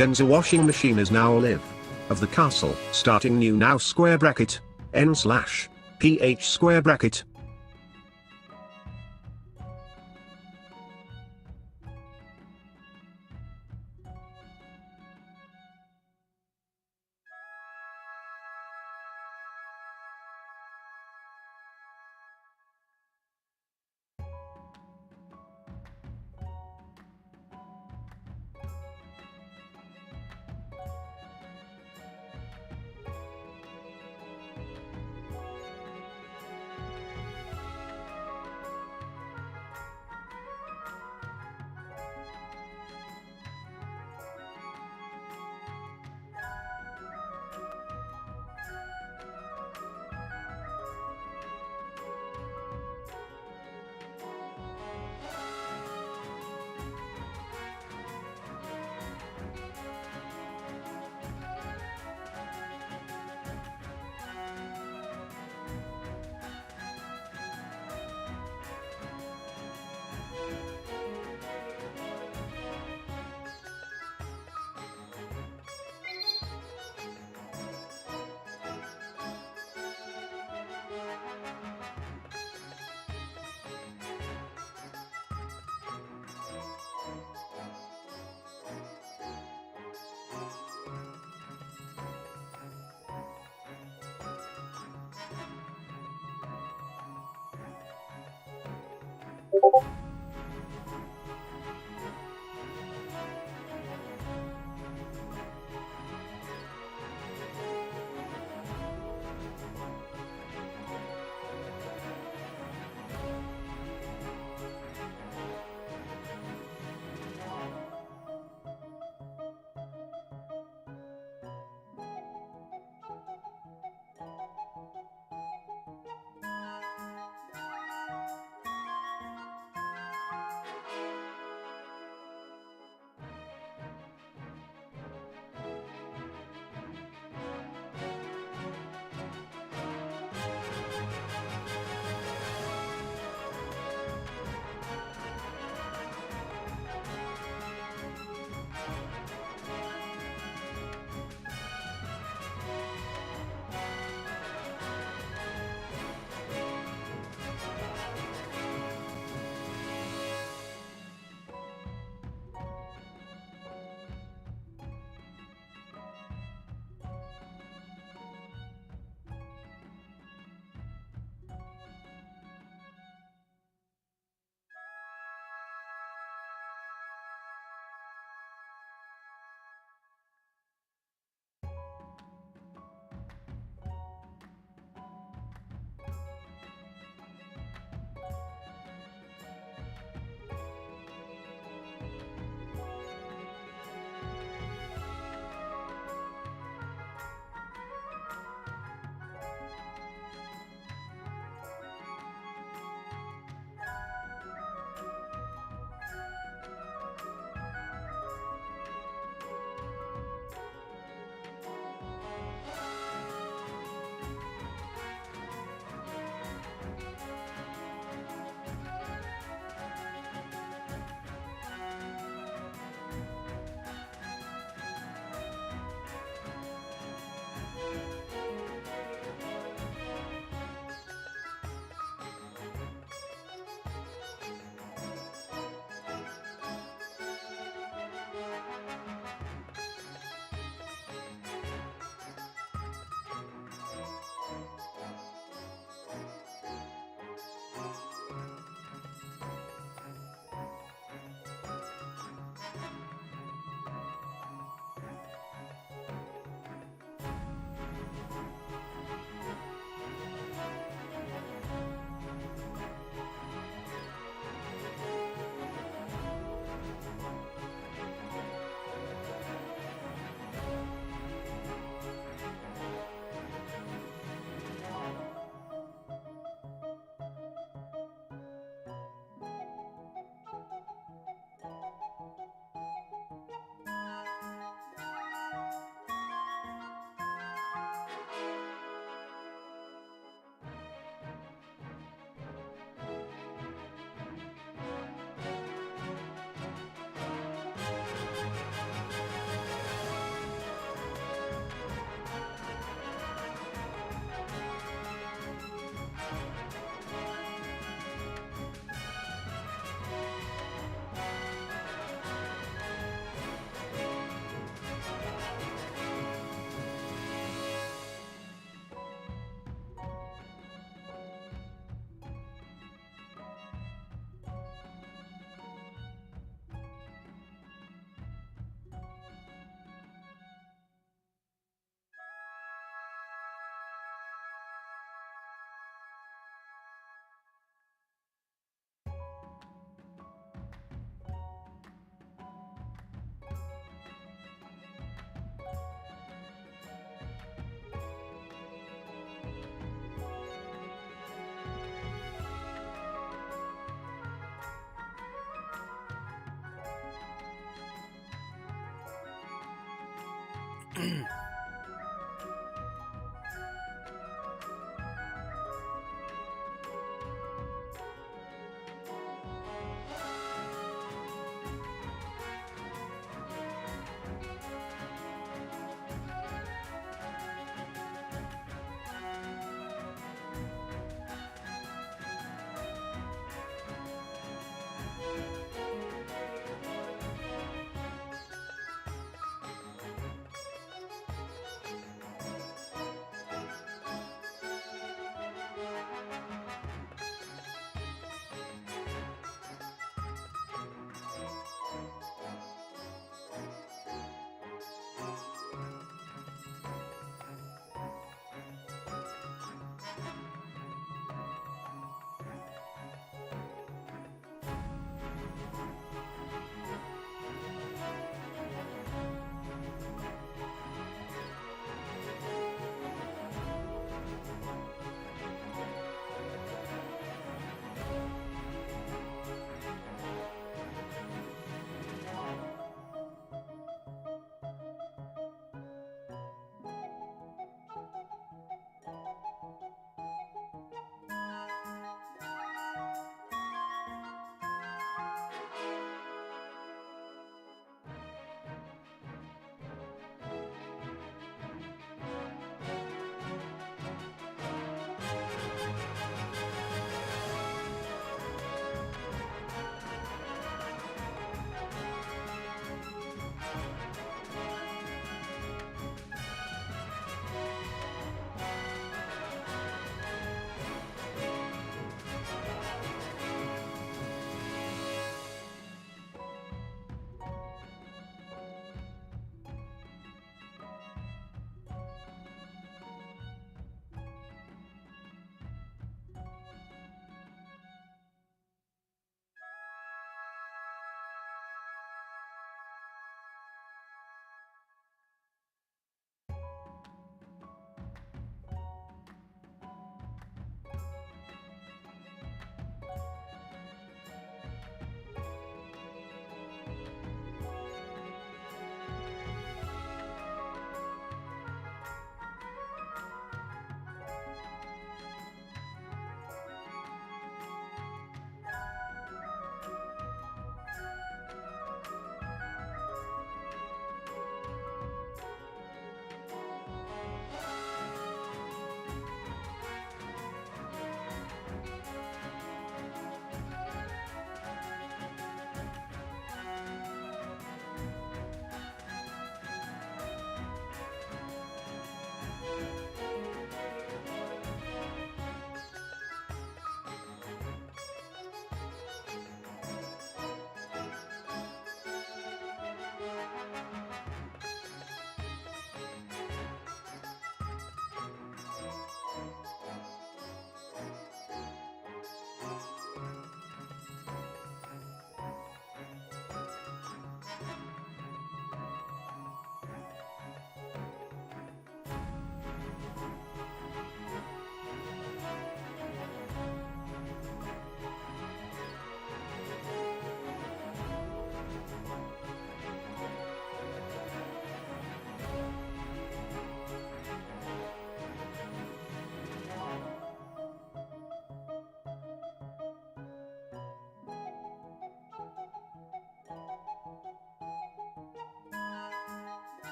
Then the washing machine is now live. Of the castle, starting new now square bracket, n slash, ph square bracket.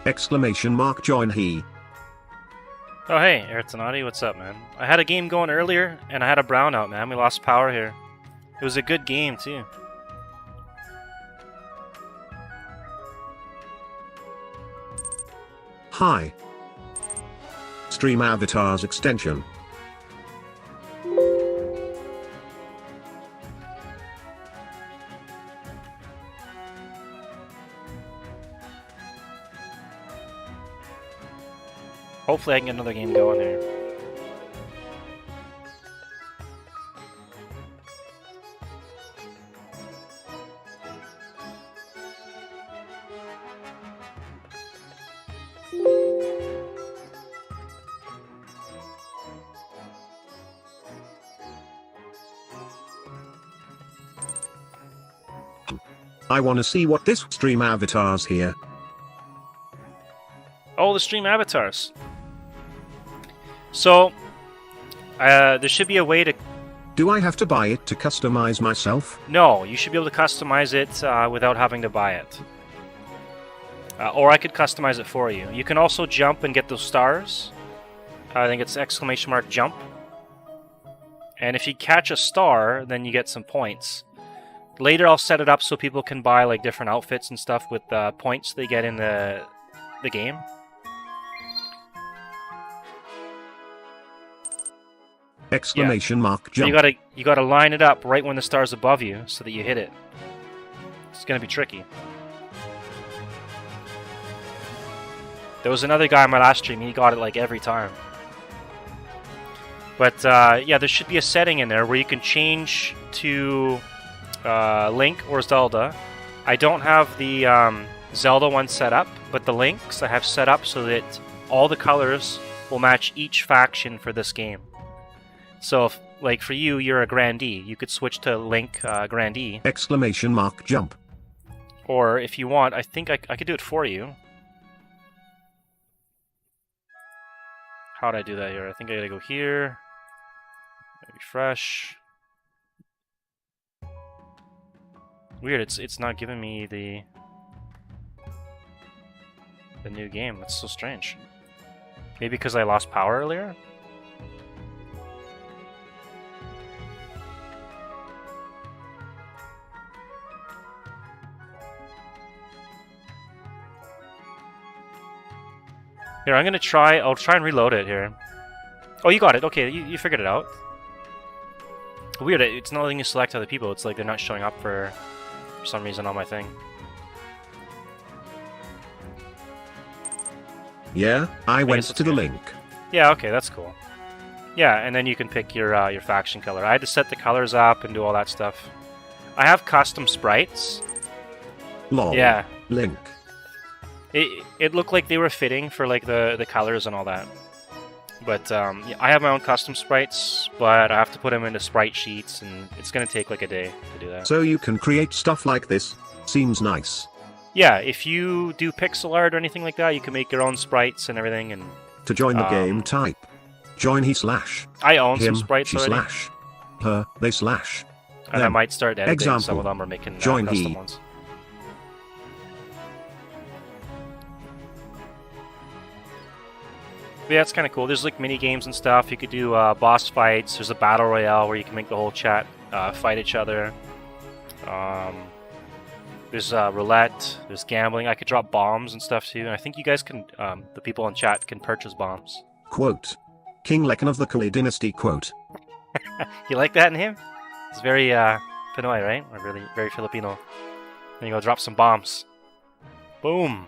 Exclamation mark join he. Oh hey, Eritonati, what's up, man? I had a game going earlier, and I had a brownout, man. We lost power here. It was a good game, too. Hi. StreamAvatars extension. Hopefully I can get another game going here. I wanna see what this StreamAvatars here. Oh, the StreamAvatars. So, there should be a way to... Do I have to buy it to customize myself? No, you should be able to customize it without having to buy it. Or I could customize it for you. You can also jump and get those stars. I think it's exclamation mark jump. And if you catch a star, then you get some points. Later I'll set it up so people can buy like different outfits and stuff with points they get in the game. Exclamation mark jump. You gotta line it up right when the star's above you so that you hit it. It's gonna be tricky. There was another guy on my last stream, he got it like every time. But yeah, there should be a setting in there where you can change to Link or Zelda. I don't have the Zelda one set up, but the Links I have set up so that all the colors will match each faction for this game. So, if, like for you, you're a Grandee. You could switch to Link Grandee. Exclamation mark jump. Or if you want, I think I could do it for you. How would I do that here? I think I gotta go here. Refresh. Weird, it's not giving me the new game. That's so strange. Maybe because I lost power earlier? Here, I'll try and reload it here. Oh, you got it. Okay, you figured it out. Weird, it's not letting you select other people. It's like they're not showing up for some reason on my thing. Yeah, I went to the link. Yeah, okay, that's cool. Yeah, and then you can pick your faction color. I had to set the colors up and do all that stuff. I have custom sprites. Lol. Yeah. Link. It looked like they were fitting for like the colors and all that. But yeah, I have my own custom sprites, but I have to put them into sprite sheets, and it's going to take like a day to do that. So you can create stuff like this. Seems nice. Yeah, if you do pixel art or anything like that, you can make your own sprites and everything. And to join the game, type join he slash. I own him, some sprites she already. Slash. Her, they slash. And I might start editing Example, some of them or making join custom he. ones. But yeah, it's kind of cool. There's like mini games and stuff. You could do boss fights. There's a battle royale where you can make the whole chat fight each other. There's roulette. There's gambling. I could drop bombs and stuff too. And I think you guys can, the people in chat can purchase bombs. Quote. King Lekan of the Kali Dynasty quote. You like that in him? It's very Pinoy, right? Or really very Filipino. Then you go drop some bombs. Boom.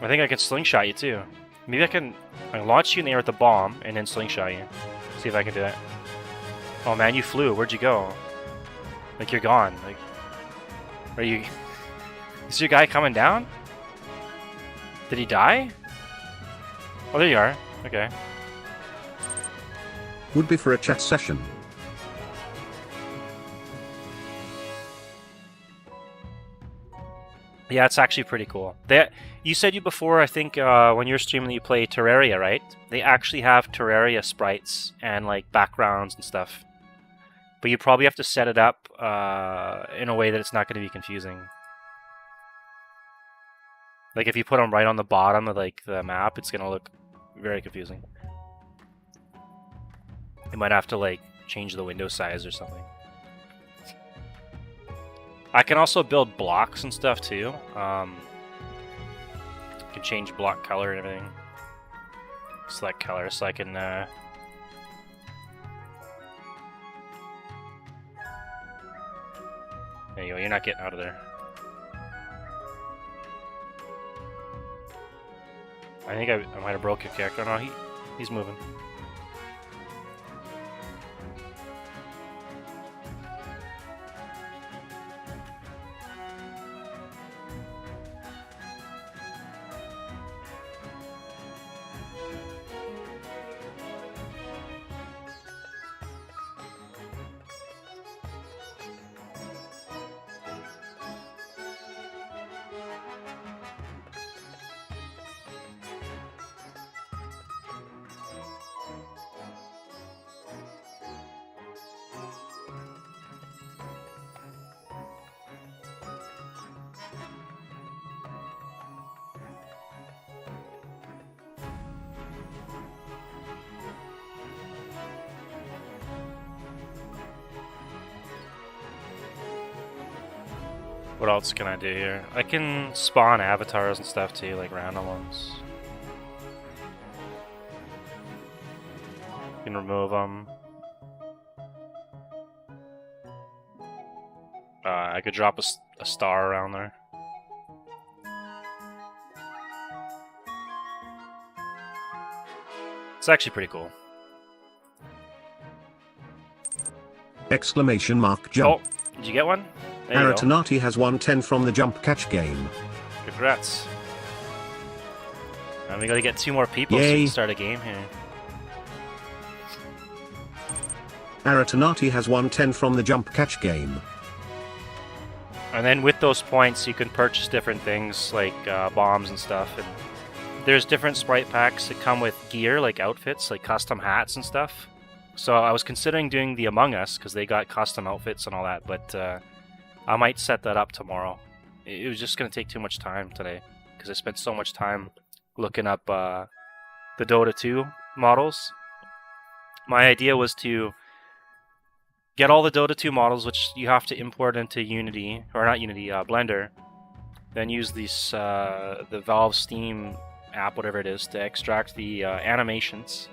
I think I can slingshot you too. Maybe I can launch you in the air with the bomb and then slingshot you. See if I can do that. Oh man, you flew. Where'd you go? Like you're gone. Like, are you? Is your guy coming down? Did he die? Oh, there you are. Okay. Would be for a chat session. Yeah, it's actually pretty cool. You said before, I think, when you're streaming that you play Terraria, right? They actually have Terraria sprites and like backgrounds and stuff. But you probably have to set it up in a way that it's not going to be confusing. Like if you put them right on the bottom of like the map, it's gonna look very confusing. You might have to like change the window size or something. I can also build blocks and stuff too. You can change block color and everything. Select color so I can there you go, you're not getting out of there. I think I might have broke your character. No, he's moving. What else can I do here? I can spawn avatars and stuff too, like random ones. You can remove them. I could drop a star around there. It's actually pretty cool. Exclamation mark jump. Oh, did you get one? There you go. Aratanati has won 10 from the jump catch game. Congrats. And we gotta get 2 more people so we can start a game here. Aratanati has won 10 from the jump catch game. And then with those points, you can purchase different things like bombs and stuff. And there's different sprite packs that come with gear, like outfits, like custom hats and stuff. So I was considering doing the Among Us because they got custom outfits and all that, but I might set that up tomorrow. It was just going to take too much time today because I spent so much time looking up the Dota 2 models. My idea was to get all the Dota 2 models, which you have to import into Unity, or not Unity, Blender. Then use these the Valve Steam app, whatever it is, to extract the animations.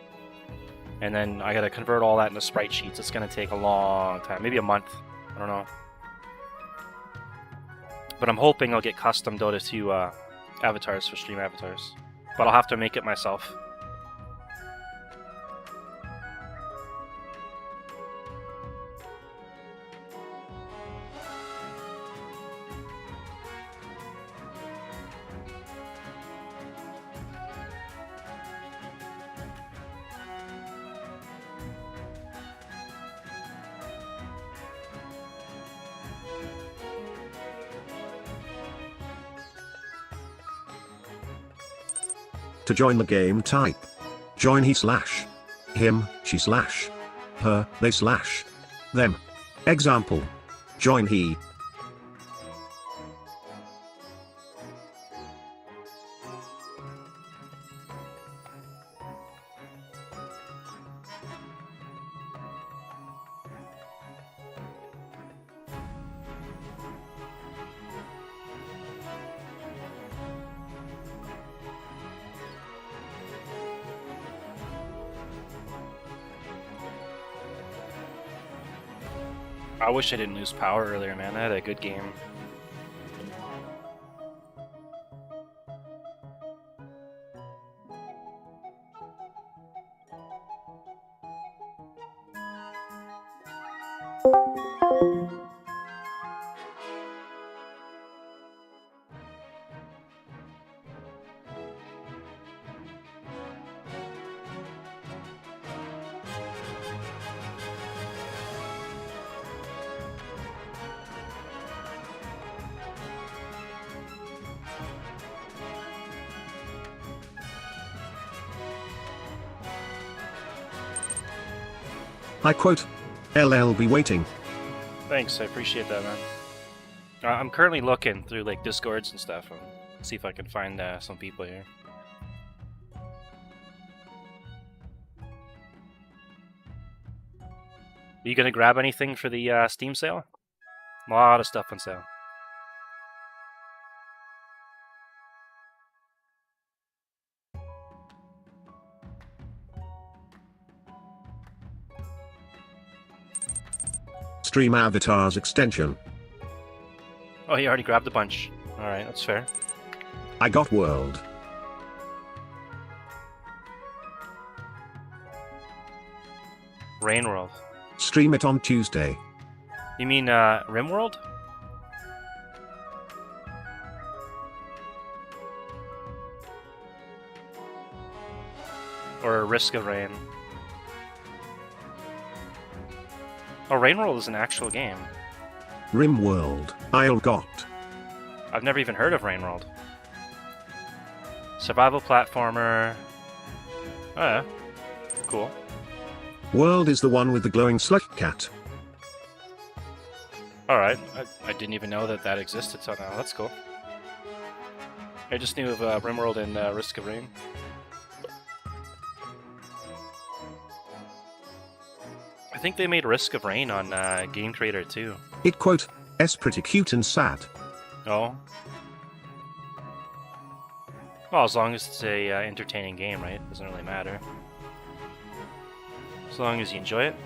And then I gotta convert all that into sprite sheets. It's gonna take a long time, maybe a month. I don't know. But I'm hoping I'll get custom Dota 2 avatars for StreamAvatars. But I'll have to make it myself. To join the game, type join he slash him, she slash her, they slash them. Example: join he. I wish I didn't lose power earlier, man. I had a good game. I quote, LLB waiting. Thanks, I appreciate that, man. I'm currently looking through like Discords and stuff. See if I can find some people here. Are you gonna grab anything for the Steam sale? A lot of stuff on sale. StreamAvatars extension. Oh, he already grabbed a bunch. Alright, that's fair. I got world. Rain World. Stream it on Tuesday. You mean RimWorld? Or Risk of Rain? Oh, Rain World is an actual game. Rim World. I'll got. I've never even heard of Rain World. Survival platformer. Oh yeah. Cool. World is the one with the glowing slush cat. Alright, I didn't even know that existed, so now that's cool. I just knew of RimWorld and Risk of Rain. I think they made Risk of Rain on Game Creator too. It quote, "S pretty cute and sad." Oh. Well, as long as it's a entertaining game, right? Doesn't really matter. As long as you enjoy it.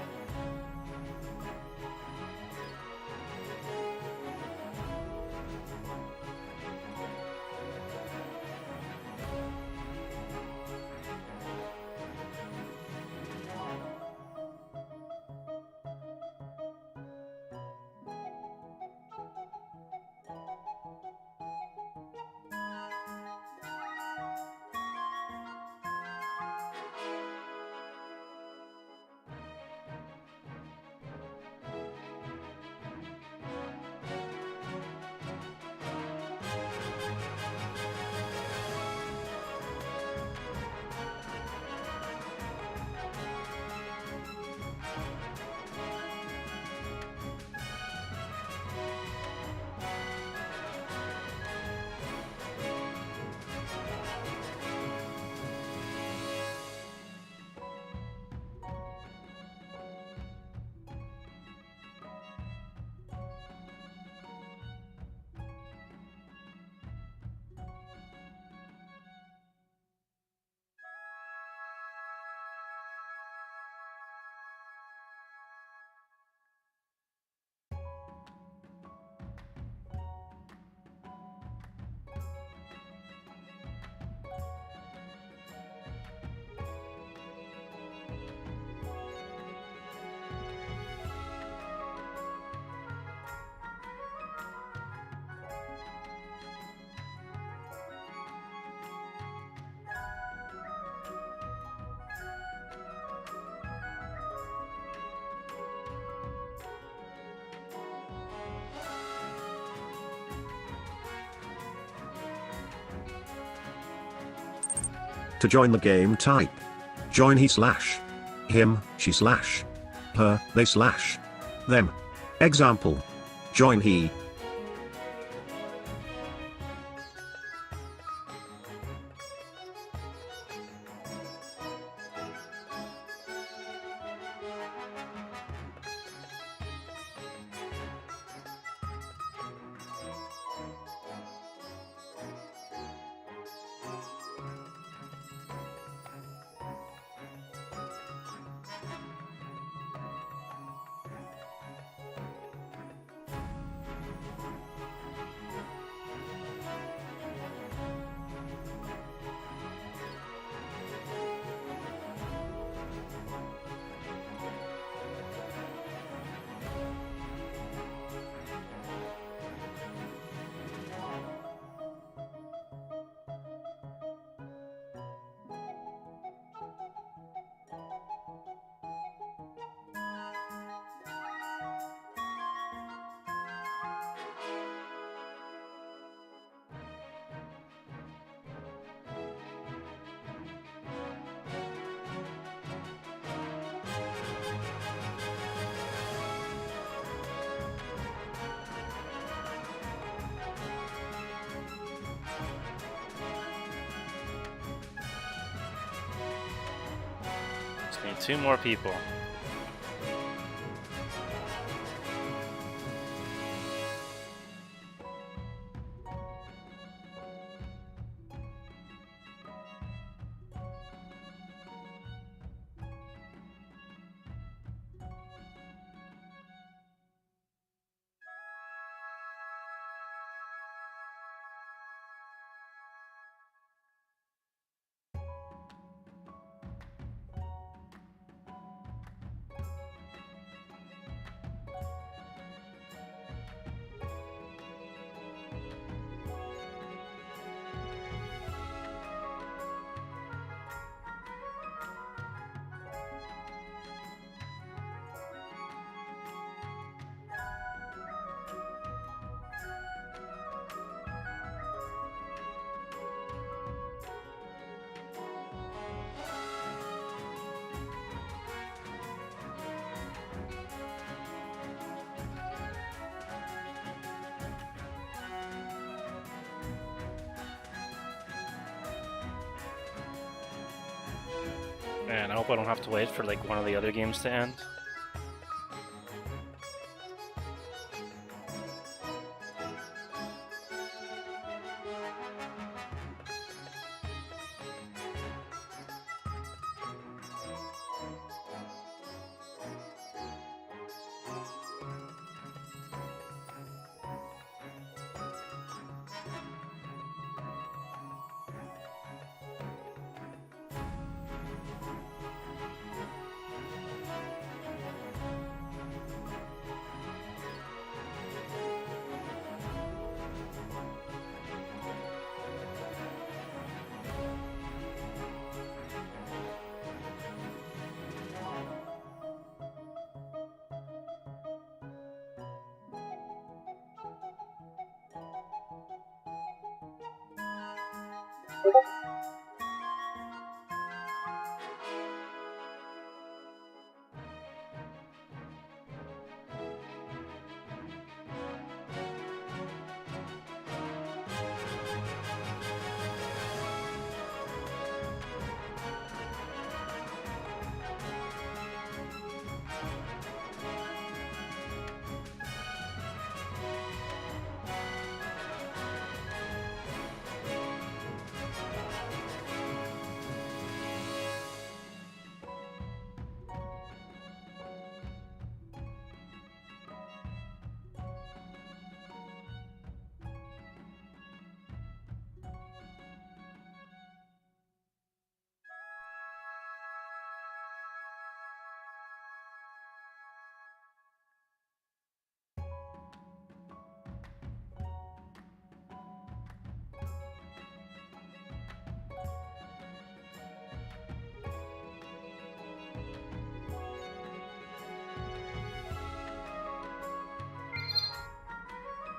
To join the game, type join he slash him, she slash her, they slash them. Example. Join he. Need 2 more people. Man, I hope I don't have to wait for like one of the other games to end.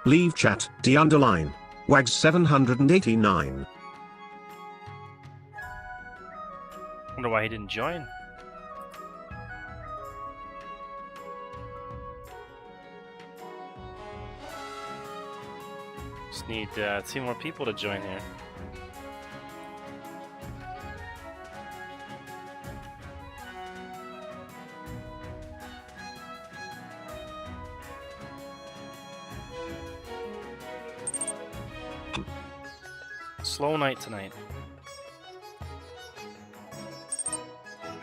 Leave chat, D_, Wags 789. Wonder why he didn't join. Just need 2 more people to join here. Slow night tonight.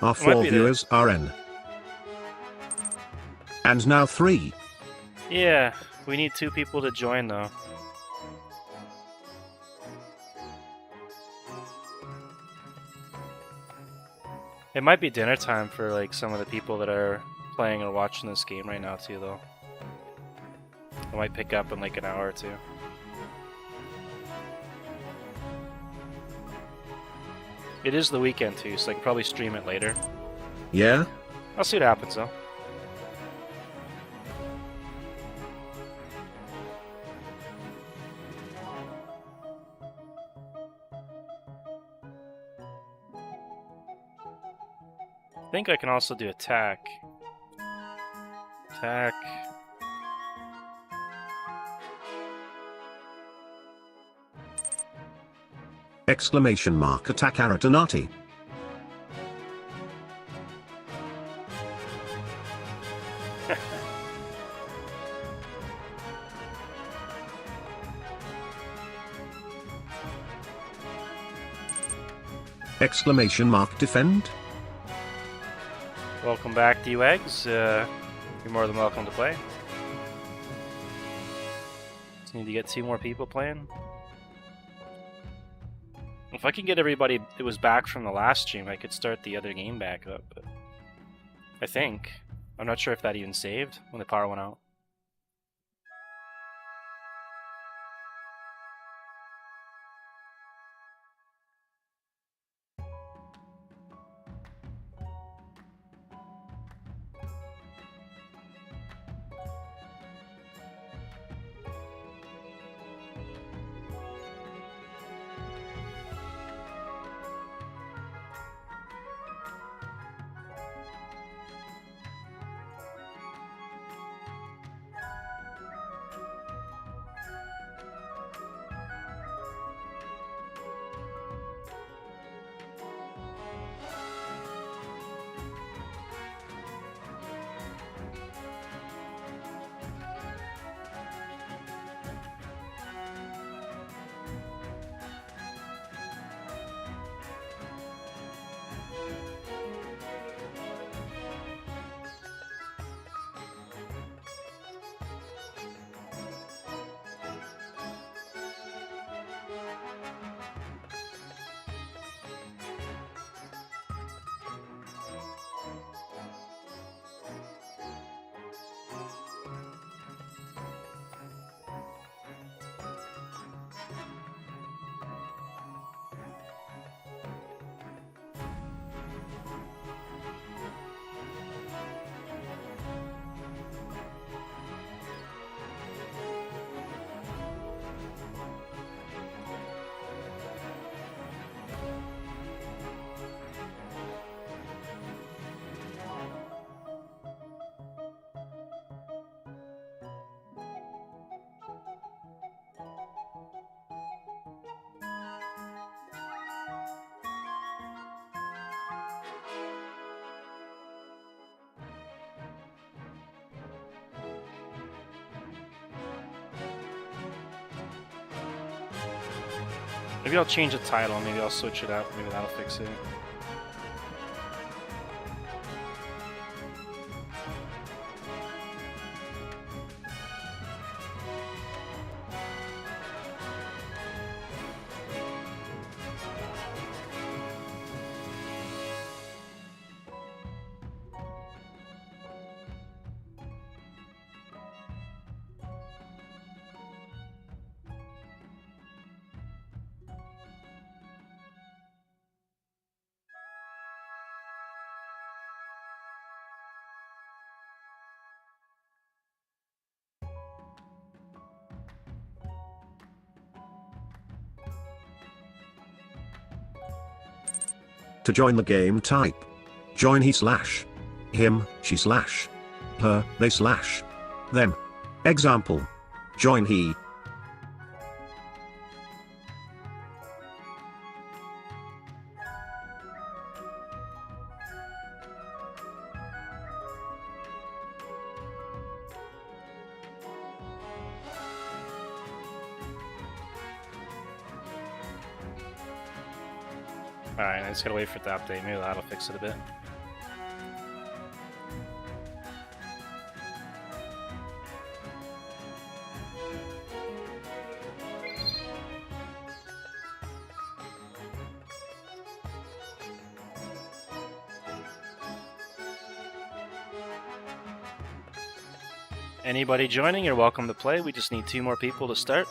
Our 4 viewers are in. And now 3. Yeah, we need 2 people to join though. It might be dinner time for like some of the people that are playing or watching this game right now too though. I might pick up in like an hour or 2. It is the weekend too, so I can probably stream it later. Yeah? I'll see what happens though. I think I can also do attack. Attack. Exclamation mark attack Aratanati. Exclamation mark defend. Welcome back to you, Eggs. You're more than welcome to play. Just need to get 2 more people playing. If I can get everybody that was back from the last stream, I could start the other game back up. But I think. I'm not sure if that even saved when the power went out. Maybe I'll change the title, maybe I'll switch it up, maybe that'll fix it. To join the game, type join he slash him, she slash her, they slash them. Example: join he. Alright, I just gotta wait for it to update. Maybe that'll fix it a bit. Anybody joining, you're welcome to play. We just need 2 more people to start.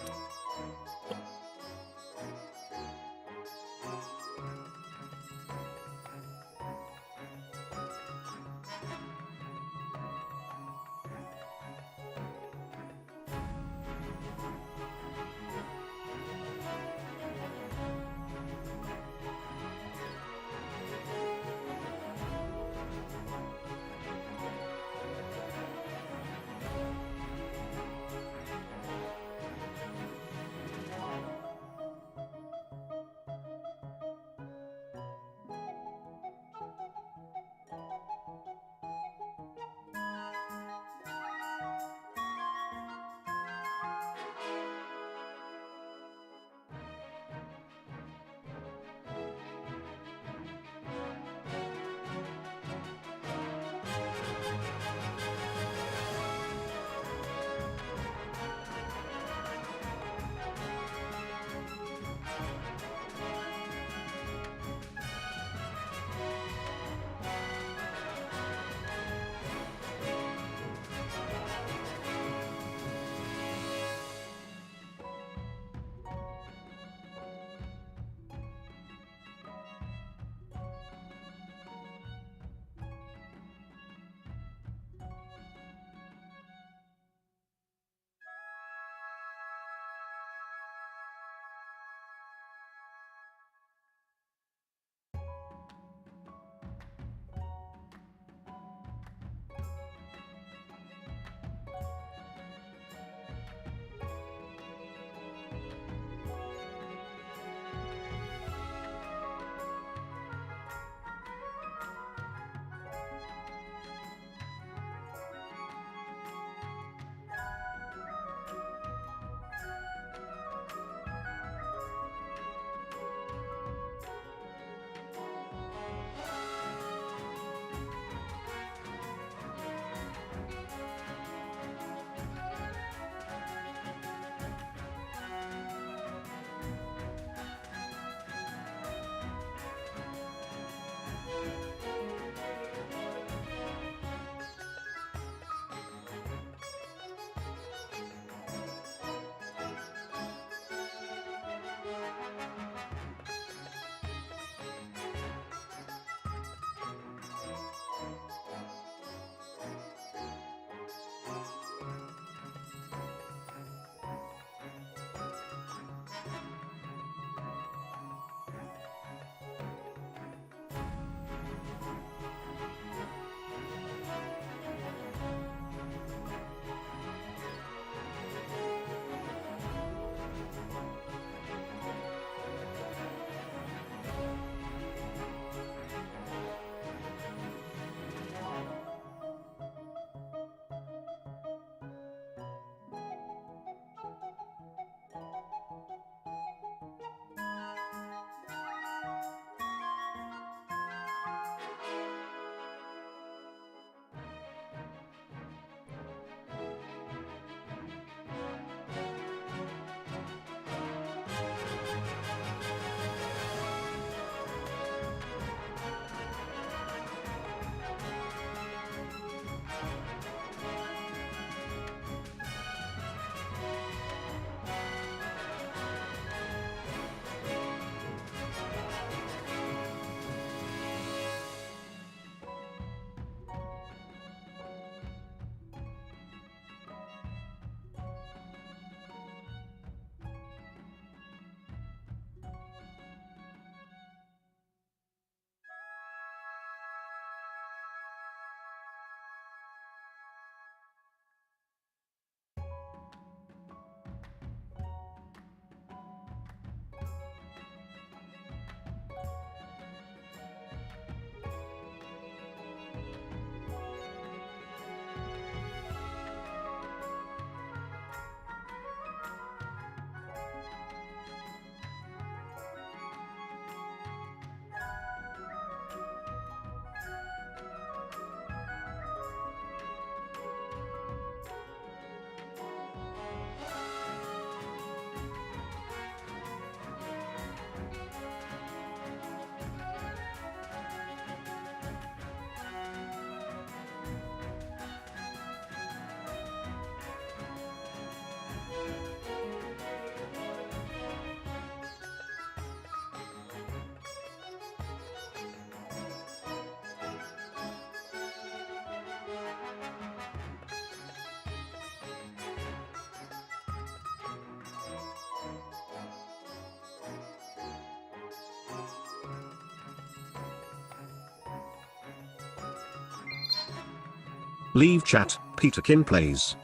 Leave chat, Peterkin plays.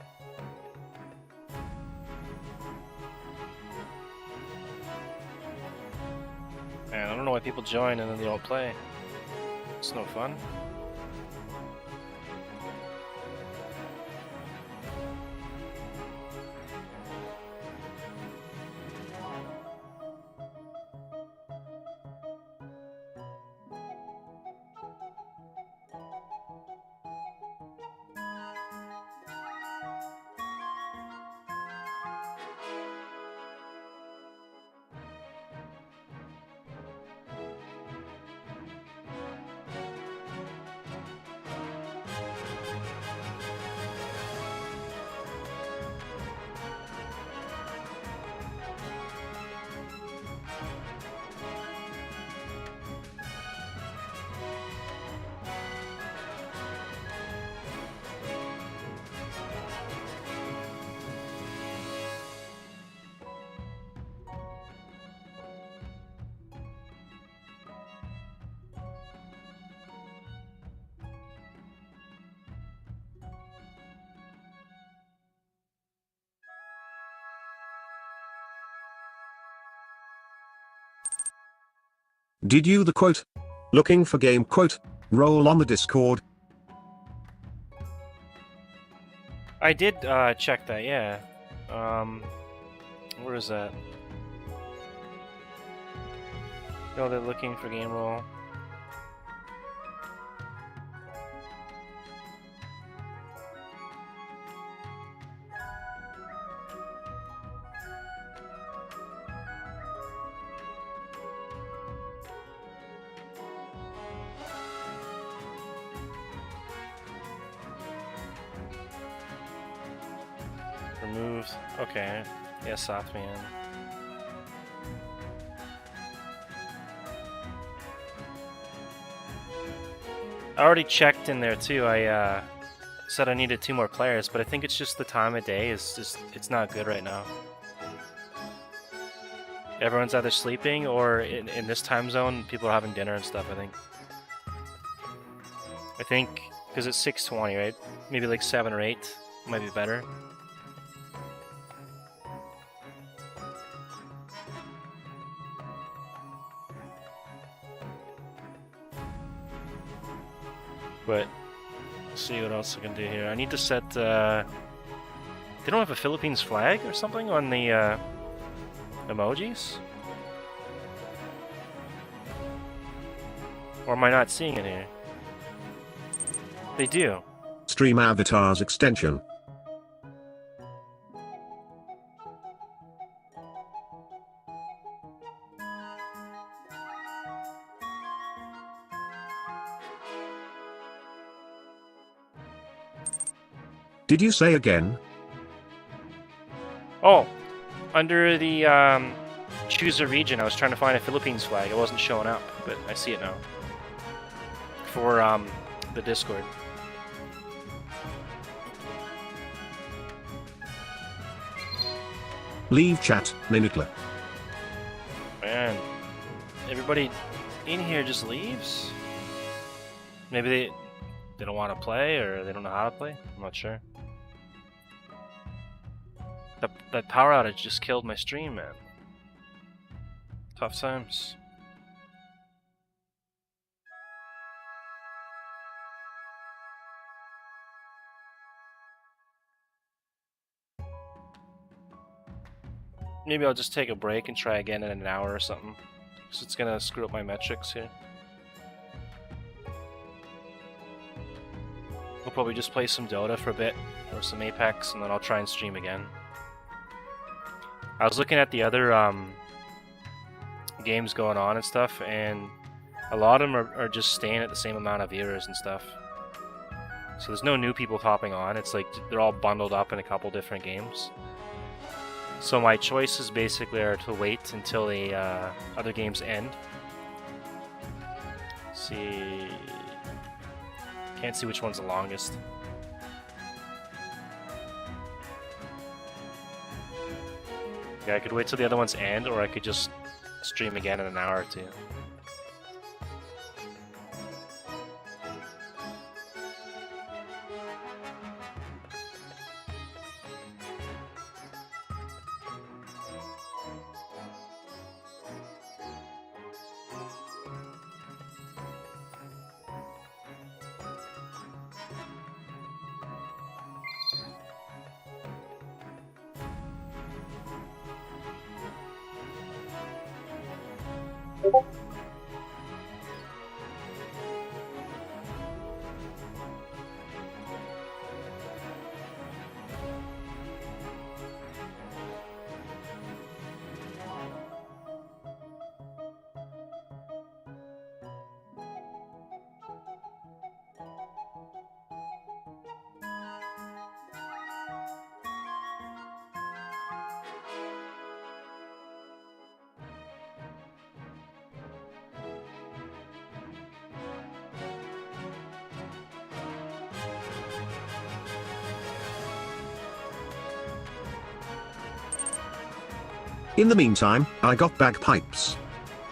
Man, I don't know why people join and then they don't play. It's no fun. Did you the quote? Looking for game quote? Roll on the Discord. I did check that, yeah. Where is that? No, they're looking for game roll. Removed. Okay. Yeah, Softman. I already checked in there too. I said I needed 2 more players, but I think it's just the time of day is just it's not good right now. Everyone's either sleeping or in this time zone, people are having dinner and stuff, I think because it's 6:20, right? Maybe like 7 or 8 might be better. But let's see what else I can do here. I need to set. They don't have a Philippines flag or something on the emojis, or am I not seeing it here? They do. StreamAvatars extension. Did you say again? Oh, under the choose a region, I was trying to find a Philippines flag. It wasn't showing up, but I see it now. For the Discord. Leave chat, Minutla. Man, everybody in here just leaves? Maybe they don't want to play, or they don't know how to play? I'm not sure. That power outage just killed my stream, man. Tough times. Maybe I'll just take a break and try again in an hour or something. Because it's gonna screw up my metrics here. I'll probably just play some Dota for a bit, or some Apex, and then I'll try and stream again. I was looking at the other games going on and stuff, and a lot of them are just staying at the same amount of viewers and stuff. So there's no new people popping on. It's like they're all bundled up in a couple different games. So my choices basically are to wait until the other games end. Let's see, can't see which one's the longest. Yeah, I could wait till the other ones end, or I could just stream again in an hour or two. In the meantime, I got bagpipes.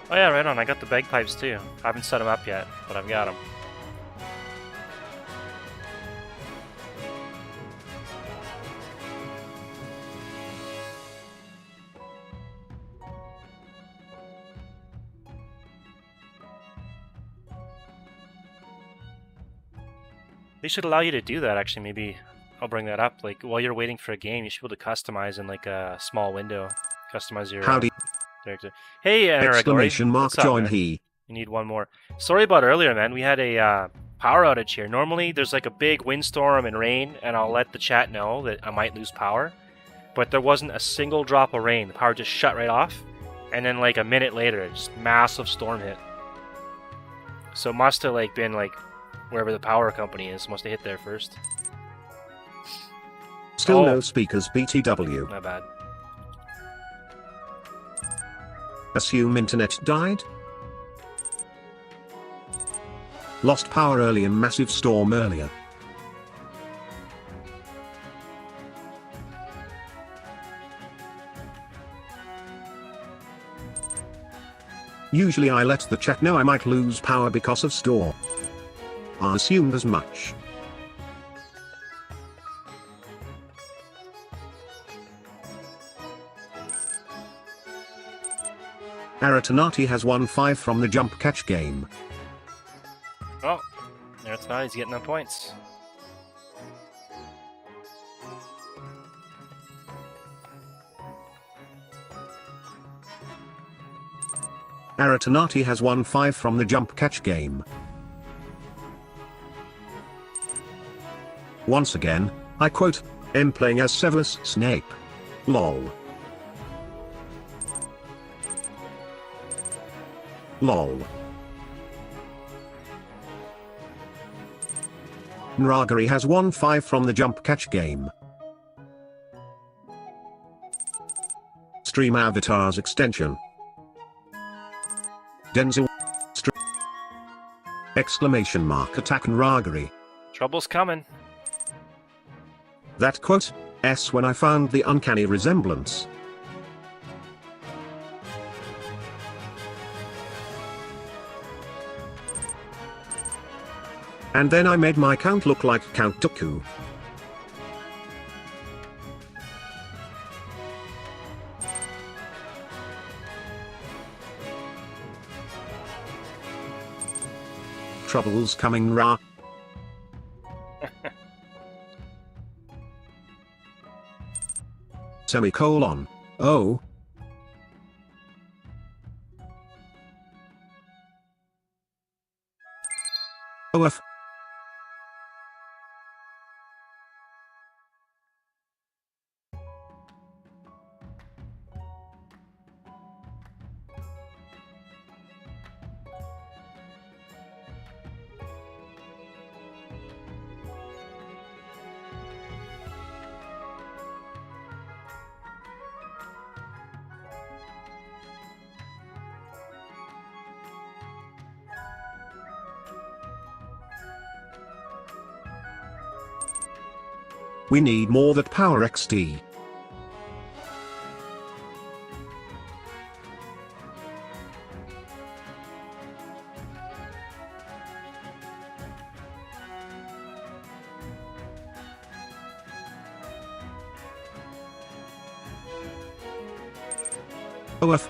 Oh yeah, right on. I got the bagpipes too. I haven't set them up yet, but I've got them. They should allow you to do that, actually. Maybe I'll bring that up. Like, while you're waiting for a game, you should be able to customize in, like, a small window. Customize your Howdy. character. Hey, Exclamation mark, what's up, join man? he. You need one more. Sorry about earlier, man. We had a power outage here. Normally, there's, like, a big windstorm and rain, and I'll let the chat know that I might lose power. But there wasn't a single drop of rain. The power just shut right off. And then, like, a minute later, just massive storm hit. So it must have, like, been, like, wherever the power company is, must have hit there first. Still no speakers, BTW. My bad. Assume internet died? Lost power early in massive storm earlier. Usually I let the chat know I might lose power because of storm. I assumed as much. Aratanati has won 5 from the jump catch game. Oh, there it's not. He's getting the points. Aratanati has won 5 from the jump catch game. Once again, I quote, "I'm playing as Severus Snape. Lol. Lol." Nragari has won 5 from the jump catch game. StreamAvatars extension. Denzel. Exclamation mark attack Nragari. Trouble's coming. That quote, S when I found the uncanny resemblance. And then I made my count look like Count Dooku. Trouble's coming, Ra. Semicolon. Oh. OF. We need more that power XT. OF.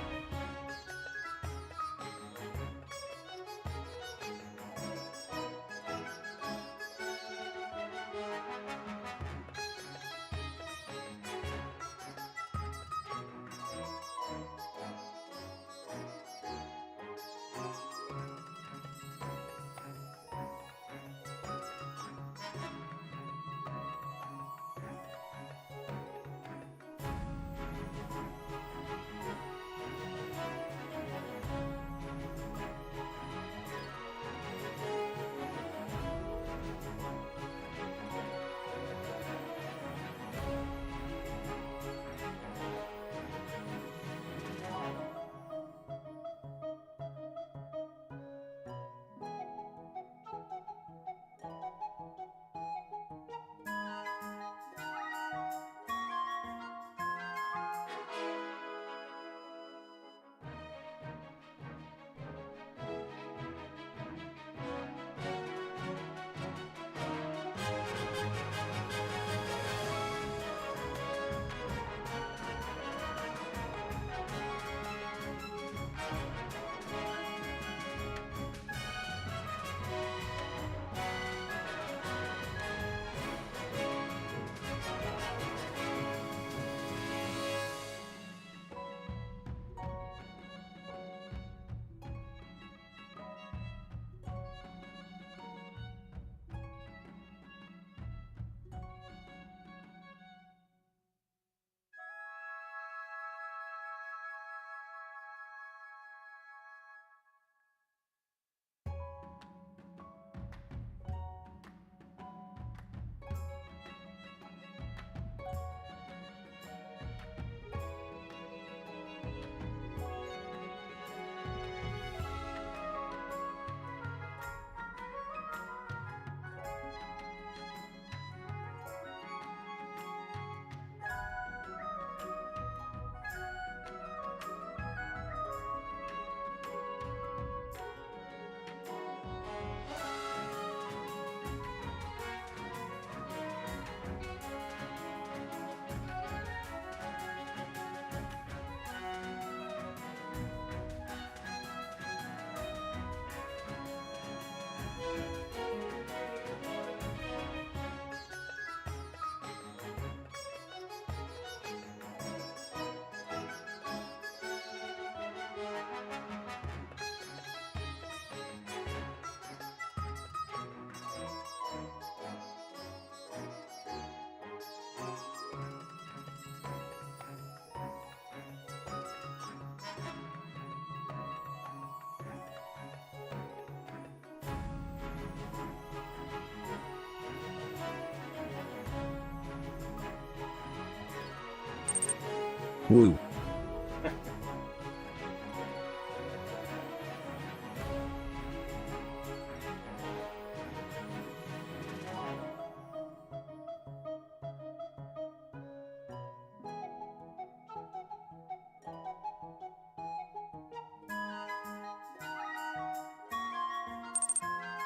Woo.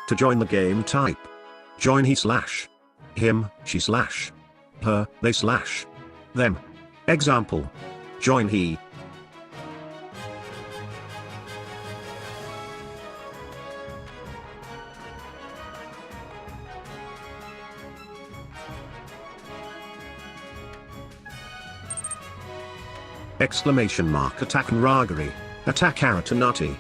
To join the game, type join he slash him, she slash her, they slash them. Example: join he. Exclamation mark attack Ragari, attack Aratanati.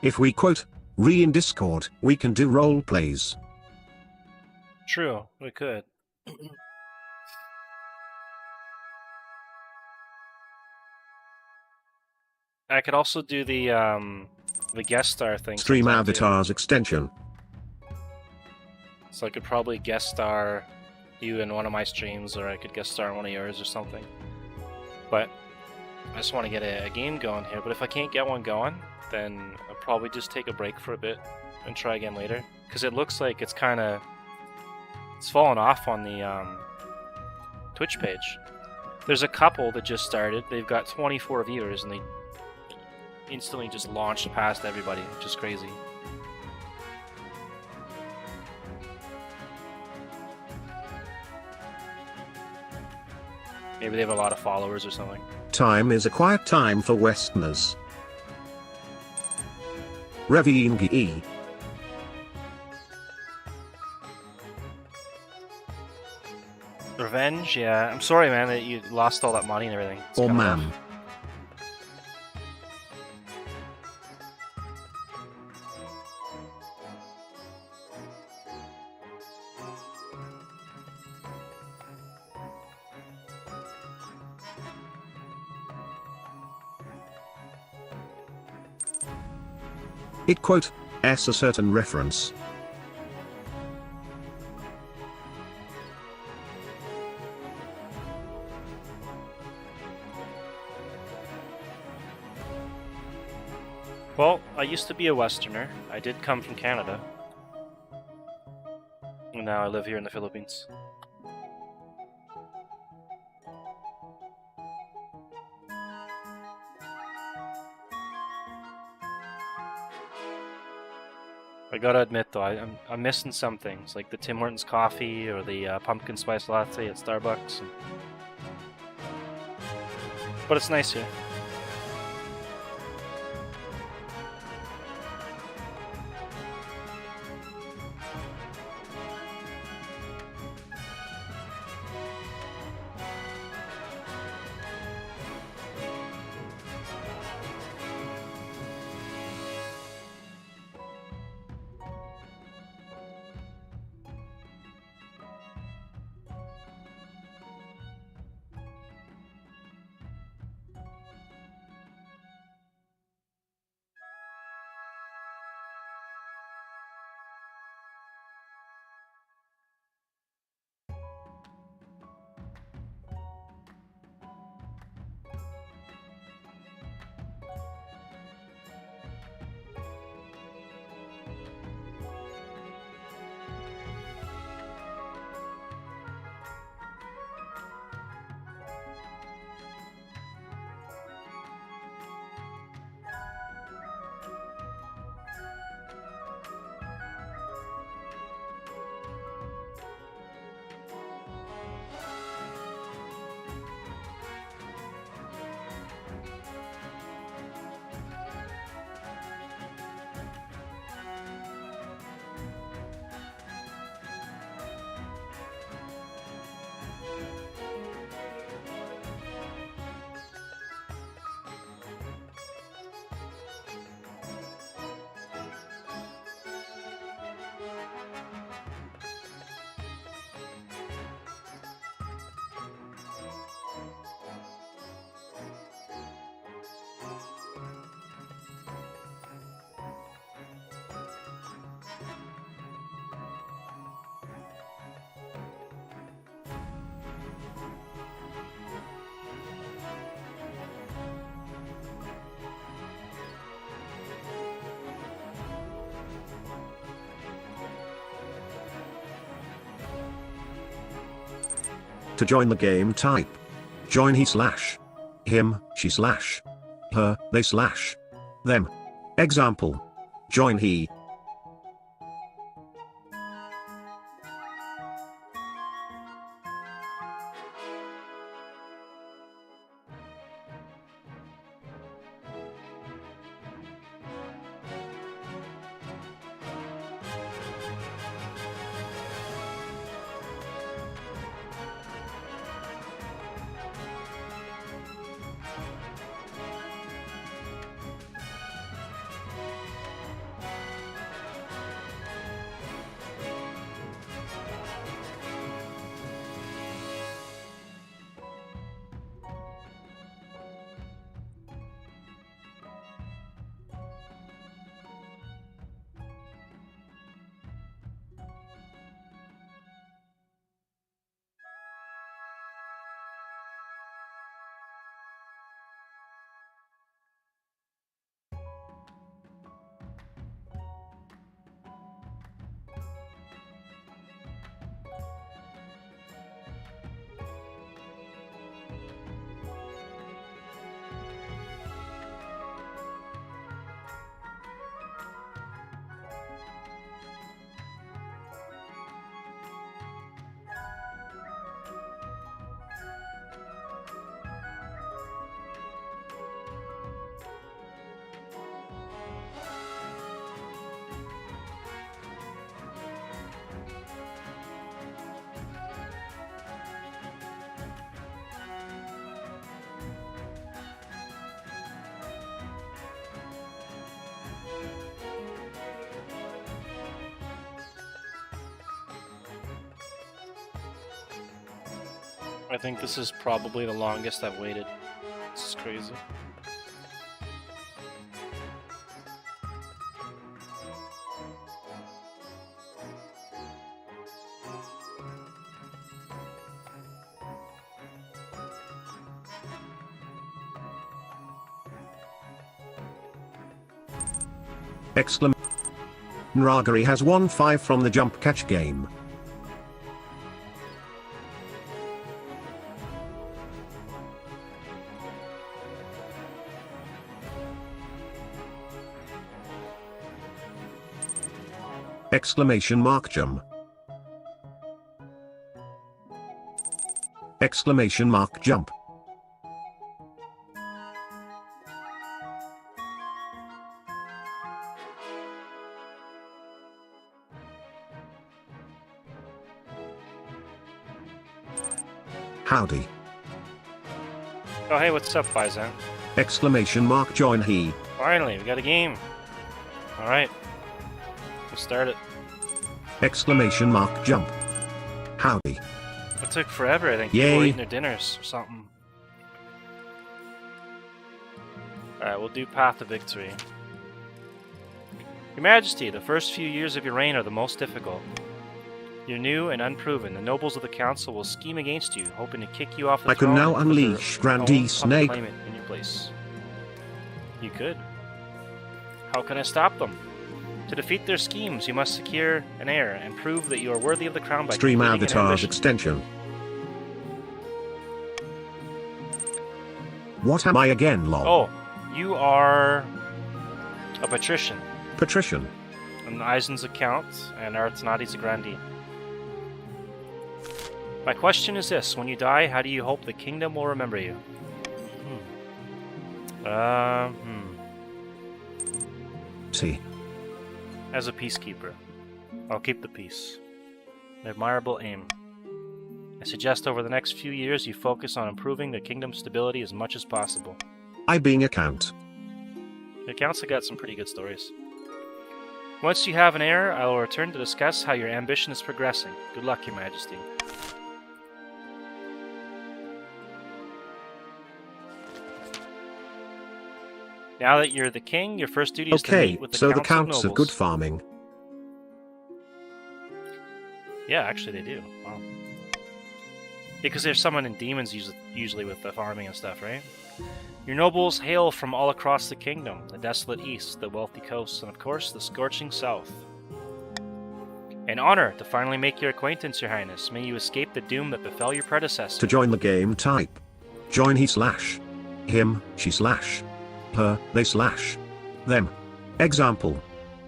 If we quote re in Discord, we can do role plays. True, we could. I could also do the guest star thing. StreamAvatars extension. So I could probably guest star you in one of my streams, or I could guest star in one of yours or something. But I just want to get a game going here. But if I can't get one going, then I'll probably just take a break for a bit and try again later. Because it looks like it's fallen off on the Twitch page. There's a couple that just started. They've got 24 viewers, and they instantly just launched past everybody, which is crazy. Maybe they have a lot of followers or something. Time is a quiet time for Westerners. Reviingi. Revenge? Yeah. I'm sorry, man, that you lost all that money and everything. It's Or kinda man. rough. It quote s a certain reference. Well, I used to be a Westerner. I did come from Canada. And now I live here in the Philippines. I gotta admit though, I'm missing some things, like the Tim Hortons coffee or the pumpkin spice latte at Starbucks. But it's nice here. To join the game, type join he slash him, she slash her, they slash them. Example: join he. I think this is probably the longest I've waited. This is crazy. Exclamation! Ragari has won 5 from the jump catch game. Exclamation mark jump. Exclamation mark jump. Howdy. Oh hey, what's up, Faizan? Exclamation mark join he. Finally, we got a game. Alright. Let's start it. Exclamation mark jump. Howdy. It took forever, I think. Yay. People were eating their dinners or something. Alright, we'll do Path to Victory. Your Majesty, the first few years of your reign are the most difficult. You're new and unproven. The nobles of the council will scheme against you, hoping to kick you off the I throne. can now and put their unleash own Grandee puppet Snake. claimant in your place. You could. How can I stop them? To defeat their schemes, you must secure an heir and prove that you are worthy of the crown by completing an StreamAvatars ambition. extension. What am I again, lol? Oh, you are a patrician. Patrician. On Eisen's account, and Arthnati's a grandee. My question is this: when you die, how do you hope the kingdom will remember you? See. As a peacekeeper. I'll keep the peace. An admirable aim. I suggest over the next few years you focus on improving the kingdom's stability as much as possible. I being account. The accounts have got some pretty good stories. Once you have an heir, I will return to discuss how your ambition is progressing. Good luck, Your Majesty. Now that you're the king, your first duty is to Okay, meet with the so the council of counts are nobles. good farming. Yeah, actually they do. Wow. Because there's someone in demons usually with the farming and stuff, right? Your nobles hail from all across the kingdom, the desolate east, the wealthy coast, and of course the scorching south. An honor to finally make your acquaintance, Your Highness. May you escape the doom that befell your predecessor. To join the game, type join he slash him, she slash her, they slash them. Example.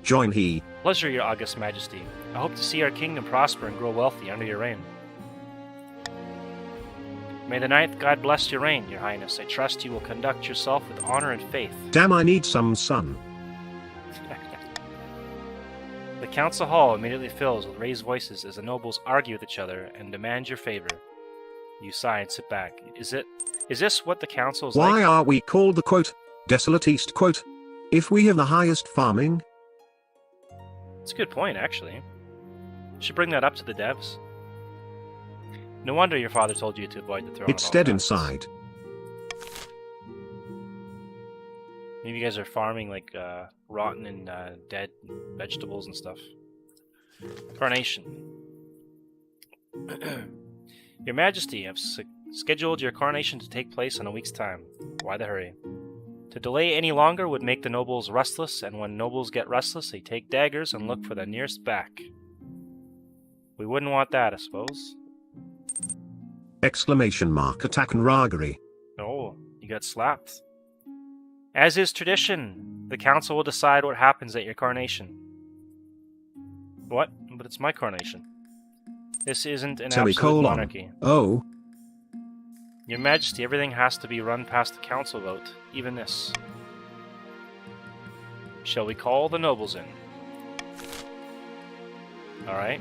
Join he. Pleasure, Your August Majesty. I hope to see our kingdom prosper and grow wealthy under your reign. May the ninth God bless your reign, Your Highness. I trust you will conduct yourself with honor and faith. Damn, I need some sun. The council hall immediately fills with raised voices as the nobles argue with each other and demand your favor. You sigh and sit back. Is this what the council is like? Why are we called the quote, desolate east quote, if we have the highest farming? It's a good point, actually. Should bring that up to the devs. No wonder your father told you to avoid the throne. It's dead inside. Maybe you guys are farming like rotten and dead vegetables and stuff. Coronation. Your Majesty, I've scheduled your coronation to take place in a week's time. Why the hurry? To delay any longer would make the nobles restless, and when nobles get restless, they take daggers and look for the nearest back. We wouldn't want that, I suppose. Exclamation mark attack and raggery. Oh, you got slapped. As is tradition, the council will decide what happens at your coronation. What? But it's my coronation. This isn't an absolute monarchy. Oh. Your Majesty, everything has to be run past the council vote, even this. Shall we call the nobles in? Alright.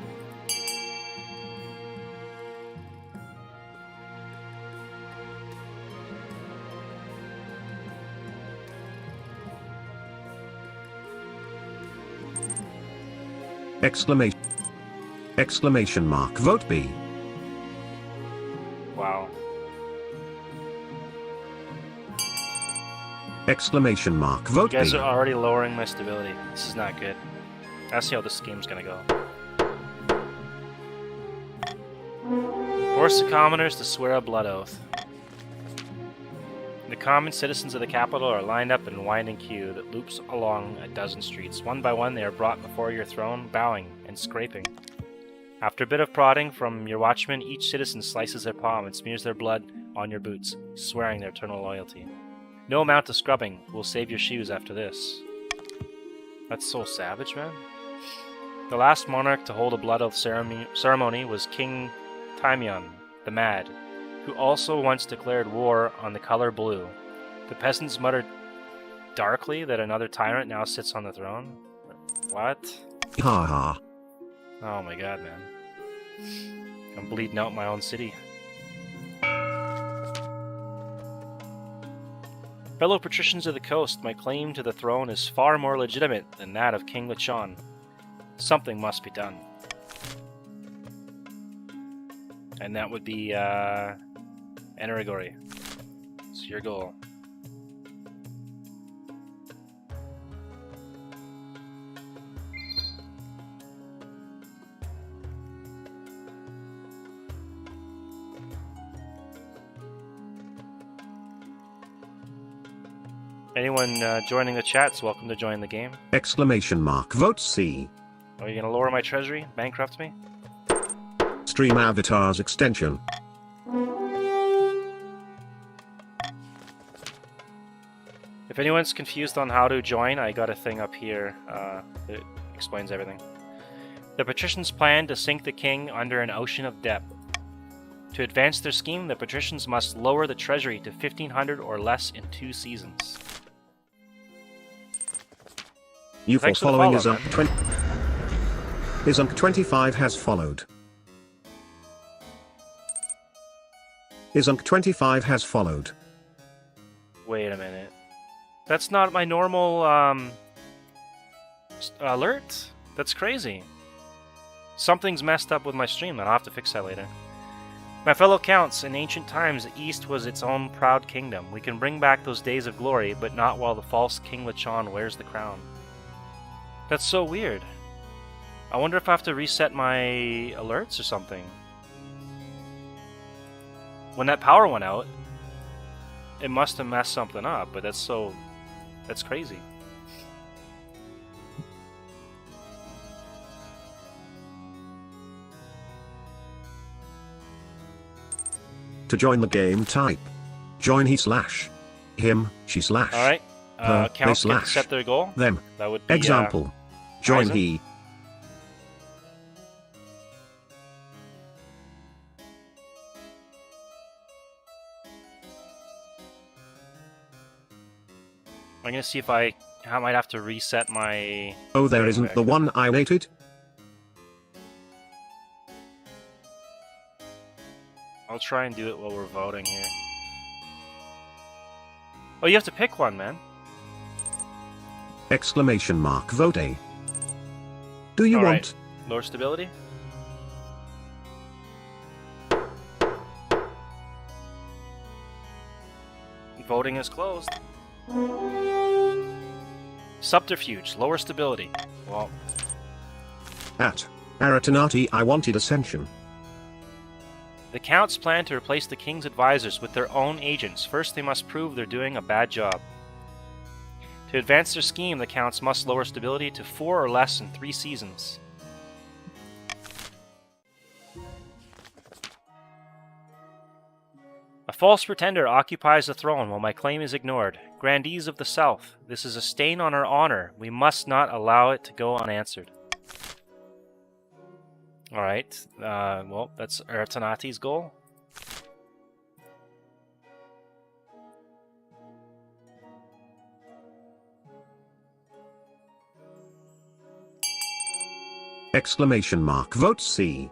Exclamation mark vote B. Wow. Exclamation mark vote B. You guys are already lowering my stability. This is not good. I see how this game's gonna go. Force the commoners to swear a blood oath. The common citizens of the capital are lined up in a winding queue that loops along a dozen streets. One by one they are brought before your throne, bowing and scraping. After a bit of prodding from your watchmen, each citizen slices their palm and smears their blood on your boots, swearing their eternal loyalty. No amount of scrubbing will save your shoes after this. That's so savage, man. The last monarch to hold a blood oath ceremony was King Timion the Mad, who also once declared war on the color blue. The peasants muttered darkly that another tyrant now sits on the throne. What? Ha ha. Oh my god, man. I'm bleeding out my own city. Fellow patricians of the coast, my claim to the throne is far more legitimate than that of King Lechon. Something must be done. And that would be, Enerigori. It's your goal. Anyone joining the chat's welcome to join the game. Exclamation mark vote C. Are you gonna lower my treasury? Bankrupt me? StreamAvatars extension. If anyone's confused on how to join, I got a thing up here that explains everything. The patricians plan to sink the king under an ocean of debt. To advance their scheme, the patricians must lower the treasury to 1,500 or less in 2 seasons. You for Thanks for the following follow, is 20. Is 25 has followed. Is 25 has followed. Wait a minute. That's not my normal alert? That's crazy. Something's messed up with my stream, and I'll have to fix that later. My fellow counts, in ancient times the East was its own proud kingdom. We can bring back those days of glory, but not while the false King Lechon wears the crown. That's so weird. I wonder if I have to reset my alerts or something. When that power went out, it must have messed something up, but that's crazy. To join the game, type join he slash him, she slash All right. her, they Accounts can slash set their goal. them. That would be Example. Join Ryzen. he. I'm gonna see if I might have to reset my. Oh, there isn't the one I waited. I'll try and do it while we're voting here. Oh, you have to pick one, man. Exclamation mark vote A. Do you All want? right. Lower stability. Voting is closed. Subterfuge, lower stability. Well, At Aratanati, I wanted ascension. the Counts plan to replace the King's advisors with their own agents. First, they must prove they're doing a bad job. To advance their scheme, the Counts must lower stability to 4 or less in 3 seasons. A false pretender occupies the throne while my claim is ignored. Grandees of the South, this is a stain on our honor. We must not allow it to go unanswered. Alright, well, that's Ertanati's goal. Exclamation mark vote C.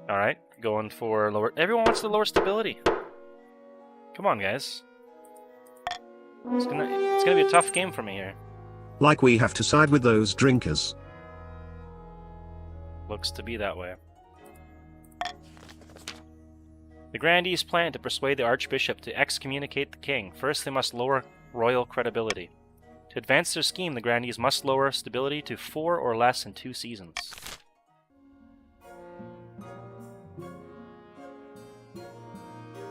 Alright, going for lower. Everyone wants the lower stability. Come on, guys. It's gonna be a tough game for me here. Like we have to side with those drinkers. Looks to be that way. The Grandees plan to persuade the Archbishop to excommunicate the King. First, they must lower royal credibility. To advance their scheme, the Grandees must lower stability to 4 or less in 2 seasons.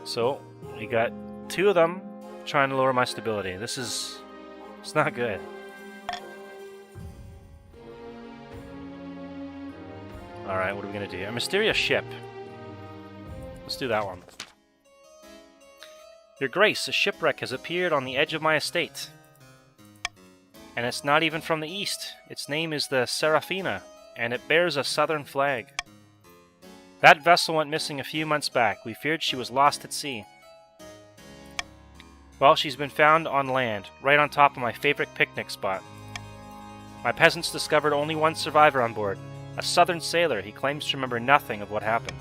So, we got 2 of them trying to lower my stability. It's not good. Alright, what are we gonna do? A mysterious ship. Let's do that one. Your Grace, a shipwreck has appeared on the edge of my estate. And it's not even from the east. Its name is the Serafina, and it bears a southern flag. That vessel went missing a few months back. We feared she was lost at sea. Well, she's been found on land, right on top of my favorite picnic spot. My peasants discovered only one survivor on board, a southern sailor. He claims to remember nothing of what happened.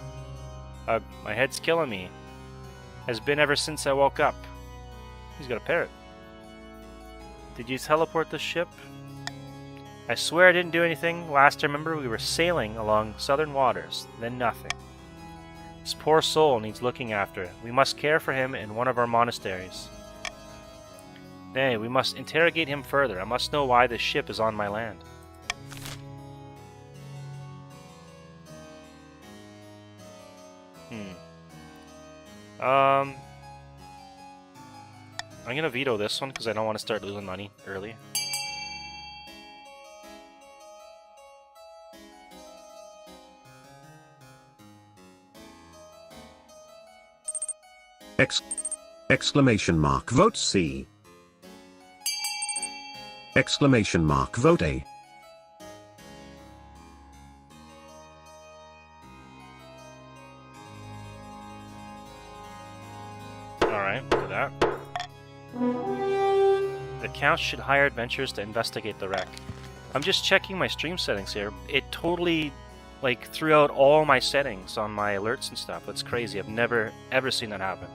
My head's killing me. Has been ever since I woke up. He's got a parrot. Did you teleport the ship? I swear I didn't do anything. Last I remember, we were sailing along southern waters, then nothing. This poor soul needs looking after. We must care for him in one of our monasteries. Nay, we must interrogate him further. I must know why this ship is on my land. I'm gonna veto this one because I don't want to start losing money early. Exclamation mark vote C. Exclamation mark vote A. Alright, we'll do that. The Count should hire adventurers to investigate the wreck. I'm just checking my stream settings here. It totally, threw out all my settings on my alerts and stuff. That's crazy. I've never, ever seen that happen.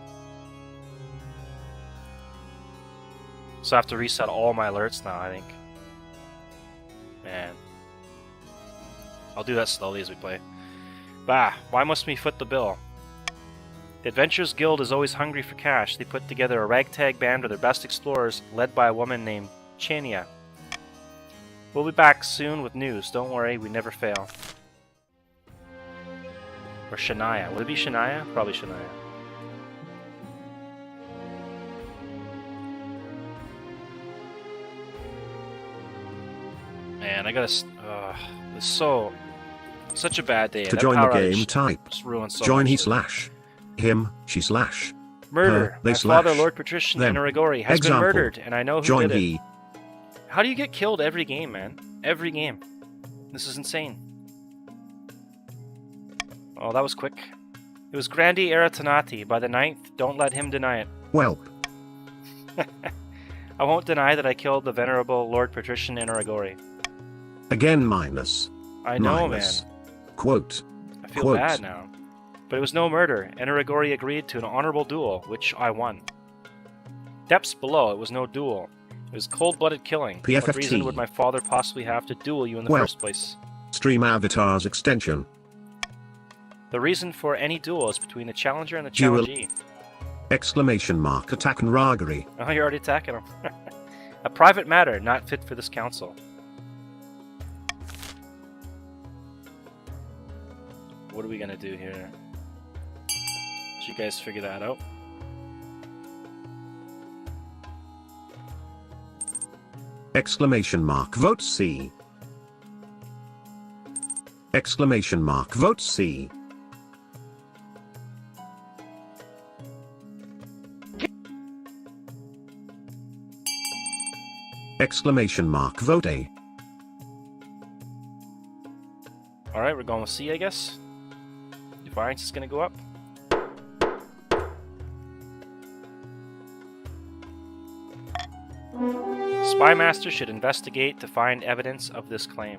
So I have to reset all my alerts now, I think. Man. I'll do that slowly as we play. Bah, why must we foot the bill? The Adventurers Guild is always hungry for cash. They put together a ragtag band of their best explorers, led by a woman named Chania. We'll be back soon with news. Don't worry, we never fail. Or Shania. Would it be Shania? Probably Shania. Man, I gotta... it's so... Such a bad day. To That join the power game, outage type just ruined so join much he of it. slash him, she slash Murder. her, they My slash father, Lord Patrician them. Enerigori, has Example. been murdered, and I know who join did it. he. How do you get killed every game, man? Every game. This is insane. Oh, that was quick. It was Grandi Aratanati by the 9th. Don't let him deny it. Welp. I won't deny that I killed the venerable Lord Patrician Enerigori. Again minus. I know, minus. man. Quote. I feel Quote. bad now. But it was no murder. Enerigori agreed to an honorable duel, which I won. Depths below, it was no duel. It was cold-blooded killing. PFFT. What reason would my father possibly have to duel you in the first place? StreamAvatars extension. The reason for any duel is between the challenger and the Duel. challengee. Exclamation mark attack and raggery. Oh, you're already attacking him. A private matter, not fit for this council. What are we gonna do here? Did you guys figure that out? Exclamation mark vote C. Exclamation mark vote C. Exclamation mark vote A. Alright, we're going with C, I guess. Defiance is gonna go up. Spymaster should investigate to find evidence of this claim.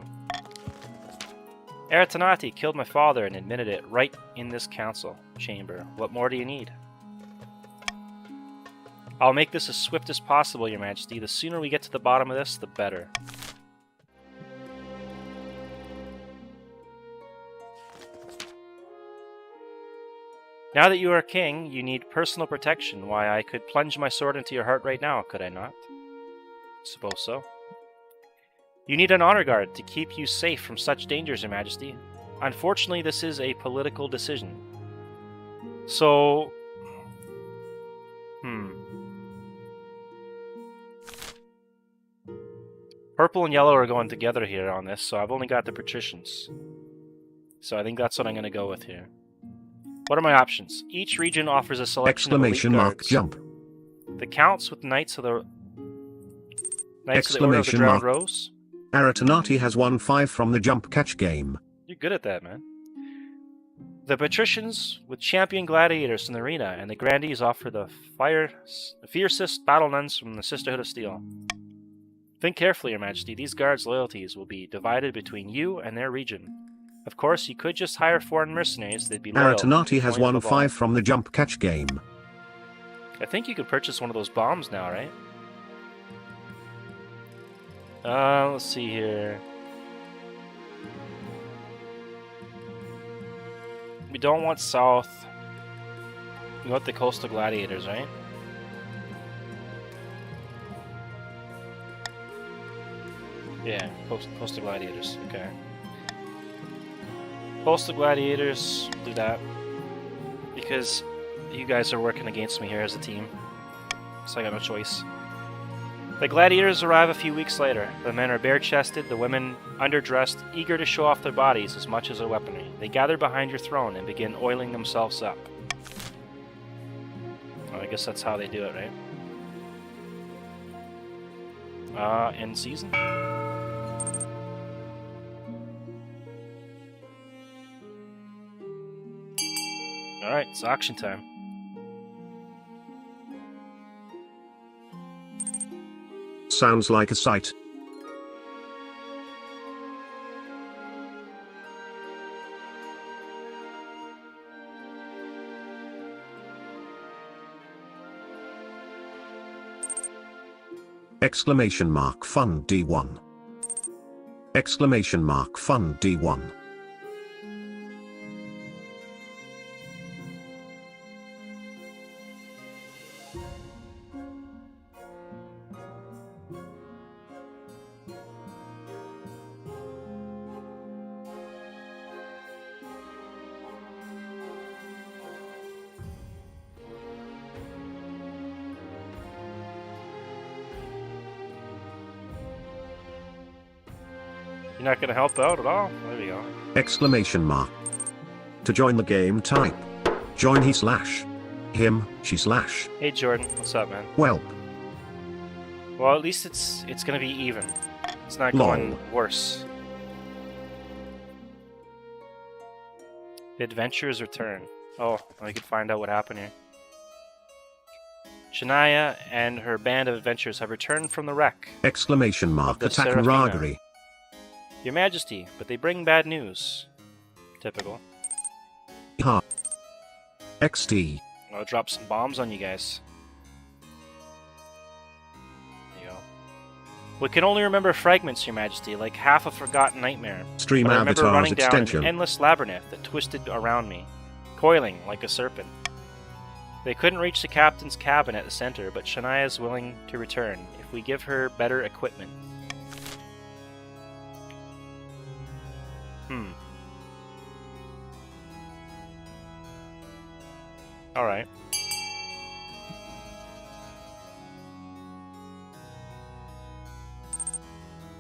Aratanati killed my father and admitted it right in this council chamber. What more do you need? I'll make this as swift as possible, Your Majesty. The sooner we get to the bottom of this, the better. Now that you are king, you need personal protection. Why, I could plunge my sword into your heart right now, could I not? Suppose so. You need an honor guard to keep you safe from such dangers, Your Majesty. Unfortunately, this is a political decision. So... Purple and yellow are going together here on this, so I've only got the patricians. So I think that's what I'm going to go with here. What are my options? Each region offers a selection Exclamation of elite mark guards. jump. The counts with Knights of the Order of the Exclamation Drowned mark. Rose. Aratanati has won 5 from the jump catch game. You're good at that, man. The patricians with champion gladiators in the arena, and the grandees offer the fiercest battle nuns from the Sisterhood of Steel. Think carefully, Your Majesty. These guards' loyalties will be divided between you and their region. Of course, you could just hire foreign mercenaries. They'd be loyal. Aratanati has Point won above all. 5 from the jump catch game. I think you could purchase one of those bombs now, right? Let's see here. We don't want south. We want the coastal gladiators, right? Yeah, coastal gladiators. Okay. Coastal gladiators, do that. Because you guys are working against me here as a team. So I got no choice. The gladiators arrive a few weeks later. The men are bare-chested, the women underdressed, eager to show off their bodies as much as their weaponry. They gather behind your throne and begin oiling themselves up. Well, I guess that's how they do it, right? End season? Alright, it's auction time. Sounds like a sight. Exclamation mark fun D1. Exclamation mark fun D1. You're not gonna help out at all? There we go. Exclamation mark. To join the game, type join he slash him, she slash. Hey Jordan, what's up, man? Welp. Well, at least it's gonna be even. It's not Lol. going worse. The adventurers return. Oh, we could find out what happened here. Shania and her band of adventurers have returned from the wreck. Exclamation mark. the Attack and Seraphina. Ragari. Your Majesty, but they bring bad news. Typical. Ha. XT. I'll drop some bombs on you guys. There you go. We can only remember fragments, Your Majesty, like half a forgotten nightmare. But I remember StreamAvatars running down an extension. endless labyrinth that twisted around me, coiling like a serpent. They couldn't reach the captain's cabin at the center, but Shania is willing to return if we give her better equipment. Alright.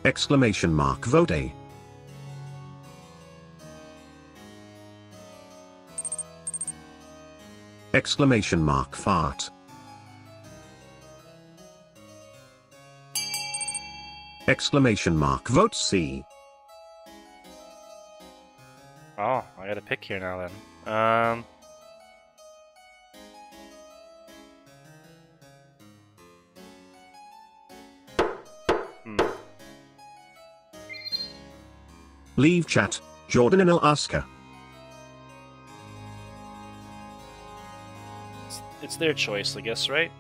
Exclamation mark. Vote A. Exclamation mark. Fart. Exclamation mark. Vote C. Oh, I gotta pick here now then. Leave chat. Jordan and Alaska. It's their choice, I guess, right?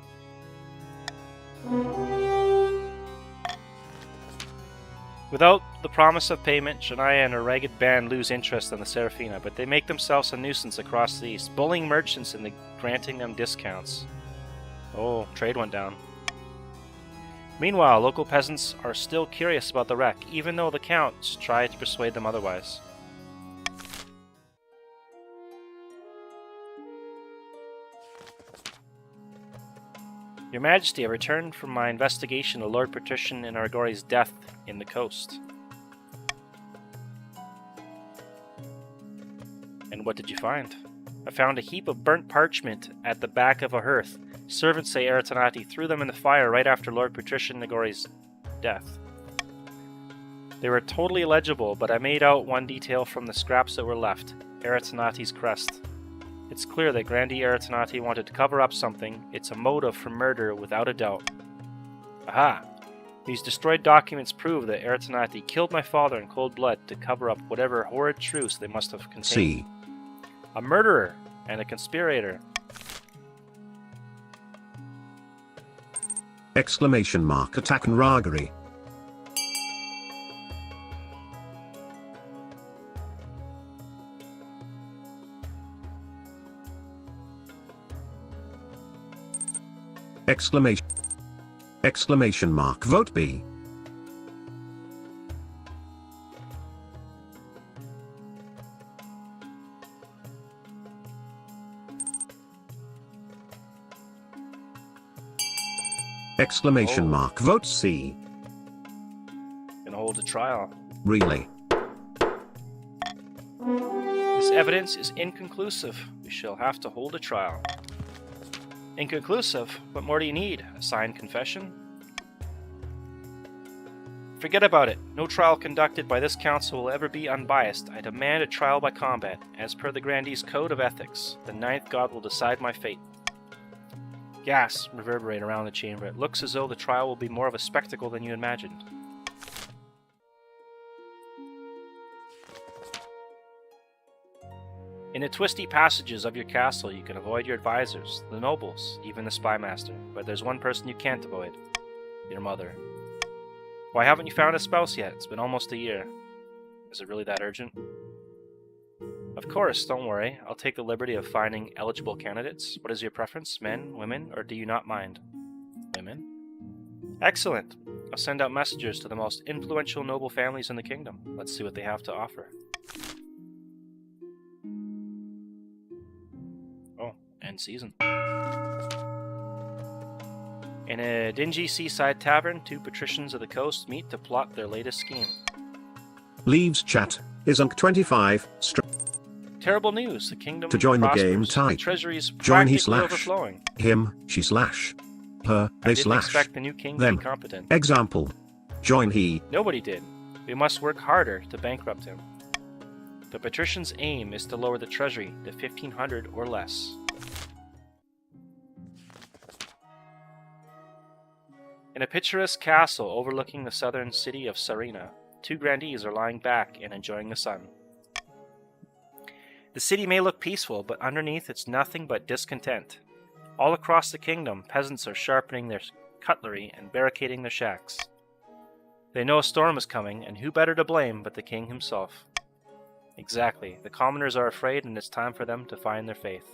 Without the promise of payment, Shania and her ragged band lose interest in the Seraphina, but they make themselves a nuisance across the east, bullying merchants into granting them discounts. Oh, trade went down. Meanwhile, local peasants are still curious about the wreck, even though the counts try to persuade them otherwise. Your Majesty, I returned from my investigation of Lord Patrician and Argori's death in the coast. And what did you find? I found a heap of burnt parchment at the back of a hearth. Servants say Eratanati threw them in the fire right after Lord Patrician Nagori's death. They were totally illegible, but I made out one detail from the scraps that were left. Eratanati's crest. It's clear that Grandi Eratanati wanted to cover up something. It's a motive for murder without a doubt. Aha! These destroyed documents prove that Eratanati killed my father in cold blood to cover up whatever horrid truths they must have contained. C. A murderer and a conspirator. Exclamation mark. Attack and Ragari. Exclamation mark. Vote B. Exclamation mark. Vote C. Gonna hold a trial. Really? This evidence is inconclusive. We shall have to hold a trial. Inconclusive? What more do you need? A signed confession? Forget about it. No trial conducted by this council will ever be unbiased. I demand a trial by combat. As per the Grandee's Code of Ethics, the ninth god will decide my fate. Gas reverberate around the chamber. It looks as though the trial will be more of a spectacle than you imagined. In the twisty passages of your castle, you can avoid your advisors, the nobles, even the spymaster. But there's one person you can't avoid. Your mother. Why haven't you found a spouse yet? It's been almost a year. Is it really that urgent? Of course, don't worry. I'll take the liberty of finding eligible candidates. What is your preference? Men, women, or do you not mind? Women? Excellent. I'll send out messengers to the most influential noble families in the kingdom. Let's see what they have to offer. Oh, end season. In a dingy seaside tavern, two patricians of the coast meet to plot their latest scheme. Leaves chat. Isn't 25. Terrible news. The kingdom To join the prospers. game, type. The treasury is Join he practically slash. overflowing. Him, she slash. Her, I they didn't slash. expect the new king to Them. be competent. Example. Join he. Nobody did. We must work harder to bankrupt him. The patrician's aim is to lower the treasury to 1,500 or less. In a picturesque castle overlooking the southern city of Sarina, two grandees are lying back and enjoying the sun. The city may look peaceful, but underneath it's nothing but discontent. All across the kingdom, peasants are sharpening their cutlery and barricading their shacks. They know a storm is coming, and who better to blame but the king himself? Exactly. The commoners are afraid, and it's time for them to find their faith.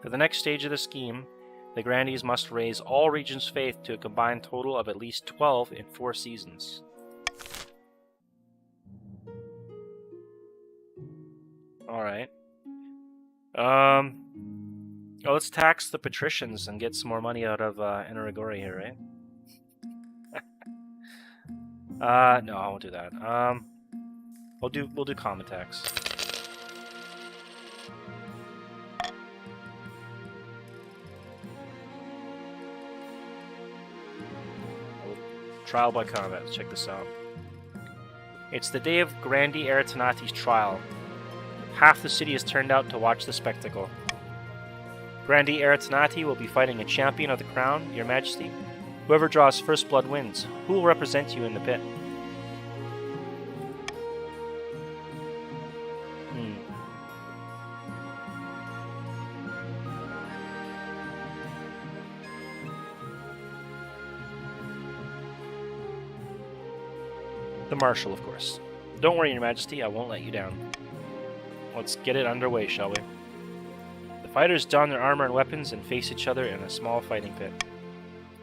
For the next stage of the scheme, the grandees must raise all regions' faith to a combined total of at least 12 in 4 seasons. Alright. Let's tax the patricians and get some more money out of Enerigori here, right? No, I won't do that. We'll do common tax. Trial by combat. Let's check this out. It's the day of Grandi Aratanati's trial. Half the city has turned out to watch the spectacle. Grandi Aratanati will be fighting a champion of the crown, Your Majesty. Whoever draws first blood wins. Who will represent you in the pit? The Marshal, of course. Don't worry, Your Majesty, I won't let you down. Let's get it underway, shall we? The fighters don their armor and weapons and face each other in a small fighting pit.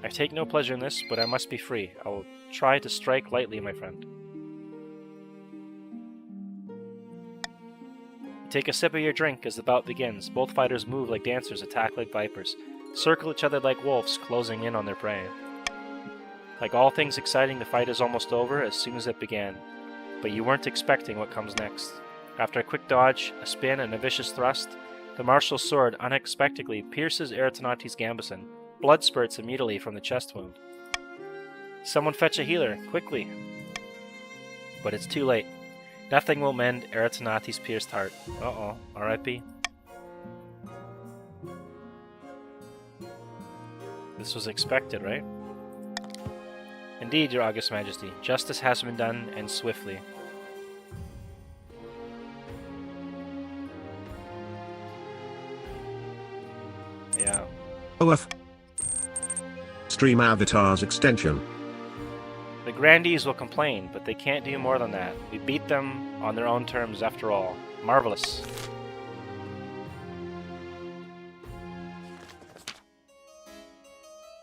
I take no pleasure in this, but I must be free. I will try to strike lightly, my friend. Take a sip of your drink as the bout begins. Both fighters move like dancers, attack like vipers, circle each other like wolves, closing in on their prey. Like all things exciting, the fight is almost over as soon as it began. But you weren't expecting what comes next. After a quick dodge, a spin, and a vicious thrust, the marshal's sword unexpectedly pierces Aratanati's gambeson. Blood spurts immediately from the chest wound. Someone fetch a healer, quickly! But it's too late. Nothing will mend Aratanati's pierced heart. Uh-oh, R.I.P. This was expected, right? Indeed, Your August Majesty. Justice has been done, and swiftly. Yeah. OF. StreamAvatars extension. The grandees will complain, but they can't do more than that. We beat them on their own terms after all. Marvelous.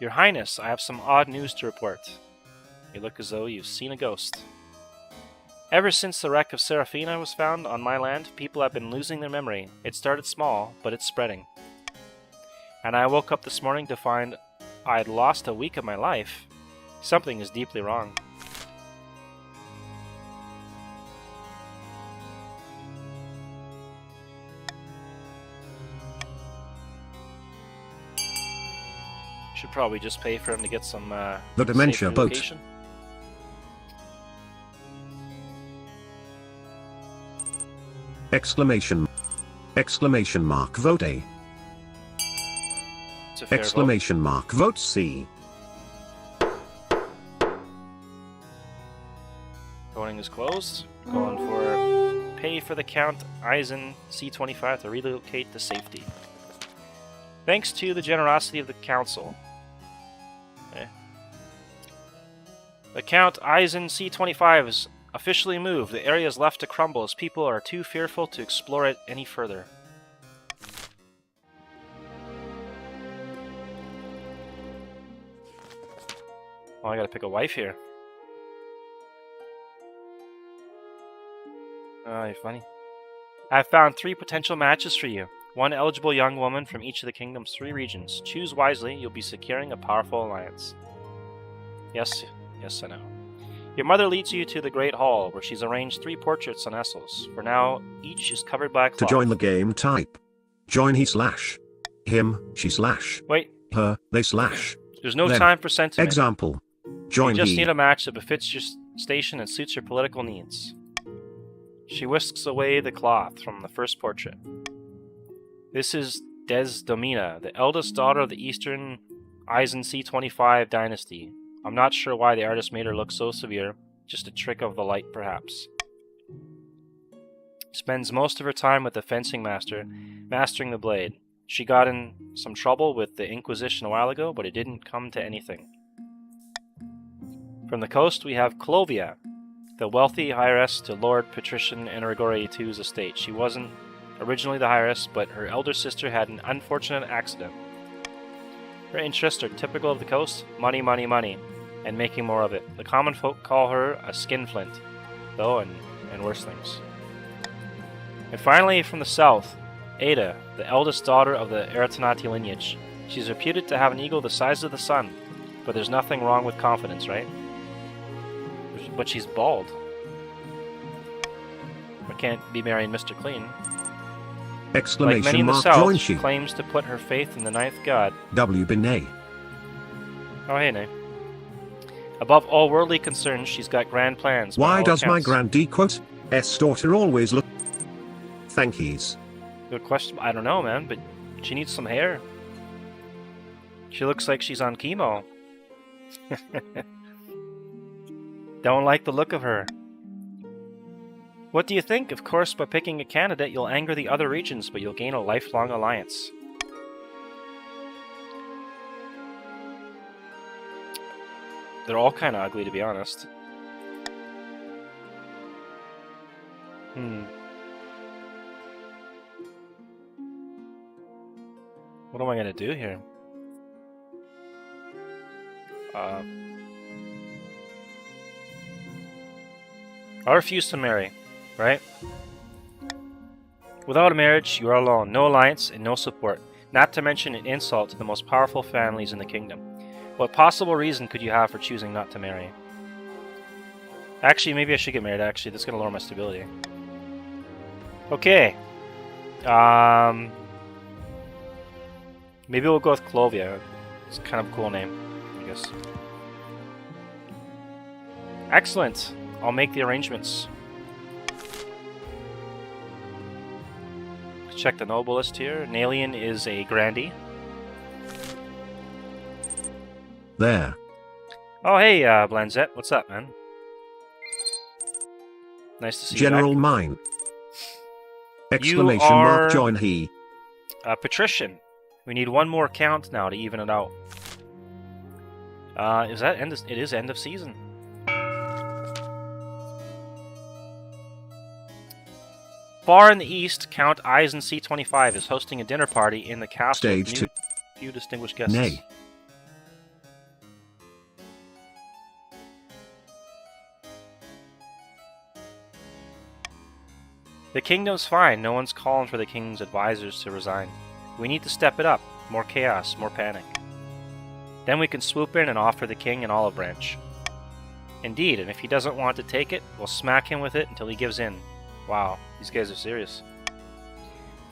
Your Highness, I have some odd news to report. You look as though you've seen a ghost. Ever since the wreck of Serafina was found on my land, people have been losing their memory. It started small, but it's spreading. And I woke up this morning to find I'd lost a week of my life. Something is deeply wrong. Should probably just pay for him to get some The dementia safe boat. relocation. Exclamation. Exclamation mark vote A. It's a fair Exclamation mark vote C. Voting is closed. Going for pay for the Count Eisen C-25 to relocate to safety. Thanks to the generosity of the council. Okay. The Count Eisen C-25 is officially moved. The area is left to crumble as people are too fearful to explore it any further. Oh, I gotta pick a wife here. Oh, you're funny. I've found 3 potential matches for you. 1 eligible young woman from each of the kingdom's 3 regions. Choose wisely, you'll be securing a powerful alliance. Yes, I know. Your mother leads you to the Great Hall, where she's arranged 3 portraits on easels. For now, each is covered by a cloth. To join the game, type join he slash him, she slash Wait, her, they slash there's no them. time for sentiment. Example. You Join just he. need a match that befits your station and suits your political needs. She whisks away the cloth from the first portrait. This is Desdemona, the eldest daughter of the Eastern Eisen C25 dynasty. I'm not sure why the artist made her look so severe, just a trick of the light perhaps. Spends most of her time with the fencing master, mastering the blade. She got in some trouble with the Inquisition a while ago, but it didn't come to anything. From the coast we have Clovia, the wealthy heiress to Lord Patrician Energore II's estate. She wasn't originally the heiress, but her elder sister had an unfortunate accident. Her interests are typical of the coast: money, money, money, and making more of it. The common folk call her a skinflint, though, and worse things. And finally, from the south, Ada, the eldest daughter of the Eratinati lineage. She's reputed to have an ego the size of the sun, but there's nothing wrong with confidence, right? But she's bald. I can't be marrying Mr. Clean. Exclamation Like many in the mark south, join she she. claims to put her faith in the ninth god. W Binay. Oh, hey, Nay. Above all worldly concerns, she's got grand plans. by Why all does my accounts. grandee quote S daughter always look? Thank yous. Good question. I don't know, man, but she needs some hair. She looks like she's on chemo. Don't like the look of her. What do you think? Of course, by picking a candidate, you'll anger the other regions, but you'll gain a lifelong alliance. They're all kind of ugly, to be honest. What am I going to do here? I refuse to marry, right? Without a marriage, you are alone. No alliance and no support. Not to mention an insult to the most powerful families in the kingdom. What possible reason could you have for choosing not to marry? Actually, maybe I should get married, actually. That's going to lower my stability. Okay. Maybe we'll go with Clovia. It's kind of a cool name, I guess. Excellent. I'll make the arrangements. Check the noble list here. Nalian is a grandee. There. Oh, hey, Blanzette. What's up, man? Nice to see General you back. mine. Exclamation are- mark join he. Patrician. We need one more count now to even it out. Is that end? It is end of season. Far in the east, Count Eisen C25 is hosting a dinner party in the castle. Stage with two. few distinguished guests. Nay. The kingdom's fine. No one's calling for the king's advisors to resign. We need to step it up. More chaos, more panic. Then we can swoop in and offer the king an olive branch. Indeed, and if he doesn't want to take it, we'll smack him with it until he gives in. Wow, these guys are serious.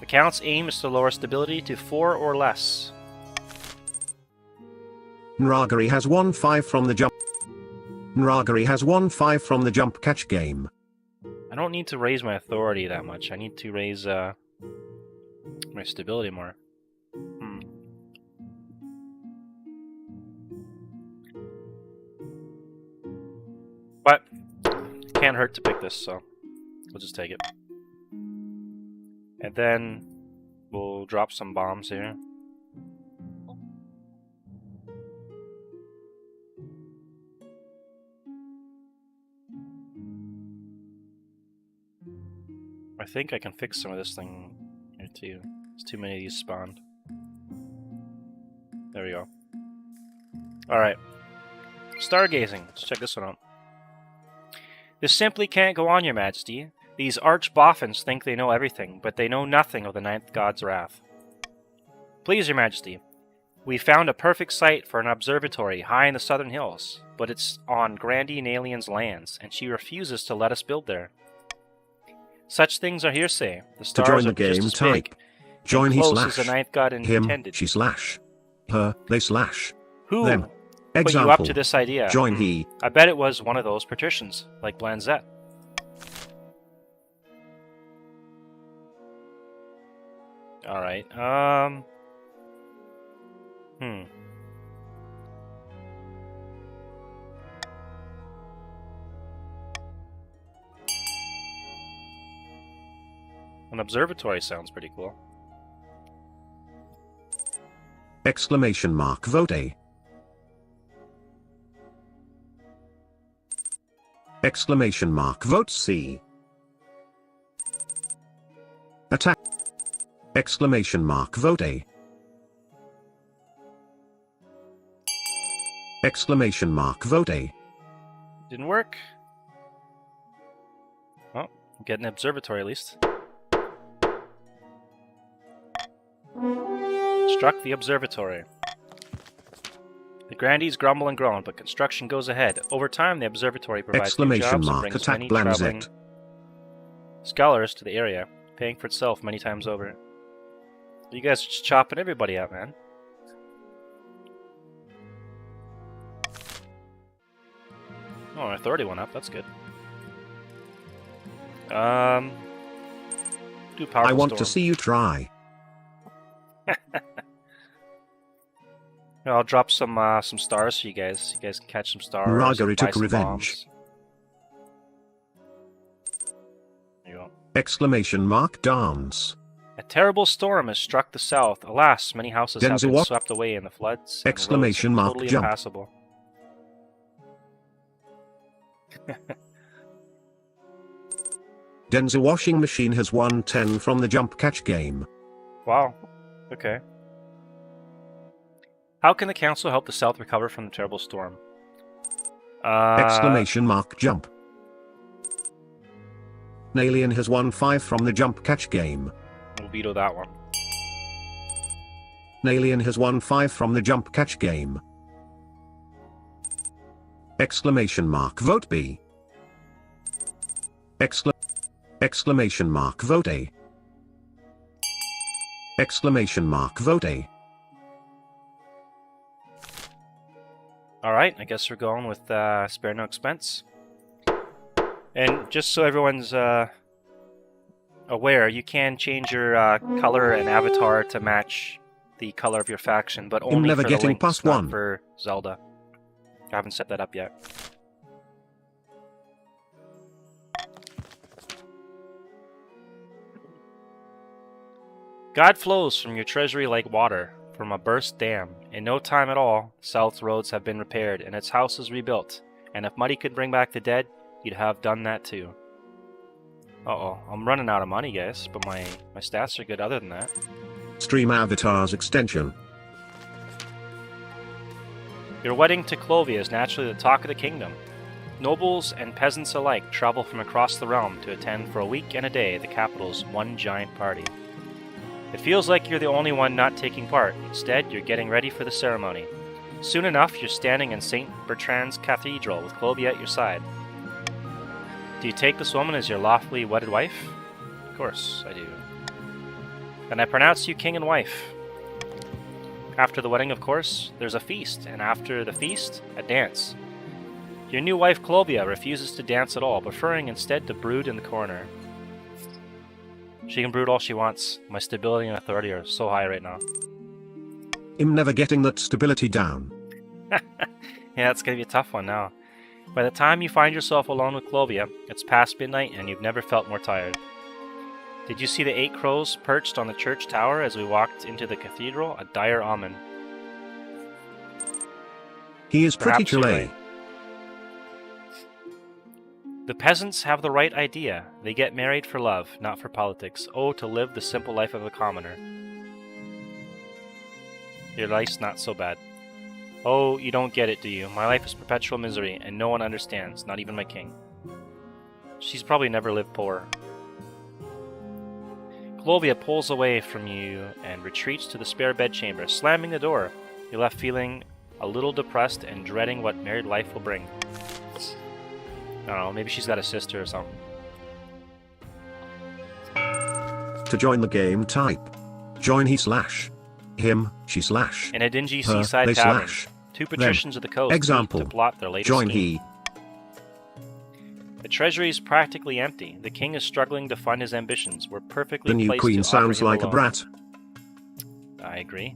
The Count's aim is to lower stability to 4 or less. Nragari has won 5 from the jump. Nragari has won 5 from the jump catch game. I don't need to raise my authority that much. I need to raise my stability more. But can't hurt to pick this, so we'll just take it. And then we'll drop some bombs here. I think I can fix some of this thing here too. There's too many of these spawned. There we go. Alright. Stargazing. Let's check this one out. This simply can't go on, Your Majesty. These arch-boffins think they know everything, but they know nothing of the ninth god's wrath. Please, Your Majesty, We found a perfect site for an observatory high in the southern hills, but it's on Grandine Alien's lands, and she refuses to let us build there. Such things are hearsay. The To stars join the are just game, as type big join and he close as slash the ninth god him, intended. she slash her, they slash Who them. put you up Example, to this idea? join he. I bet it was one of those patricians, like Blanzette. Alright, An observatory sounds pretty cool. Exclamation mark vote A. Exclamation mark vote C. Attack. Exclamation mark vote A. Exclamation mark vote A. Didn't work. Oh, get an observatory at least. Struck the observatory. The grandees grumble and groan, but construction goes ahead. Over time, the observatory provides new Exclamation jobs and mark brings attack many traveling Blanzette. scholars to the area, paying for itself many times over. You guys are just chopping everybody out, man. Oh, our authority went up. That's good. Do powerful I want storm. to see you try. I'll drop some stars for you guys. You guys can catch some stars. Ragari buy took some revenge. bombs. There you go. Exclamation mark dance. A terrible storm has struck the south. Alas, many houses have been Denzel, swept away in the floods. And roads Exclamation are mark totally jump. impassable. Denzel washing machine has won 10 from the jump catch game. Wow. Okay. How can the council help the south recover from the terrible storm? Exclamation mark jump. Alien has won 5 from the jump catch game. We'll veto that one. Alien has won 5 from the jump catch game. Exclamation mark vote B. Exclamation mark vote A. Exclamation mark vote A. Alright, I guess we're going with spare no expense. And just so everyone's aware, you can change your color and avatar to match the color of your faction, but only never for getting the links, past not one. for Zelda. I haven't set that up yet. God flows from your treasury like water from a burst dam. In no time at all, South's roads have been repaired and its houses rebuilt. And if money could bring back the dead, you'd have done that too. Uh-oh, I'm running out of money, guys, but my stats are good other than that. StreamAvatars extension. Your wedding to Clovia is naturally the talk of the kingdom. Nobles and peasants alike travel from across the realm to attend for a week and a day the capital's one giant party. It feels like you're the only one not taking part. Instead, you're getting ready for the ceremony. Soon enough, you're standing in St. Bertrand's Cathedral with Clovia at your side. Do you take this woman as your lawfully wedded wife? Of course, I do. Then I pronounce you king and wife. After the wedding, of course, there's a feast, and after the feast, a dance. Your new wife, Clovia, refuses to dance at all, preferring instead to brood in the corner. She can brood all she wants. My stability and authority are so high right now. I'm never getting that stability down. Yeah, it's gonna be a tough one now. By the time you find yourself alone with Clovia, it's past midnight and you've never felt more tired. Did you see the 8 crows perched on the church tower as we walked into the cathedral? A dire omen. He is pretty Perhaps you're chilly. right. The peasants have the right idea. They get married for love, not for politics. Oh, to live the simple life of a commoner. Your life's not so bad. Oh, you don't get it, do you? My life is perpetual misery, and no one understands, not even my king. She's probably never lived poor. Clovia pulls away from you and retreats to the spare bedchamber, slamming the door. You're left feeling a little depressed and dreading what married life will bring. I don't know, maybe she's got a sister or something. To join the game, type join he slash him, she slash In a dingy her, seaside they tavern, slash two patricians of the coast Example, meet to plot their latest join scheme. he. The treasury is practically empty. The king is struggling to fund his ambitions. We're perfectly The new placed queen to sounds offer him like a loan. brat. I agree.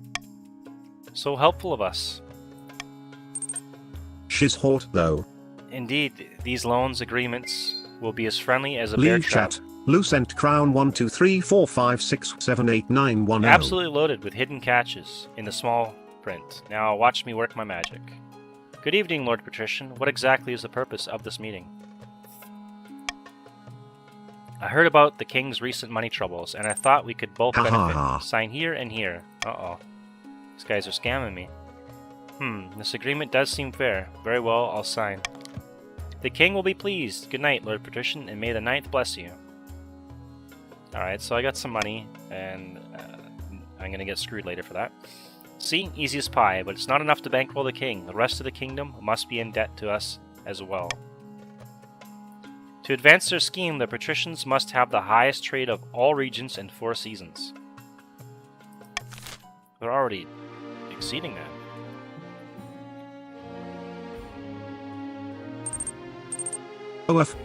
So helpful of us. She's hot though. Indeed, these loans agreements will be as friendly as a bear Leave trap. chat. Lucent crown 1 2 3 4 5 6 7 8 9 1 0. Absolutely loaded with hidden catches in the small print. Now watch me work my magic. Good evening, Lord Patrician. What exactly is the purpose of this meeting? I heard about the king's recent money troubles, and I thought we could both Ha, ha, benefit. ha. Sign here and here. Uh-oh. These guys are scamming me. This agreement does seem fair. Very well, I'll sign. The king will be pleased. Good night, Lord Patrician, and may the ninth bless you. Alright, so I got some money, and I'm gonna get screwed later for that. See, easy as pie, but it's not enough to bankroll the king. The rest of the kingdom must be in debt to us as well. To advance their scheme, the patricians must have the highest trade of all regions and 4 seasons. They're already exceeding that. OF.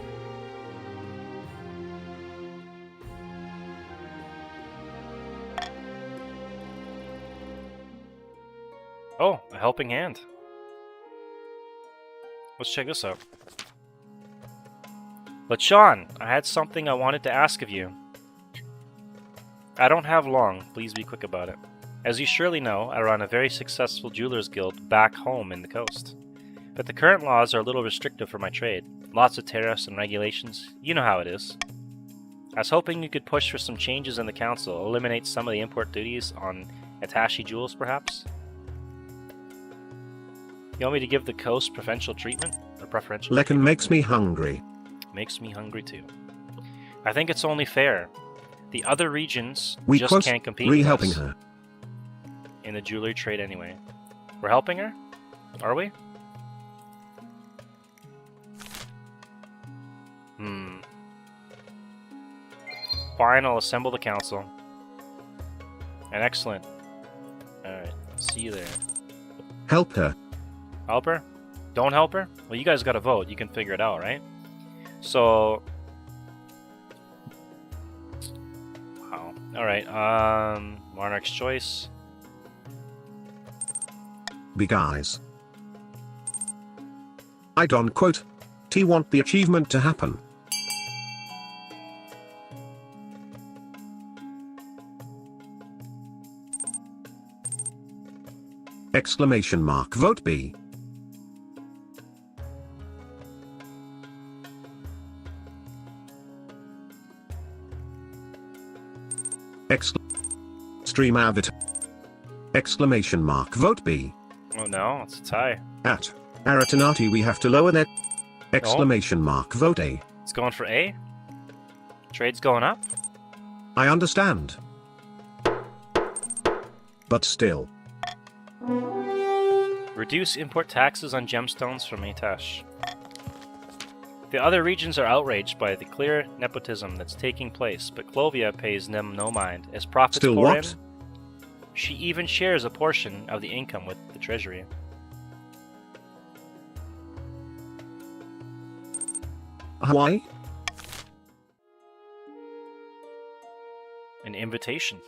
Oh, a helping hand. Let's check this out. But Sean, I had something I wanted to ask of you. I don't have long, please be quick about it. As you surely know, I run a very successful jewelers guild back home in the coast. But the current laws are a little restrictive for my trade. Lots of tariffs and regulations, you know how it is. I was hoping you could push for some changes in the council, eliminate some of the import duties on attaché jewels perhaps? You want me to give the coast preferential treatment? Or preferential Lecken treatment? makes me hungry. Makes me hungry too. I think it's only fair. The other regions We just quote, can't compete with helping us her. in the jewelry trade anyway. We're helping her? Are we? Fine, I'll assemble the council. And excellent. Alright, see you there. Help her. Help her? Don't help her? Well, you guys gotta vote. You can figure it out, right? So... Wow. Alright, Monarch's Choice. Be guys. I don't quote. T want the achievement to happen. Exclamation mark vote B. StreamAvatars. Exclamation mark vote B. Oh no, it's a tie. At Aratanati we have to lower that. Exclamation mark vote A. It's going for A? Trade's going up? I understand. But still. Reduce import taxes on gemstones from Atash. The other regions are outraged by the clear nepotism that's taking place, but Clovia pays them no mind. As profits Still pour what? in, she even shares a portion of the income with the treasury. Why? An invitation.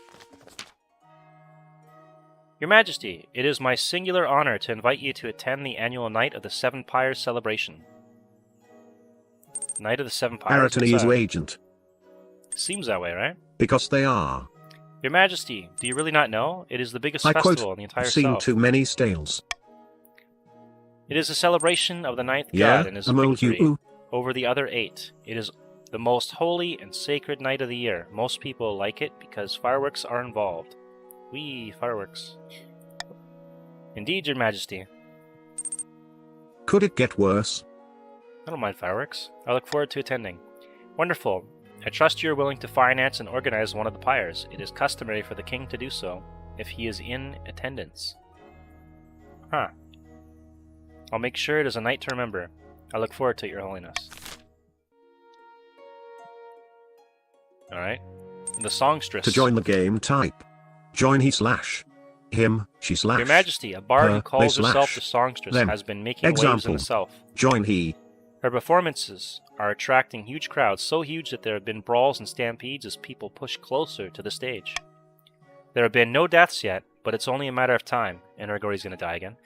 Your Majesty, it is my singular honor to invite you to attend the annual Night of the Seven Pyres celebration. Night of the Seven Pyres? Aratani is agent. Seems that way, right? Because they are. Your Majesty, do you really not know? It is the biggest I festival quote, in the entire seen South. too many stales. It is a celebration of the ninth Yeah, god and is a among victory you. over the other 8. It is the most holy and sacred night of the year. Most people like it because fireworks are involved. Whee, fireworks. Indeed, Your Majesty. Could it get worse? I don't mind fireworks. I look forward to attending. Wonderful. I trust you are willing to finance and organize one of the pyres. It is customary for the king to do so, if he is in attendance. Huh. I'll make sure it is a night to remember. I look forward to it, Your Holiness. Alright. The songstress. To join the game, type join he slash him, she slash Your Majesty, a bard her, who calls they herself slash the songstress them. has been making waves in Example. the south. Join he. Her performances are attracting huge crowds, so huge that there have been brawls and stampedes as people push closer to the stage. There have been no deaths yet, but it's only a matter of time, and Urgori's gonna die again.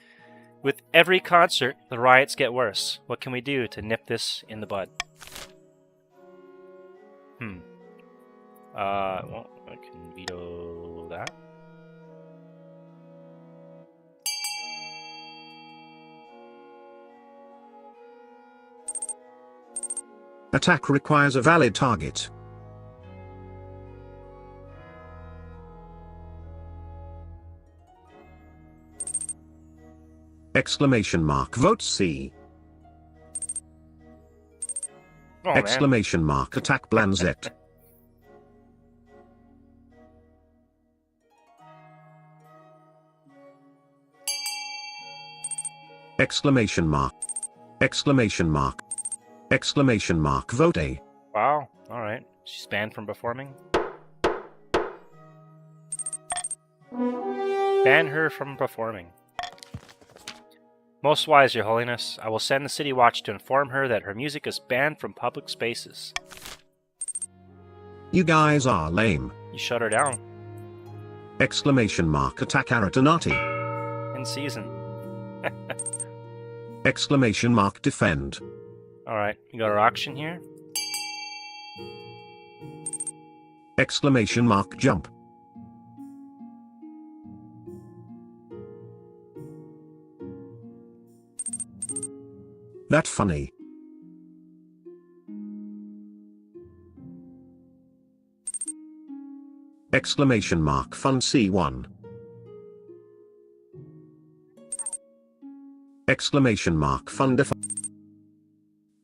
With every concert, the riots get worse. What can we do to nip this in the bud? Well, I can veto that. Attack requires a valid target. Exclamation mark vote C. Oh, Exclamation mark attack Blanzette. Exclamation mark. Exclamation mark. Exclamation mark vote A. Wow, alright. She's banned from performing. Ban her from performing. Most wise, Your Holiness, I will send the City Watch to inform her that her music is banned from public spaces. You guys are lame. You shut her down. Exclamation mark attack Aratanati. In season. Exclamation mark defend. Alright, you got our auction here. Exclamation mark jump. That funny. Exclamation mark fun C1. Exclamation mark fun def.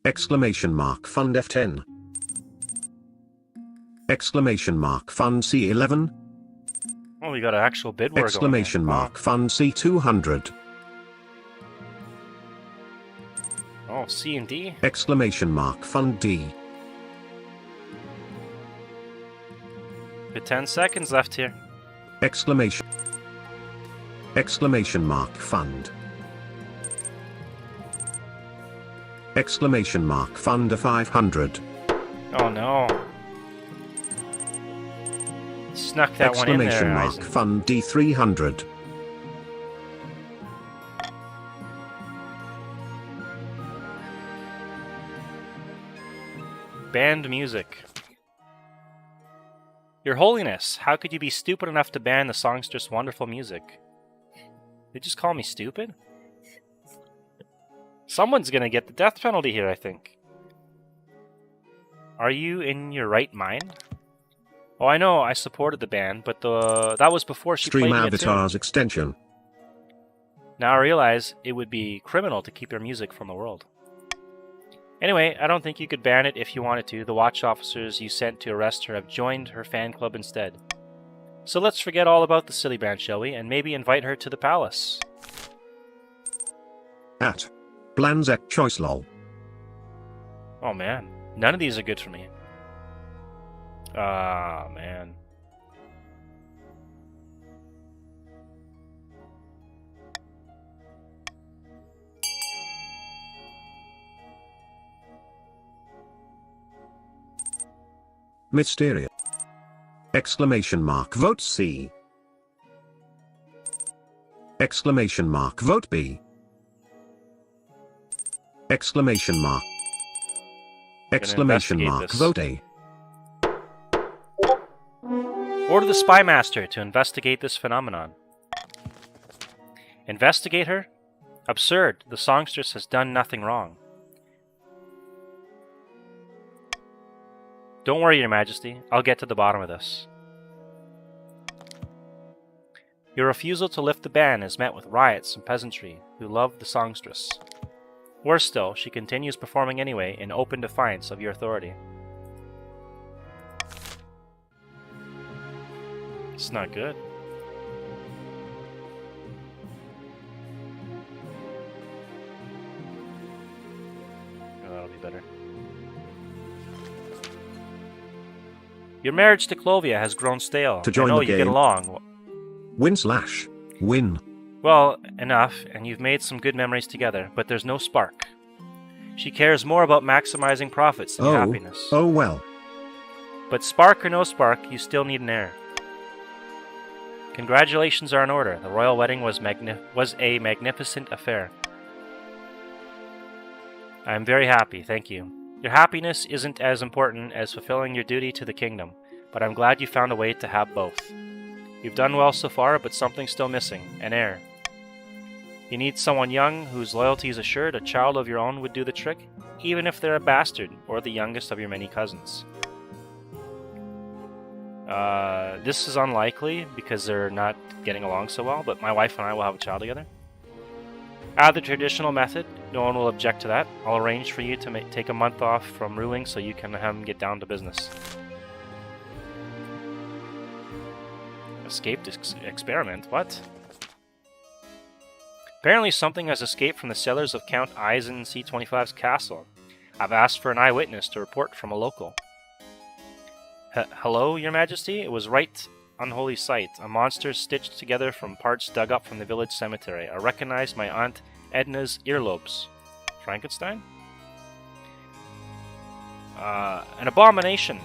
Exclamation mark fun F10. Exclamation mark fun C11. Oh, we got an actual bid war Exclamation going here. mark fun C200. Oh, C and D? Exclamation mark fun D. With 10 seconds left here. Exclamation. Exclamation mark fund. Exclamation mark fund a 500. Oh no. Snuck that one in there, Exclamation mark Eisen. fund D300. Banned music. Your Holiness, how could you be stupid enough to ban the songstress' wonderful music? They just call me stupid? Someone's gonna get the death penalty here, I think. Are you in your right mind? Oh, I know I supported the ban, but that was before she played me a tune. StreamAvatars extension. Now I realize it would be criminal to keep your music from the world. Anyway, I don't think you could ban it if you wanted to. The watch officers you sent to arrest her have joined her fan club instead. So let's forget all about the silly ban, shall we? And maybe invite her to the palace. At Blanzette choice lol. Oh man, none of these are good for me. Ah, man. Mysterious. Exclamation mark vote C. Exclamation mark vote B. Exclamation mark. Exclamation investigate mark this. vote A. Order the Spy Master to investigate this phenomenon. Investigate her? Absurd. The songstress has done nothing wrong. Don't worry, Your Majesty. I'll get to the bottom of this. Your refusal to lift the ban is met with riots and peasantry who love the songstress. Worse still, she continues performing anyway in open defiance of your authority. It's not good. be better. Your marriage to Clovia has grown stale. To join I know the you get game. along. Win/win. Well, enough, and you've made some good memories together, but there's no spark. She cares more about maximizing profits than your happiness. Oh well. But spark or no spark, you still need an heir. Congratulations are in order. The royal wedding was a magnificent affair. I am very happy, thank you. Your happiness isn't as important as fulfilling your duty to the kingdom, but I'm glad you found a way to have both. You've done well so far, but something's still missing, an heir. You need someone young whose loyalty is assured. A child of your own would do the trick, even if they're a bastard or the youngest of your many cousins. This is unlikely because they're not getting along so well, but my wife and I will have a child together. Add the traditional method. No one will object to that. I'll arrange for you to take a month off from ruling so you can have him get down to business. Escaped experiment? What? Apparently something has escaped from the cellars of Count Eisen C25's castle. I've asked for an eyewitness to report from a local. Hello, Your Majesty? It was right unholy sight. A monster stitched together from parts dug up from the village cemetery. I recognized my Aunt Edna's earlobes. Frankenstein? An abomination.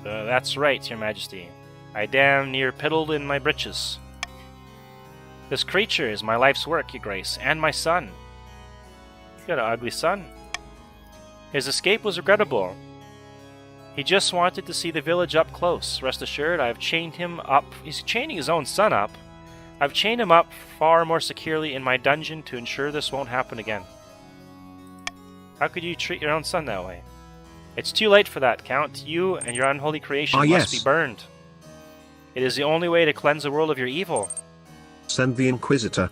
That's right, Your Majesty. I damn near piddled in my britches. This creature is my life's work, Your Grace, and my son. You got an ugly son. His escape was regrettable. He just wanted to see the village up close. Rest assured, I have chained him up. He's chaining his own son up. I've chained him up far more securely in my dungeon to ensure this won't happen again. How could you treat your own son that way? It's too late for that, Count. You and your unholy creation must be burned. It is the only way to cleanse the world of your evil. Send the Inquisitor.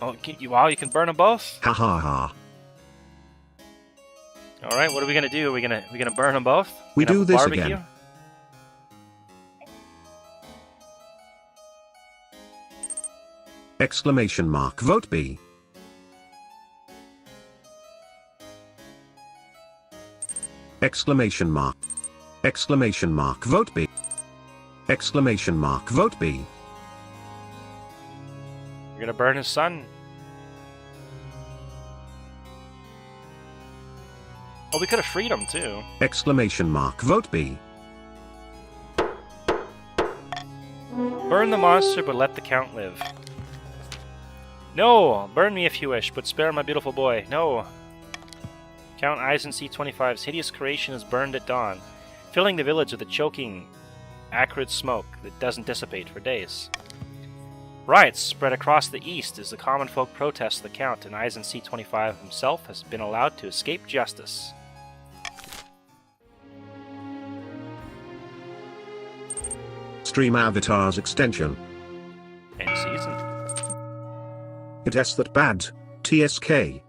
Oh, wow, you can burn them both? Ha ha ha. Alright, what are we gonna do? Are we gonna burn them both? We do this barbecue? again. Exclamation mark. Vote B. Exclamation mark. Exclamation mark. Vote B. Exclamation mark. Vote B. You're gonna burn his son. Oh, we could have freed him too. Exclamation mark. Vote B. Burn the monster, but let the Count live. No! Burn me if you wish, but spare my beautiful boy. No! Count Eisen C25's hideous creation is burned at dawn, filling the village with a choking, acrid smoke that doesn't dissipate for days. Riots spread across the east as the common folk protest the Count, and Eisen C25 himself has been allowed to escape justice. StreamAvatars extension. End season. It is that bad. TSK.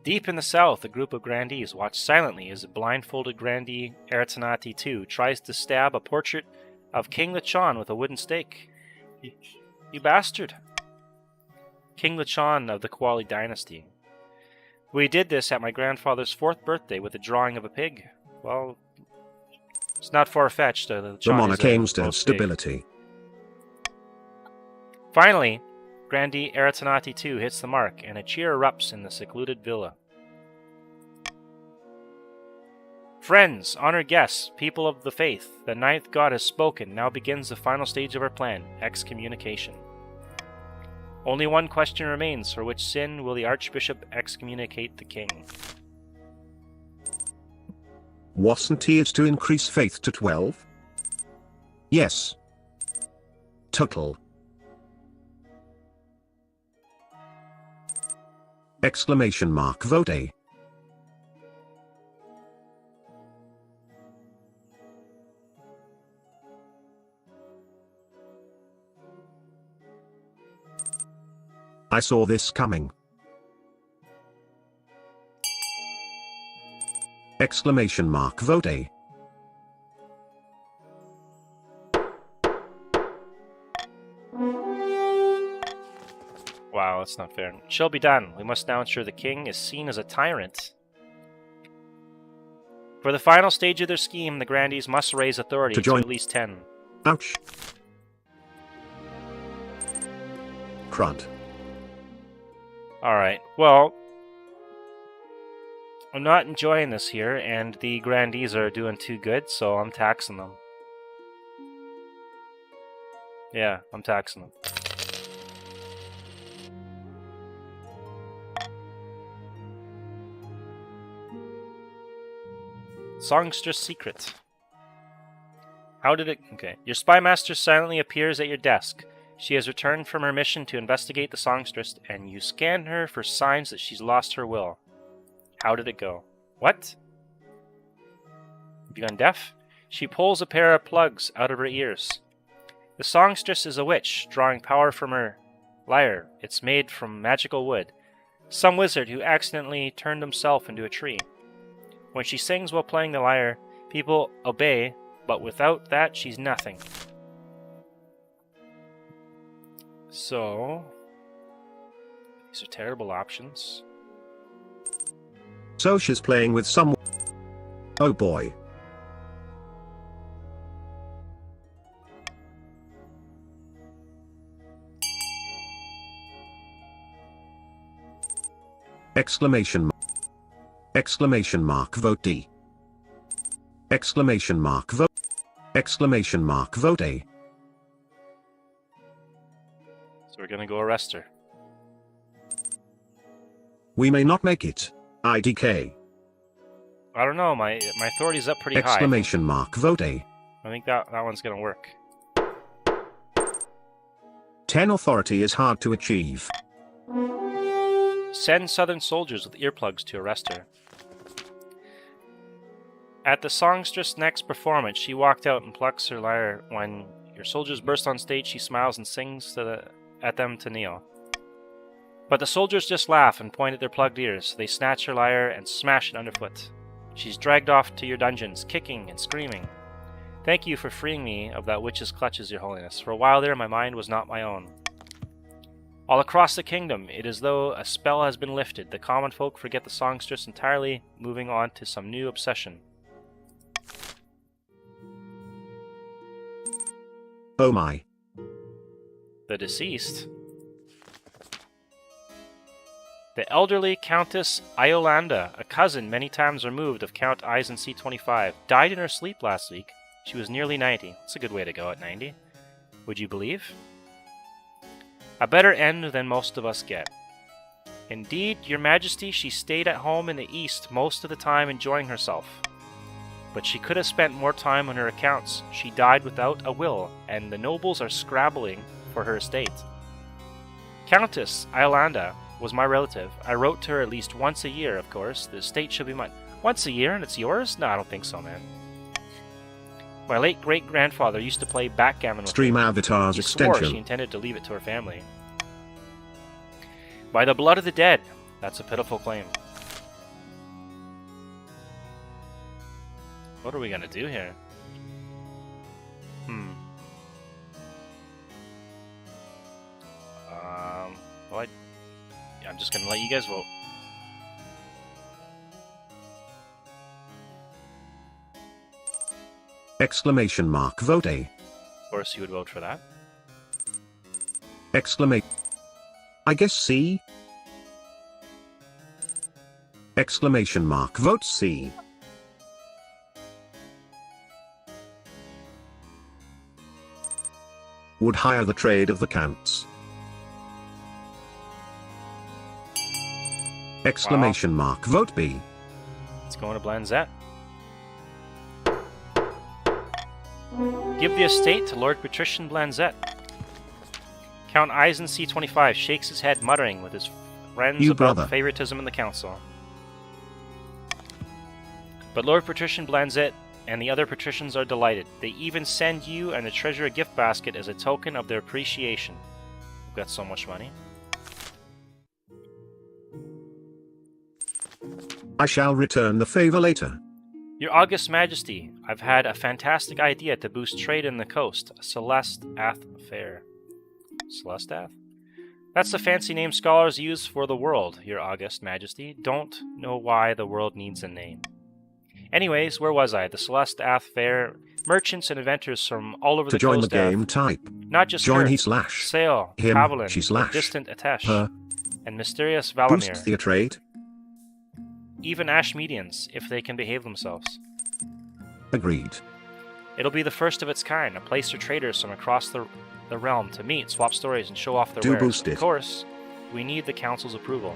Deep in the south, a group of grandees watch silently as a blindfolded grandee Eratanati II tries to stab a portrait of King Lechon with a wooden stake. You bastard! King Lechon of the Kuali dynasty. We did this at my grandfather's 4th birthday with a drawing of a pig. Well, it's not far-fetched. The monarch aims to have stability. Finally, Grandee Eratanati II hits the mark, and a cheer erupts in the secluded villa. Friends, honored guests, people of the faith, the 9th god has spoken. Now begins the final stage of our plan, excommunication. Only one question remains: for which sin will the Archbishop excommunicate the king? Wasn't he to increase faith to 12? Yes. Total. Exclamation mark. Vote A. I saw this coming. Exclamation mark. Vote A. Wow, that's not fair. It shall be done. We must now ensure the king is seen as a tyrant. For the final stage of their scheme, the grandees must raise authority to at least 10. Ouch. Crud. Alright, well, I'm not enjoying this here, and the grandees are doing too good, so I'm taxing them. Yeah, I'm taxing them. Songstress secret. How did it... Okay. Your spy master silently appears at your desk. She has returned from her mission to investigate the songstress, and you scan her for signs that she's lost her will. How did it go? What? Have you gone deaf? She pulls a pair of plugs out of her ears. The songstress is a witch, drawing power from her lyre. It's made from magical wood. Some wizard who accidentally turned himself into a tree. When she sings while playing the lyre, people obey, but without that, she's nothing. So, these are terrible options. So she's playing with someone. Oh boy. Exclamation mark. Exclamation mark vote D. Exclamation mark vote. Exclamation mark vote A. So we're gonna go arrest her. We may not make it. IDK. I don't know, my authority's up pretty high. Exclamation mark vote A. I think that one's gonna work. 10 authority is hard to achieve. Send southern soldiers with earplugs to arrest her. At the songstress' next performance, she walked out and plucks her lyre. When your soldiers burst on stage, she smiles and sings at them to kneel. But the soldiers just laugh and point at their plugged ears. They snatch her lyre and smash it underfoot. She's dragged off to your dungeons, kicking and screaming. Thank you for freeing me of that witch's clutches, your holiness. For a while there, my mind was not my own. All across the kingdom, it is as though a spell has been lifted. The common folk forget the songstress entirely, moving on to some new obsession. Oh my. The deceased. The elderly Countess Iolanda, a cousin many times removed of Count Eisen C25, died in her sleep last week. She was nearly 90. That's a good way to go at 90. Would you believe? A better end than most of us get. Indeed, your majesty, she stayed at home in the east most of the time enjoying herself. But she could have spent more time on her accounts. She died without a will, and the nobles are scrabbling for her estate. Countess Iolanda was my relative. I wrote to her at least once a year, of course. The estate should be mine. Once a year and it's yours? No, I don't think so, man. My late great-grandfather used to play backgammon with her. StreamAvatars He extension. swore she intended to leave it to her family. By the blood of the dead. That's a pitiful claim. What are we gonna do here? Well, I'm just gonna let you guys vote. Exclamation mark vote A. Of course you would vote for that. Exclamation. I guess C. Exclamation mark vote C. Would hire the trade of the counts. Exclamation mark vote B. It's going to Blanzette. Give the estate to Lord Patrician Blanzette. Count Eisen C25 shakes his head, muttering with his friends about brother. favoritism in the council. But Lord Patrician Blanzette and the other patricians are delighted. They even send you and the treasure a gift basket as a token of their appreciation. We've got so much money. I shall return the favor later. Your August Majesty, I've had a fantastic idea to boost trade in the coast. A Celestath fair. Celestath? That's the fancy name scholars use for the world, Your August Majesty. Don't know why the world needs a name. Anyways, where was I? The Celeste Ath Fair. Merchants and inventors from all over To the join coast the game, Ath. type Not just join her. he slash Sail, him, Pavelin, she the slash distant Atesh, her. and mysterious Boost Valamir. the trade. Even Ashmedians, if they can behave themselves. Agreed. It'll be the first of its kind, a place for traders from across the realm to meet, swap stories, and show off their Do wares. boost it. Of course, we need the council's approval.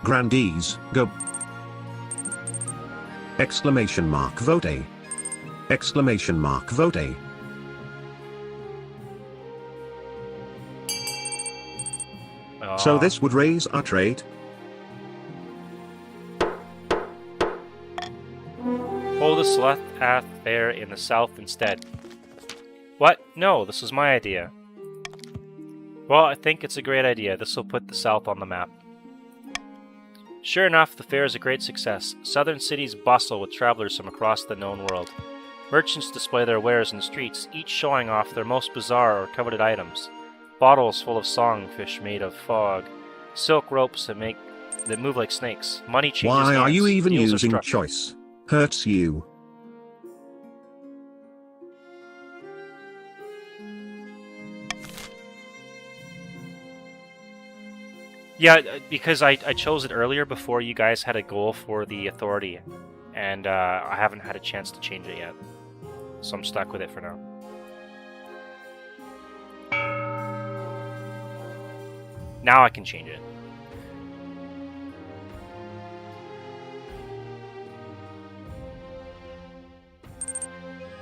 Grandees, go. Exclamation mark vote A. Exclamation mark vote A. So this would raise our trade. Hold the Celeste Ath Fair in the south instead. What? No, this was my idea. Well, I think it's a great idea. This will put the south on the map. Sure enough, the fair is a great success. Southern cities bustle with travelers from across the known world. Merchants display their wares in the streets, each showing off their most bizarre or coveted items. Bottles full of songfish made of fog, silk ropes that move like snakes. Money changes Why are hands, you even deals are using struck. choice? Hurts you. Yeah, because I chose it earlier before you guys had a goal for the authority, and I haven't had a chance to change it yet. So I'm stuck with it for now. Now I can change it.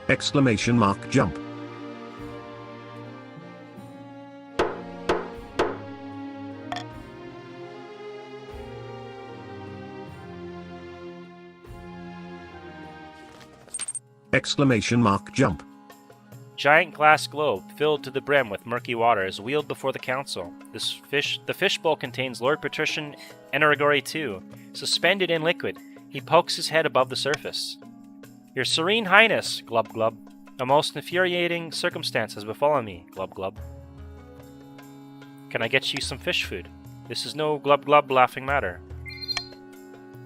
Exclamation mark jump. Exclamation mark jump. Giant glass globe filled to the brim with murky water is wheeled before the council. The fishbowl contains Lord Patrician Enerigori II, suspended in liquid. He pokes his head above the surface. Your Serene Highness, glub glub. A most infuriating circumstance has befallen me, glub glub. Can I get you some fish food? This is no glub glub laughing matter.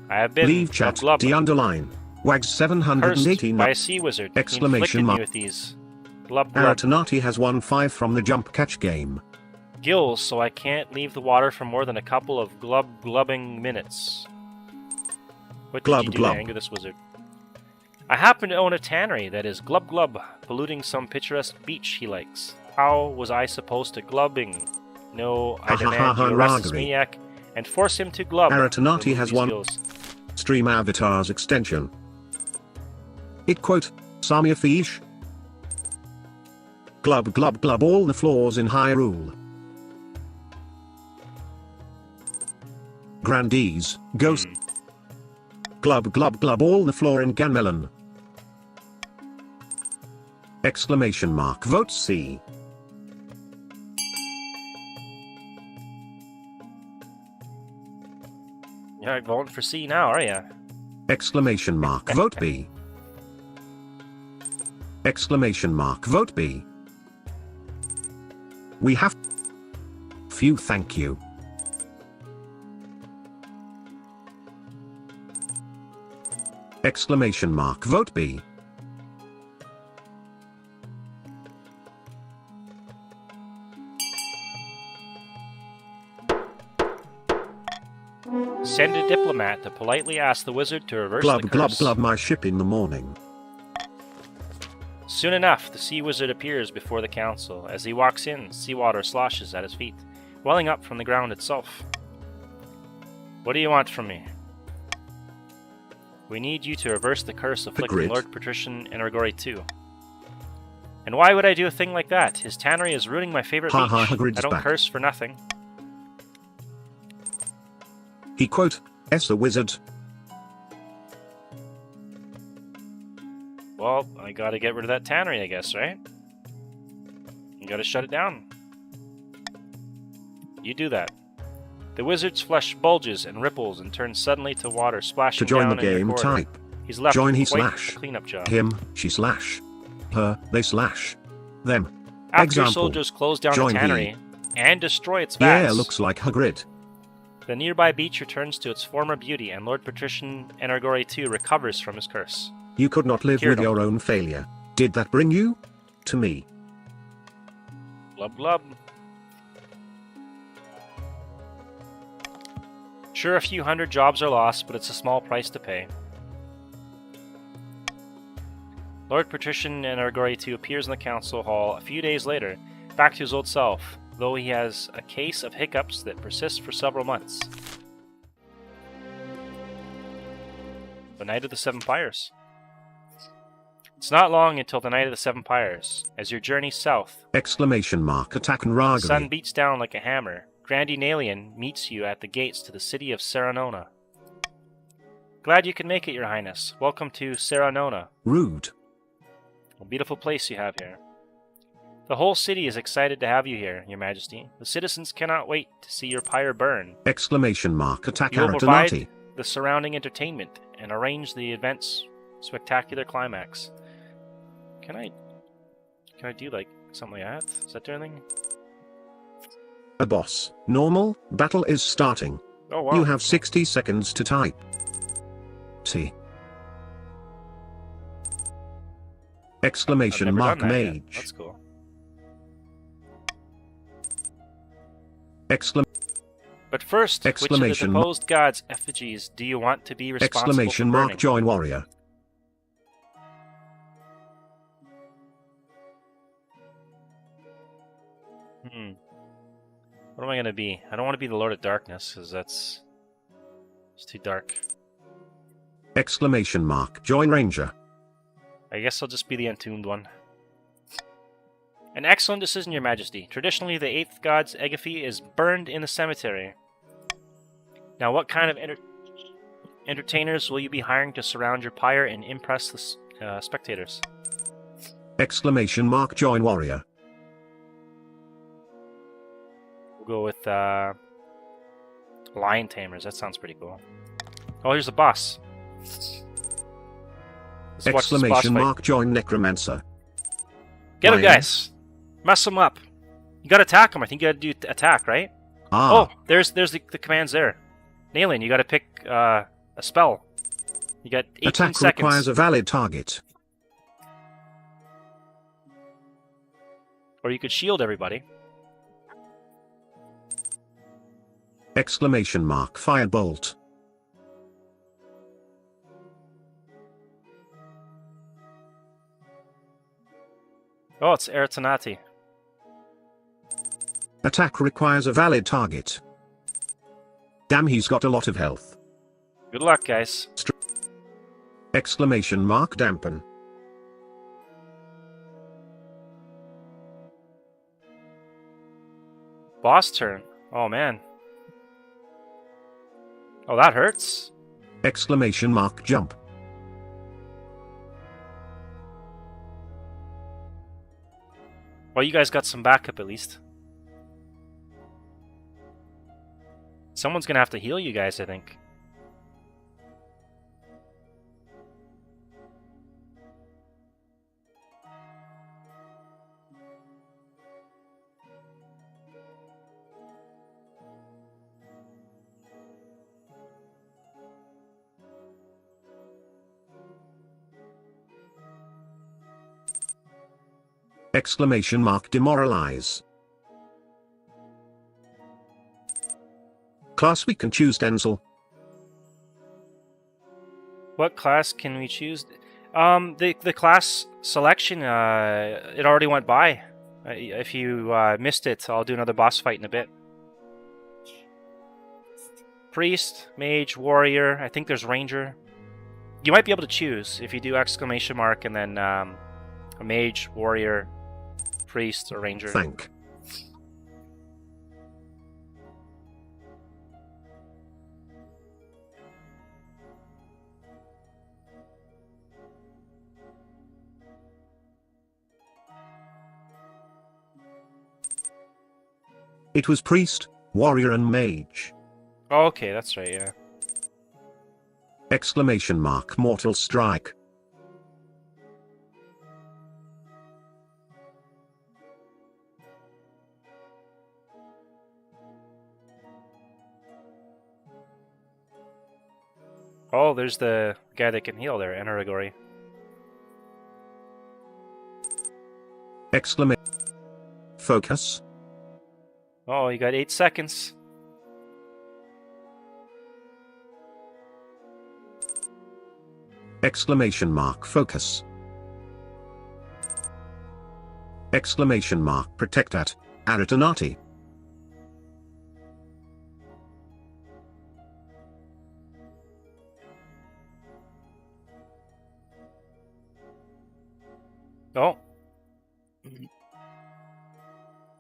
I have been Leave glub chat. glub. D_line. Wags Cursed 789. by a sea wizard. Exclamation He inflicted me mark. with these glub glub Aratanati has won 5 from the jump catch game. gills, so I can't leave the water for more than a couple of glubbing minutes. What did Glub you do glub. to anger this wizard? I happen to own a tannery that is glub glub, polluting some picturesque beach he likes. How was I supposed to glubbing? No, I demand you arrest this Ragari. maniac and force him to glub. Aratanati Remove has these won. gills. StreamAvatars extension. It quote, Samia Fish. Glub glub glub all the floors in Hyrule. Grandees, ghost. Glub glub glub all the floor in Ganmelon. Exclamation mark vote C. You're voting for C now, are ya? Exclamation mark vote B. Exclamation mark vote B. We have few thank you. Exclamation mark vote B. Send a diplomat to politely ask the wizard to reverse Glub the glub curse. glub my ship in the morning. Soon enough, the sea wizard appears before the council. As he walks in, seawater sloshes at his feet, welling up from the ground itself. What do you want from me? We need you to reverse the curse afflicting Agreed. Lord Patrician Enerigori II. And why would I do a thing like that? His tannery is ruining my favorite Ha beach. ha, Hagrid's I don't back. curse for nothing. He quote, S a wizard. Well, I gotta get rid of that tannery, I guess, right? You gotta shut it down. You do that. The wizard's flesh bulges and ripples and turns suddenly to water splashing To join down the in your game, corridor. type He's left join he with quite slash a cleanup job. him, she slash her, they slash them. After your Example, soldiers close down the join tannery and destroy its the air vats, looks like Hagrid. the nearby beach returns to its former beauty and Lord Patrician Energori II recovers from his curse. You could not live Cured with him. your own failure. Did that bring you to me? Blub blub. Sure, a few hundred jobs are lost, but it's a small price to pay. Lord Patrician Energori II appears in the council hall a few days later, back to his old self, though he has a case of hiccups that persist for several months. The Night of the Seven Pyres. It's not long until the Night of the Seven Pyres. As your journey south, Exclamation mark attack and the sun Ragari. beats down like a hammer. Grandi Nalian meets you at the gates to the city of Seranona. Glad you can make it, Your Highness. Welcome to Seranona. Rude. A beautiful place you have here. The whole city is excited to have you here, Your Majesty. The citizens cannot wait to see your pyre burn. Exclamation mark attack You will provide Aratanati. the surrounding entertainment and arrange the event's spectacular climax. Can I do like something like that? Is that anything? A boss. Normal, battle is starting. Oh wow. You have 60 seconds to type. T. I've Exclamation never mark done that yet. mage. That's cool. But first, which of the Exclamation mark. deposed gods' effigies do you want to be responsible Exclamation for mark burning? join warrior. What am I gonna be? I don't want to be the Lord of Darkness, because it's too dark. Exclamation mark join ranger. I guess I'll just be the entombed one. An excellent decision, Your Majesty. Traditionally, the 8th god's Egafi is burned in the cemetery. Now, what kind of entertainers will you be hiring to surround your pyre and impress the spectators? Exclamation mark join warrior. We'll go with lion tamers. That sounds pretty cool. Oh, here's the boss. Let's watch this boss Exclamation fight. mark join necromancer. Get him, Lion. guys! Mess him up. You gotta attack him. I think you gotta do attack, right? Ah, Oh, there's the commands there. Nailing, you gotta pick a spell. You got 18 attack seconds. requires a valid target. Or you could shield everybody. Exclamation mark firebolt. Oh, it's Eratanati. Attack requires a valid target. Damn, he's got a lot of health. Good luck, guys. Exclamation mark dampen. Boss turn. Oh, man. Oh, that hurts. Exclamation mark jump. Well, you guys got some backup at least. Someone's gonna have to heal you guys, I think. Exclamation mark demoralize. Class we can choose Denzel. What class can we choose? The class selection, it already went by. If you missed it, I'll do another boss fight in a bit. Priest, mage, warrior. I think there's ranger. You might be able to choose if you do exclamation mark and then a mage, warrior, priest, or ranger. Thank. It was priest, warrior and mage. Oh, okay, that's right, yeah. Exclamation mark mortal strike. Oh, there's the guy that can heal there, Eneragori. Exclamation. Focus. Oh, you got 8 seconds. Exclamation mark focus. Exclamation mark protect at Aritanati. Oh.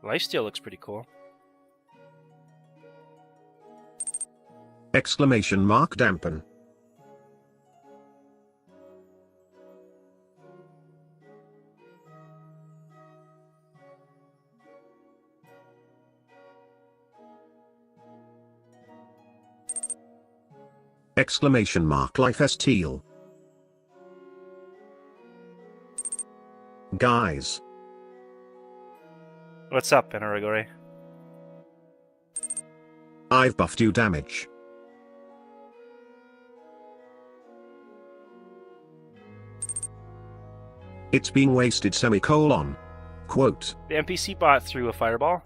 Lifesteal looks pretty cool. Exclamation mark dampen. Exclamation mark life steal. Guys. What's up, Eneragori? I've buffed you damage. It's being wasted semicolon. Quote. The NPC bot threw a fireball.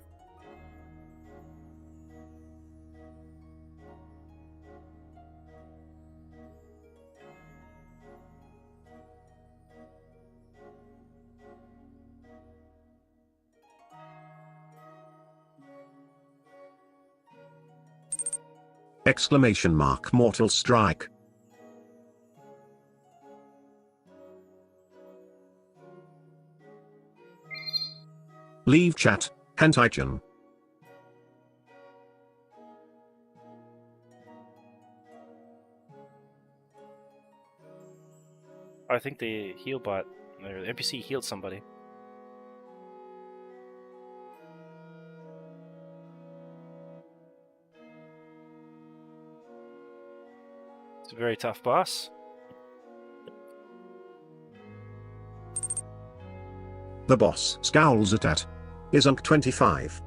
Exclamation mark mortal strike. Leave chat, Hentaichen. I think the heal bot, or the NPC healed somebody. It's a very tough boss. The boss scowls at Izunk 25.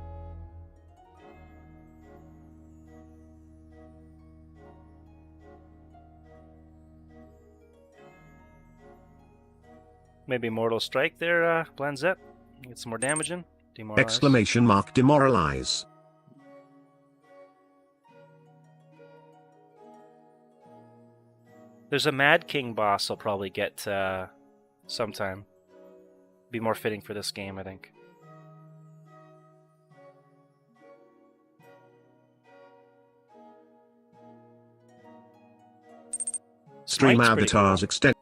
Maybe Mortal Strike there, Blanzette. Get some more damage in. Demoralize. Exclamation mark demoralize. There's a Mad King boss I'll probably get sometime. Be more fitting for this game, I think. StreamAvatars cool. extend.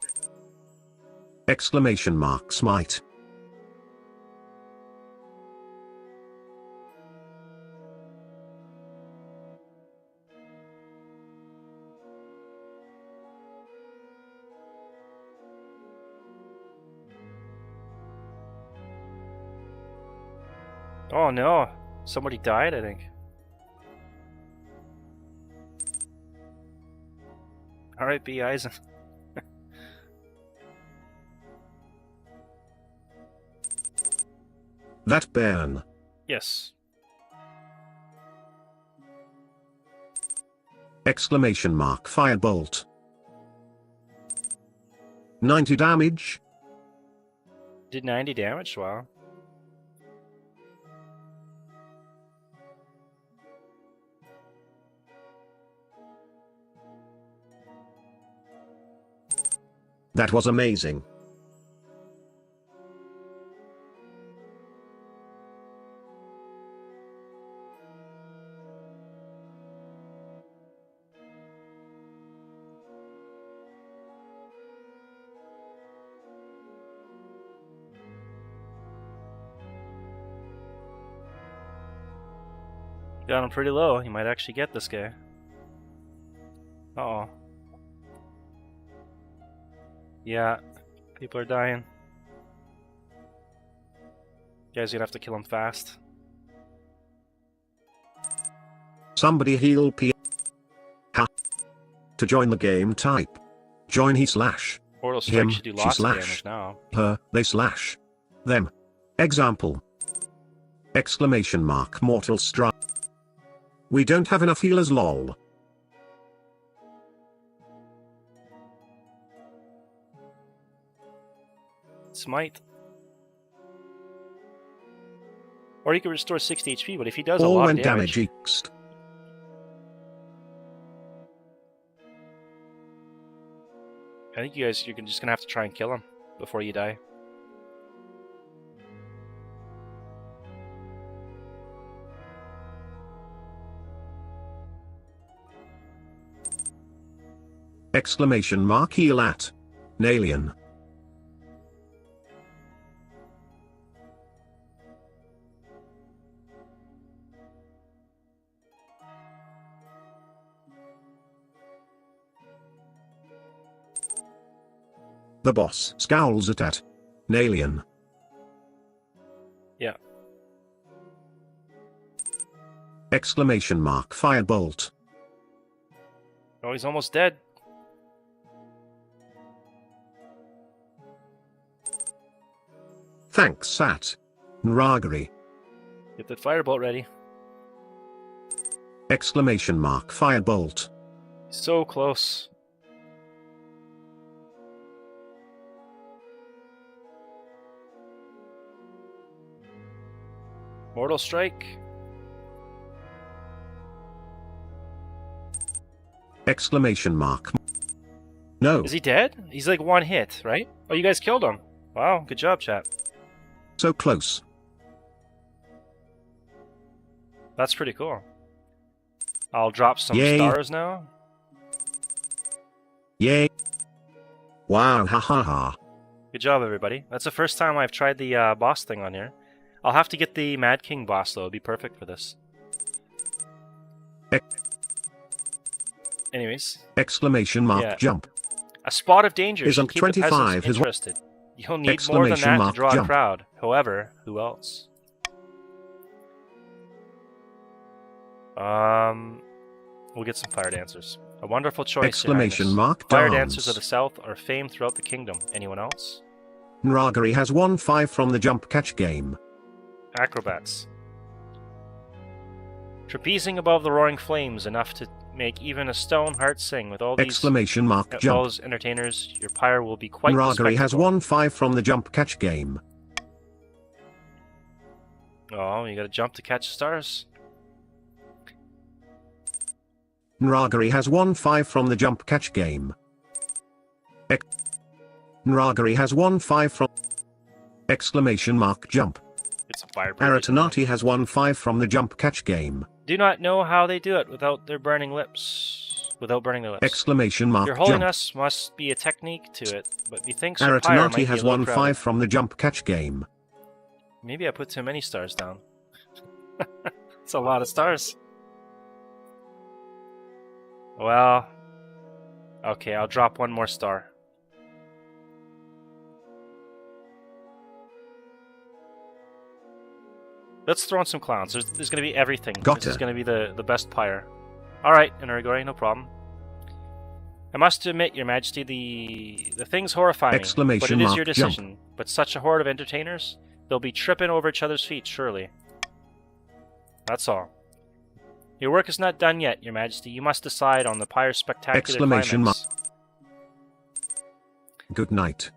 Exclamation mark smite. Oh no, somebody died, I think. Alright, B. Eisen. That burn. Yes. Exclamation mark firebolt. 90 damage. Did 90 damage? Wow. That was amazing. Got him pretty low. You might actually get this guy. Uh-oh. Yeah, people are dying. You guys gonna have to kill him fast. Somebody heal P. Ha. To join the game, type. Join he slash. Mortal Strike Him, should do she lots of slash. damage now. Her, they slash. Them. Example. Exclamation mark Mortal Strike. We don't have enough healers lol. Smite. Or he could restore 60 HP, but if he does a All lot when of damage... damage ext. I think you're just gonna have to try and kill him before you die. Exclamation mark heal at. Nalian. The boss scowls at Nalian. Yeah. Exclamation mark firebolt. Oh, he's almost dead. Thanks Sat. Nragari. Get that firebolt ready. Exclamation mark firebolt. So close. Mortal Strike. Exclamation mark. No. Is he dead? He's like one hit, right? Oh, you guys killed him. Wow, good job, chat. So close. That's pretty cool. I'll drop some Yay. stars now. Yay. Wow, ha ha ha. Good job, everybody. That's the first time I've tried the boss thing on here. I'll have to get the Mad King boss, though. It'd be perfect for this. Anyways. Exclamation mark Yeah. jump. A spot of danger Is should keep the 25 peasants is interested. You'll need more than Exclamation that to mark draw a jump. crowd. However, who else? We'll get some fire dancers. A wonderful choice, Your Exclamation Highness. mark Fire dance. dancers of the south are famed throughout the kingdom. Anyone else? Nragari has won 5 from the jump catch game. Acrobats. Trapezing above the roaring flames, enough to make even a stone heart sing. With all these Exclamation mark all jump. those entertainers, your pyre will be quite Nragari has respectable. won 5 from the jump catch game. Oh, you gotta jump to catch stars. Nragari has won 5 from the jump catch game. Nragari has won 5 from... Exclamation mark jump. It's a fire. Aratanati has won 5 from the jump catch game. Do not know how they do it without their burning lips. Without burning their lips. Exclamation mark Your jump. Holiness must be a technique to it, but methinks your pyre might Aratanati be has a little won crowded. 5 from the jump catch game. Maybe I put too many stars down. It's a lot of stars. Well, okay, I'll drop one more star. Let's throw in some clowns. There's going to be everything. Gotcha. This is going to be the best pyre. Alright, Inarigori, no problem. I must admit, Your Majesty, the thing's horrifying. Exclamation but it is mark your jump. decision. But such a horde of entertainers, they'll be tripping over each other's feet, surely. That's all. Your work is not done yet, Your Majesty. You must decide on the pyre's spectacular Exclamation climax. Good night.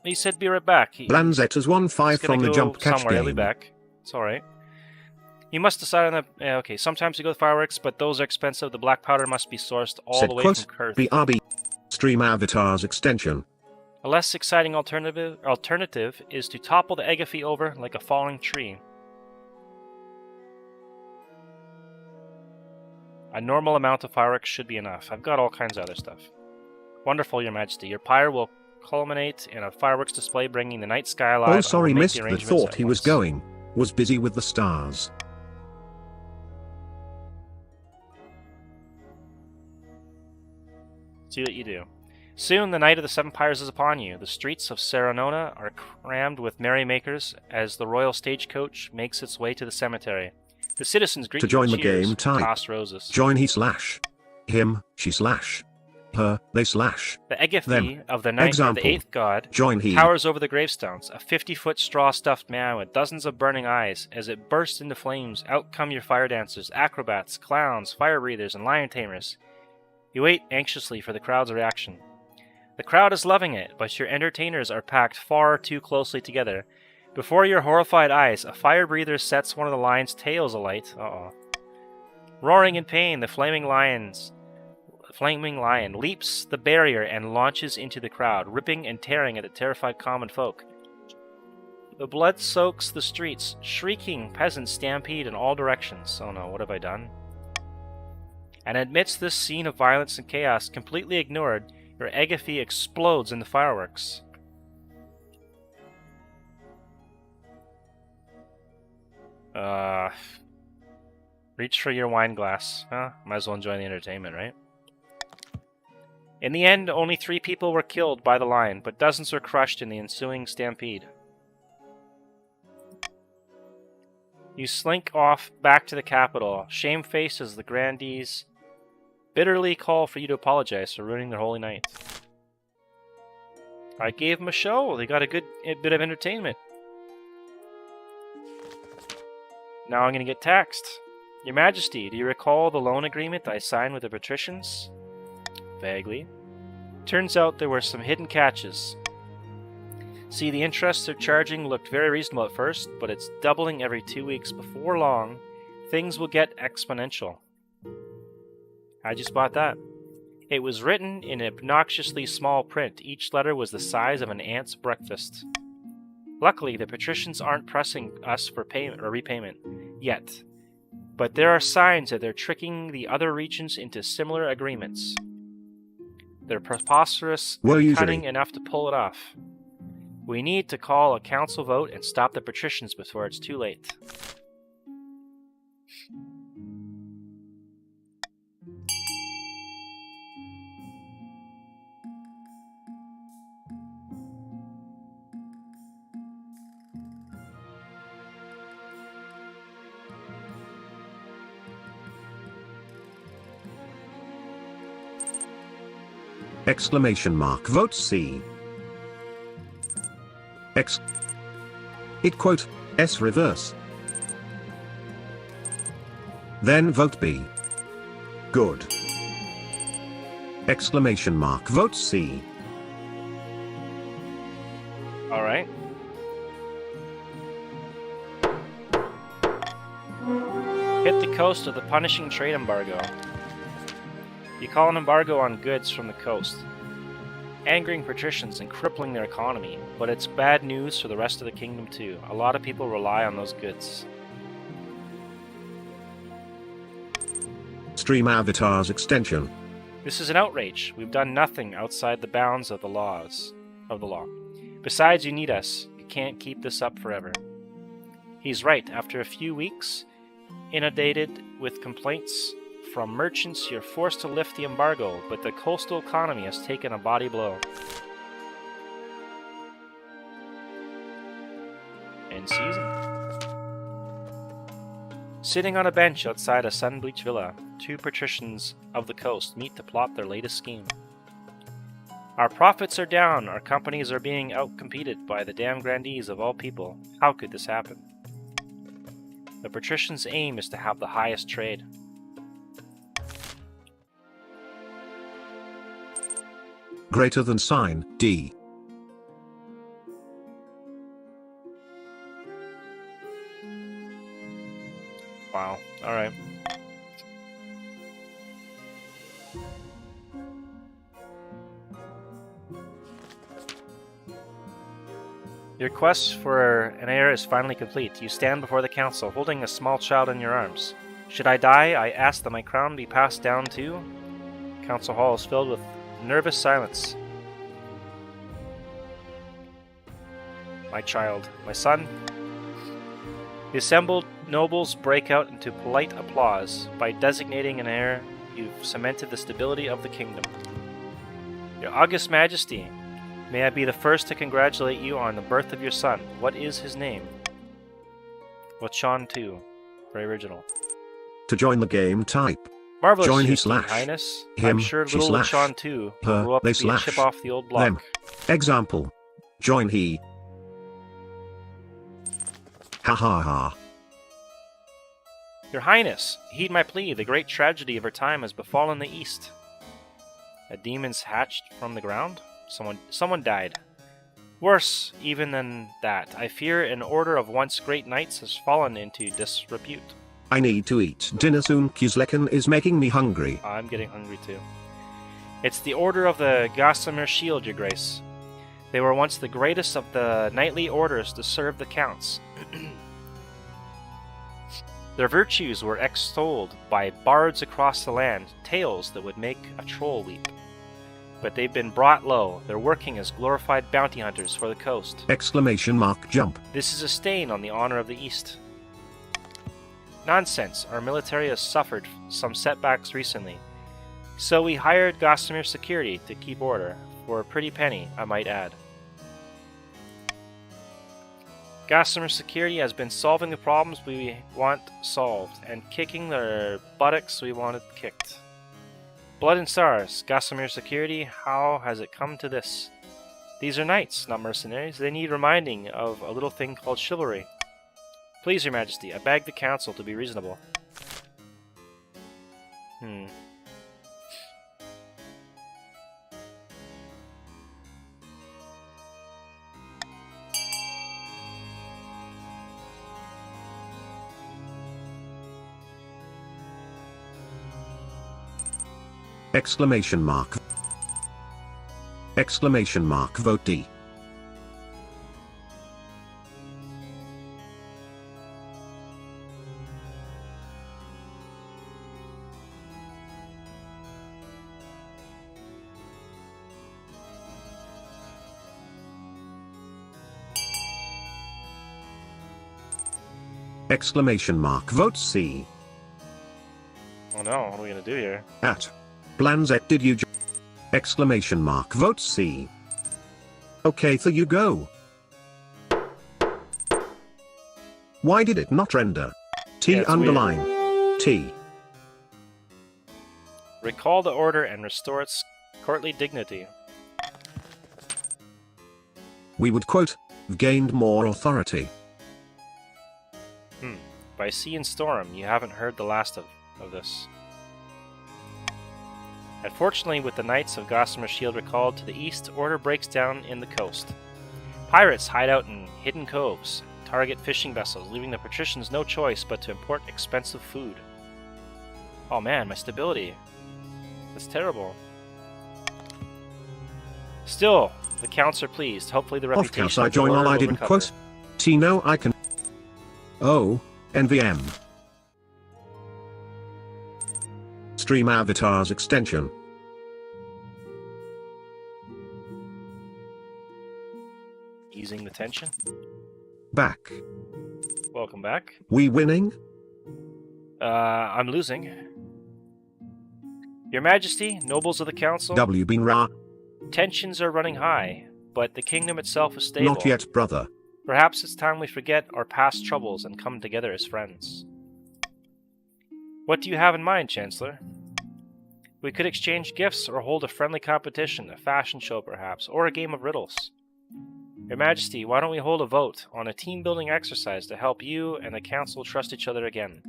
He said be right back. Blanzette has won 5 He's gonna from the go jump catch somewhere. He'll be game. back. It's alright. You must decide on the... okay, sometimes you go with fireworks, but those are expensive. The black powder must be sourced all Said the way quote, from Kurth. BRB. StreamAvatars extension. A less exciting alternative is to topple the Egafi over like a falling tree. A normal amount of fireworks should be enough. I've got all kinds of other stuff. Wonderful, Your Majesty. Your pyre will culminate in a fireworks display bringing the night sky alive. Oh and sorry, will make missed the the arrangements thought at he was once. going. Was busy with the stars. See what you do. Soon the night of the Seven Pyres is upon you. The streets of Serenona are crammed with merrymakers as the royal stagecoach makes its way to the cemetery. The citizens greet To you join with the cheers, game, type toss roses. join he slash him, she slash her, they slash The Egathi them. of the ninth or Example. the eighth god join he. towers over the gravestones, a 50-foot straw-stuffed man with dozens of burning eyes. As it bursts into flames, out come your fire dancers, acrobats, clowns, fire breathers, and lion tamers. You wait anxiously for the crowd's reaction. The crowd is loving it, but your entertainers are packed far too closely together. Before your horrified eyes, a fire breather sets one of the lion's tails alight. Roaring in pain, the flaming lion leaps the barrier and launches into the crowd, ripping and tearing at the terrified common folk. The blood soaks the streets. Shrieking peasants stampede in all directions. Oh no, what have I done? And amidst this scene of violence and chaos, completely ignored, your Egathi explodes into fireworks. Reach for your wine glass. Might as well enjoy the entertainment, right? In the end, only 3 people were killed by the lion, but dozens were crushed in the ensuing stampede. You slink off back to the capital, shamefaced as the grandees bitterly call for you to apologize for ruining their holy night. I gave them a show. They got a good bit of entertainment. Now I'm going to get taxed. Your Majesty, do you recall the loan agreement I signed with the patricians? Vaguely. Turns out there were some hidden catches. See, the interest they're charging looked very reasonable at first, but it's doubling every 2 weeks. Before long, things will get exponential. How'd you spot that? It was written in obnoxiously small print. Each letter was the size of an ant's breakfast. Luckily, the patricians aren't pressing us for payment or repayment yet, but there are signs that they're tricking the other regions into similar agreements. They're preposterous and cunning enough to pull it off. We need to call a council vote and stop the patricians before it's too late. Exclamation mark vote C. It quote S reverse. Then vote B. Good. Exclamation mark vote C. Alright. Hit the coast of the punishing trade embargo. You call an embargo on goods from the coast, angering patricians and crippling their economy, but it's bad news for the rest of the kingdom too. A lot of people rely on those goods. StreamAvatars extension. This is an outrage. We've done nothing outside the bounds of the law. Besides, you need us. You can't keep this up forever. He's right. After a few weeks, inundated with complaints from merchants, you're forced to lift the embargo, but the coastal economy has taken a body blow. End season. Sitting on a bench outside a sun-bleached villa, 2 patricians of the coast meet to plot their latest scheme. Our profits are down, our companies are being outcompeted by the damn grandees of all people. How could this happen? The patricians' aim is to have the highest trade. Greater than sign D. Wow, alright. Your quest for an heir is finally complete. You stand before the council, holding a small child in your arms. Should I die, I ask that my crown be passed down to... Council hall is filled with nervous silence. My child, my son. The assembled nobles break out into polite applause. By designating an heir, you've cemented the stability of the kingdom. Your August Majesty, may I be the first to congratulate you on the birth of your son. What is his name? Well, Sean 2. Very original. To join the game, type Marvelous, join Your he slash Highness. him, I'm sure she little slash Sean 2 will her, grow up they to be a slash chip off the old block. them. Example. Join he. Ha ha ha. Your Highness, heed my plea. The great tragedy of our time has befallen the East. A demon's hatched from the ground? Someone died. Worse even than that, I fear an order of once great knights has fallen into disrepute. I need to eat dinner soon. Kuzlekin is making me hungry. I'm getting hungry too. It's the order of the Gossamer Shield, Your Grace. They were once the greatest of the knightly orders to serve the counts. Their virtues were extolled by bards across the land, tales that would make a troll weep. But they've been brought low. They're working as glorified bounty hunters for the coast. Exclamation mark jump. This is a stain on the honor of the East. Nonsense. Our military has suffered some setbacks recently. So we hired Gossamer Security to keep order. For a pretty penny, I might add. Gossamer Security has been solving the problems we want solved, and kicking the buttocks we wanted kicked. Blood and stars, Gossamer Security, how has it come to this? These are knights, not mercenaries. They need reminding of a little thing called chivalry. Please, Your Majesty, I beg the council to be reasonable. Exclamation mark. Exclamation mark vote D. Exclamation mark vote C. Oh no, what are we gonna do here? At Blanzet did you exclamation mark vote C. Okay, so you go. Why did it not render? T Yeah, underline T. Recall the order and restore its courtly dignity. We would quote, gained more authority. By sea and storm, you haven't heard the last of this. Unfortunately, with the Knights of Gossamer Shield recalled to the east, order breaks down in the coast. Pirates hide out in hidden coves, target fishing vessels, leaving the patricians no choice but to import expensive food. Oh man, my stability. That's terrible. Still, the counts are pleased. Hopefully the Of reputation course I of the join order all I will didn't recover. quote. T no I can. Oh, NVM. StreamAvatars extension. Easing the tension. Back. Welcome back. We winning? I'm losing. Your Majesty, nobles of the council, W been ra. tensions are running high, but the kingdom itself is stable. Not yet, brother. Perhaps it's time we forget our past troubles and come together as friends. What do you have in mind, Chancellor? We could exchange gifts or hold a friendly competition, a fashion show perhaps, or a game of riddles. Your Majesty, why don't we hold a vote on a team-building exercise to help you and the council trust each other again?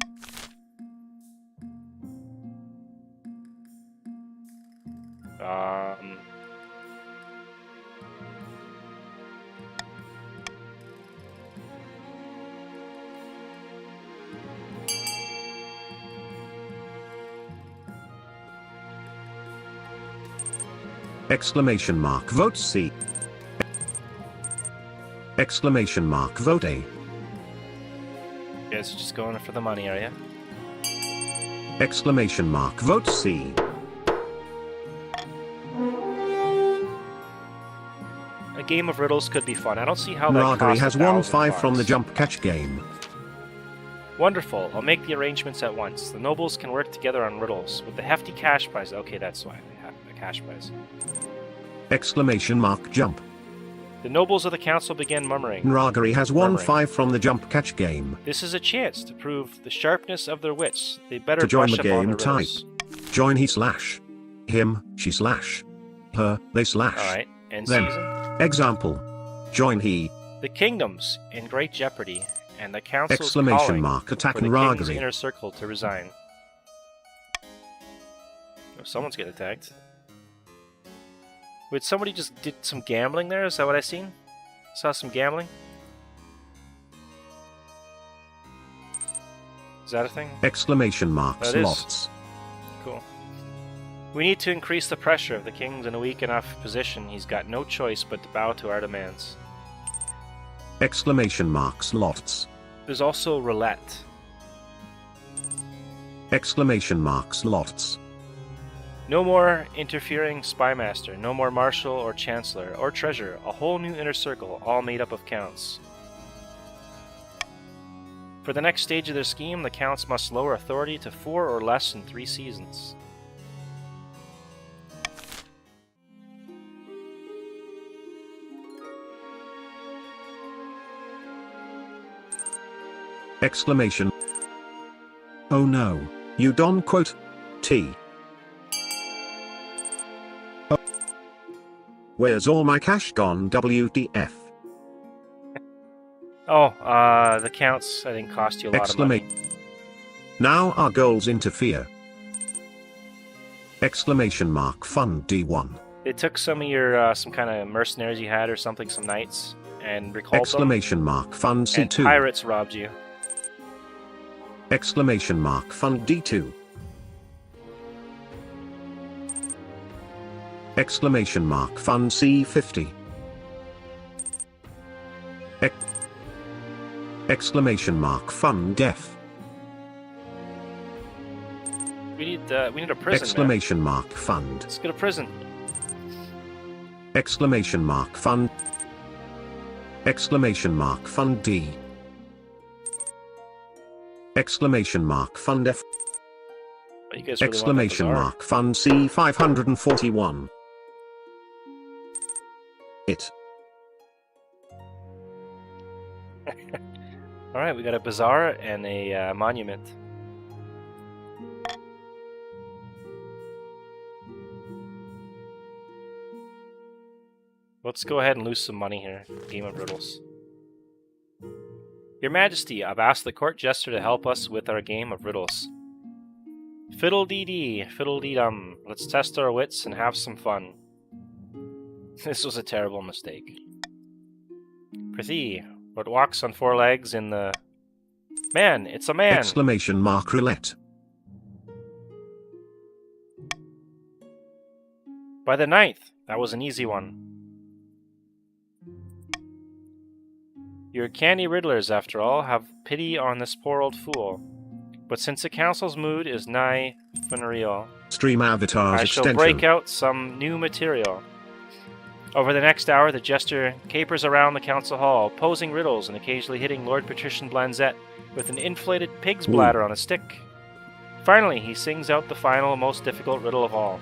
Exclamation mark vote C. Exclamation mark vote A. You guys are just going for the money, are you? Exclamation mark vote C. A game of riddles could be fun. I don't see how that Margery costs has won 1,000 5 from the bucks. jump catch game. Wonderful. I'll make the arrangements at once. The nobles can work together on riddles. With the hefty cash prize... Okay, that's why they have cash prize. Exclamation mark jump. The nobles of the council began murmuring. Nragari has won 5 from the jump catch game. This is a chance to prove the sharpness of their wits. They better To join brush the up on game, their type riddles. join he slash him, she slash her, they slash Alright, end them. season. Example. Join he. The kingdom's in great jeopardy, and the council's Exclamation calling mark attack for the king's Nragari. inner circle to resign. Oh, someone's getting attacked. Wait, somebody just did some gambling there? Is that what I seen? Saw some gambling? Is that a thing? Exclamation mark That is. slots. Cool. We need to increase the pressure. The king's in a weak enough position. He's got no choice but to bow to our demands. Exclamation mark slots. There's also roulette. Exclamation mark slots. No more interfering spymaster, no more marshal or chancellor or treasurer, a whole new inner circle, all made up of counts. For the next stage of their scheme, the counts must lower authority to 4 or less in 3 seasons. Exclamation. Oh no, you don't quote T. Oh. Where's all my cash gone, WTF? Oh, the counts, I think, cost you a lot of money. Now our goals interfere. Exclamation mark fund D1. They took some of your, some kind of mercenaries you had or something, some knights, and recalled Exclamation mark fund them, and C2. pirates robbed you. Exclamation mark fund D2. Exclamation mark fund C50. Exclamation mark fund F. We need a prison. Exclamation mark fund. Let's get a prison. Exclamation mark fund. Exclamation mark fund D. Exclamation mark fund F. But you guys really Exclamation want that mark fund C541. It. bazaar? Alright, we got a bazaar and a monument. Let's go ahead and lose some money here. Game of riddles. Your Majesty, I've asked the court jester to help us with our game of riddles. Fiddle-dee-dee, fiddle-dee-dum. Let's test our wits and have some fun. This was a terrible mistake. Prithee, what walks on 4 legs in the... Man, it's a man! Exclamation mark roulette. By the 9th, that was an easy one. Your canny riddlers, after all, have pity on this poor old fool. But since the council's mood is nigh funereal, StreamAvatars I extension. shall break out some new material. Over the next hour, the jester capers around the council hall, posing riddles and occasionally hitting Lord Patrician Blanzette with an inflated pig's bladder on a stick. Finally, he sings out the final, most difficult riddle of all.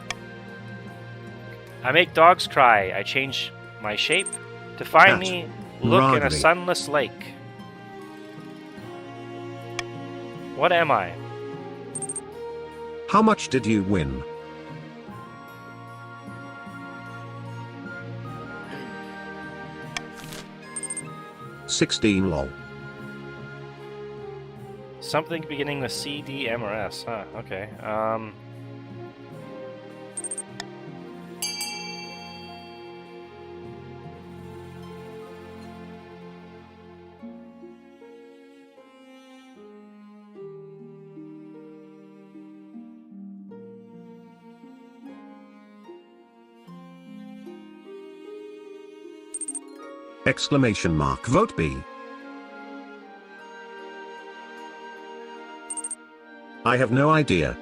I make dogs cry, I change my shape to find me look in a sunless lake. What am I? How much did you win? $16 lol. Something beginning with C, D, M, or S. Huh, okay. Exclamation mark vote B. I have no idea.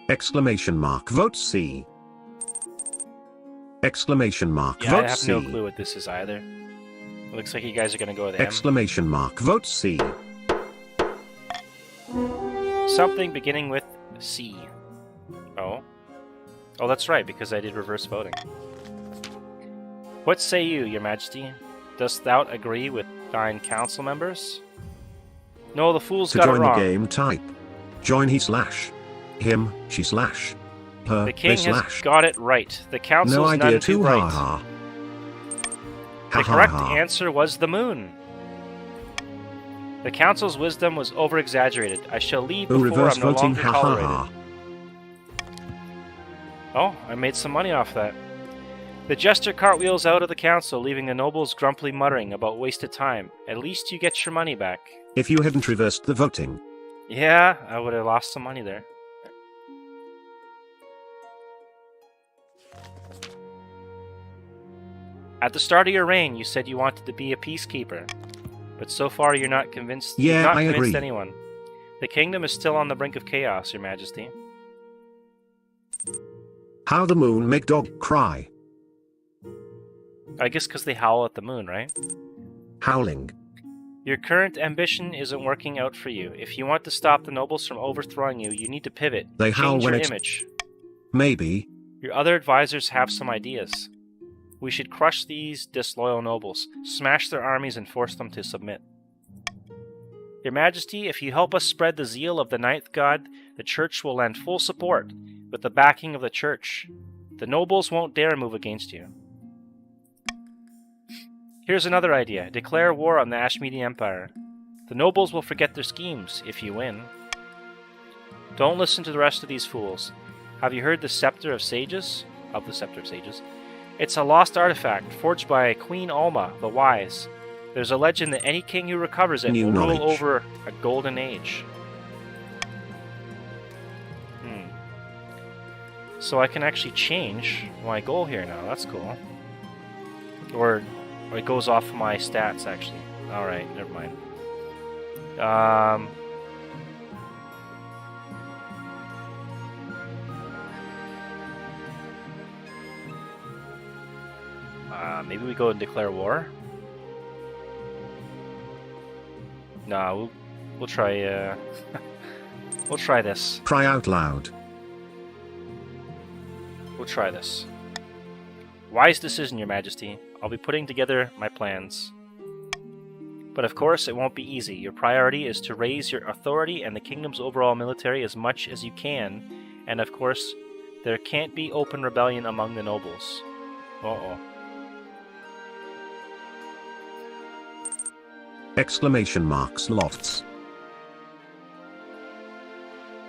Exclamation mark vote C. Exclamation mark Yeah, vote I have C. no clue what this is either. Looks like you guys are gonna go with M. Exclamation mark vote C. something beginning with C. Oh. Oh, that's right, because I did reverse voting. What say you, your majesty? Dost thou agree with thine council members? No, the fools got it wrong. To join the game, type join he slash him, she slash her, The king they has slash. got it right. The council's No idea none too too, bright. ha ha. The correct answer was the moon. The council's wisdom was over-exaggerated. I shall leave before reverse I'm no voting, longer ha ha tolerated. ha. Oh, I made some money off that. The jester cartwheels out of the council, leaving the nobles grumpily muttering about wasted time. At least you get your money back. If you hadn't reversed the voting. Yeah, I would have lost some money there. At the start of your reign, you said you wanted to be a peacekeeper. But so far you're not convinced. Yeah, you've not I convinced agree. anyone. The kingdom is still on the brink of chaos, your majesty. How the moon make dog cry. I guess because they howl at the moon, right? Howling. Your current ambition isn't working out for you. If you want to stop the nobles from overthrowing you, you need to pivot. They howl Change when your it's- image. Maybe. Your other advisors have some ideas. We should crush these disloyal nobles, smash their armies, and force them to submit. Your Majesty, if you help us spread the zeal of the Ninth God, the Church will lend full support. With the backing of the Church, the nobles won't dare move against you. Here's another idea. Declare war on the Ashmedi Empire. The nobles will forget their schemes if you win. Don't listen to the rest of these fools. Have you heard the Scepter of Sages? Of the Scepter of Sages? It's a lost artifact forged by Queen Alma, the Wise. There's a legend that any king who recovers it will rule over a golden age. So I can actually change my goal here now. That's cool. Or it goes off of my stats, actually. Alright, never mind. Maybe we go and declare war? Nah, we'll try, we'll try this. Cry out loud. We'll try this. Wise decision, Your Majesty. I'll be putting together my plans. But of course, it won't be easy. Your priority is to raise your authority and the kingdom's overall military as much as you can. And of course, there can't be open rebellion among the nobles. Uh-oh. Exclamation marks lots.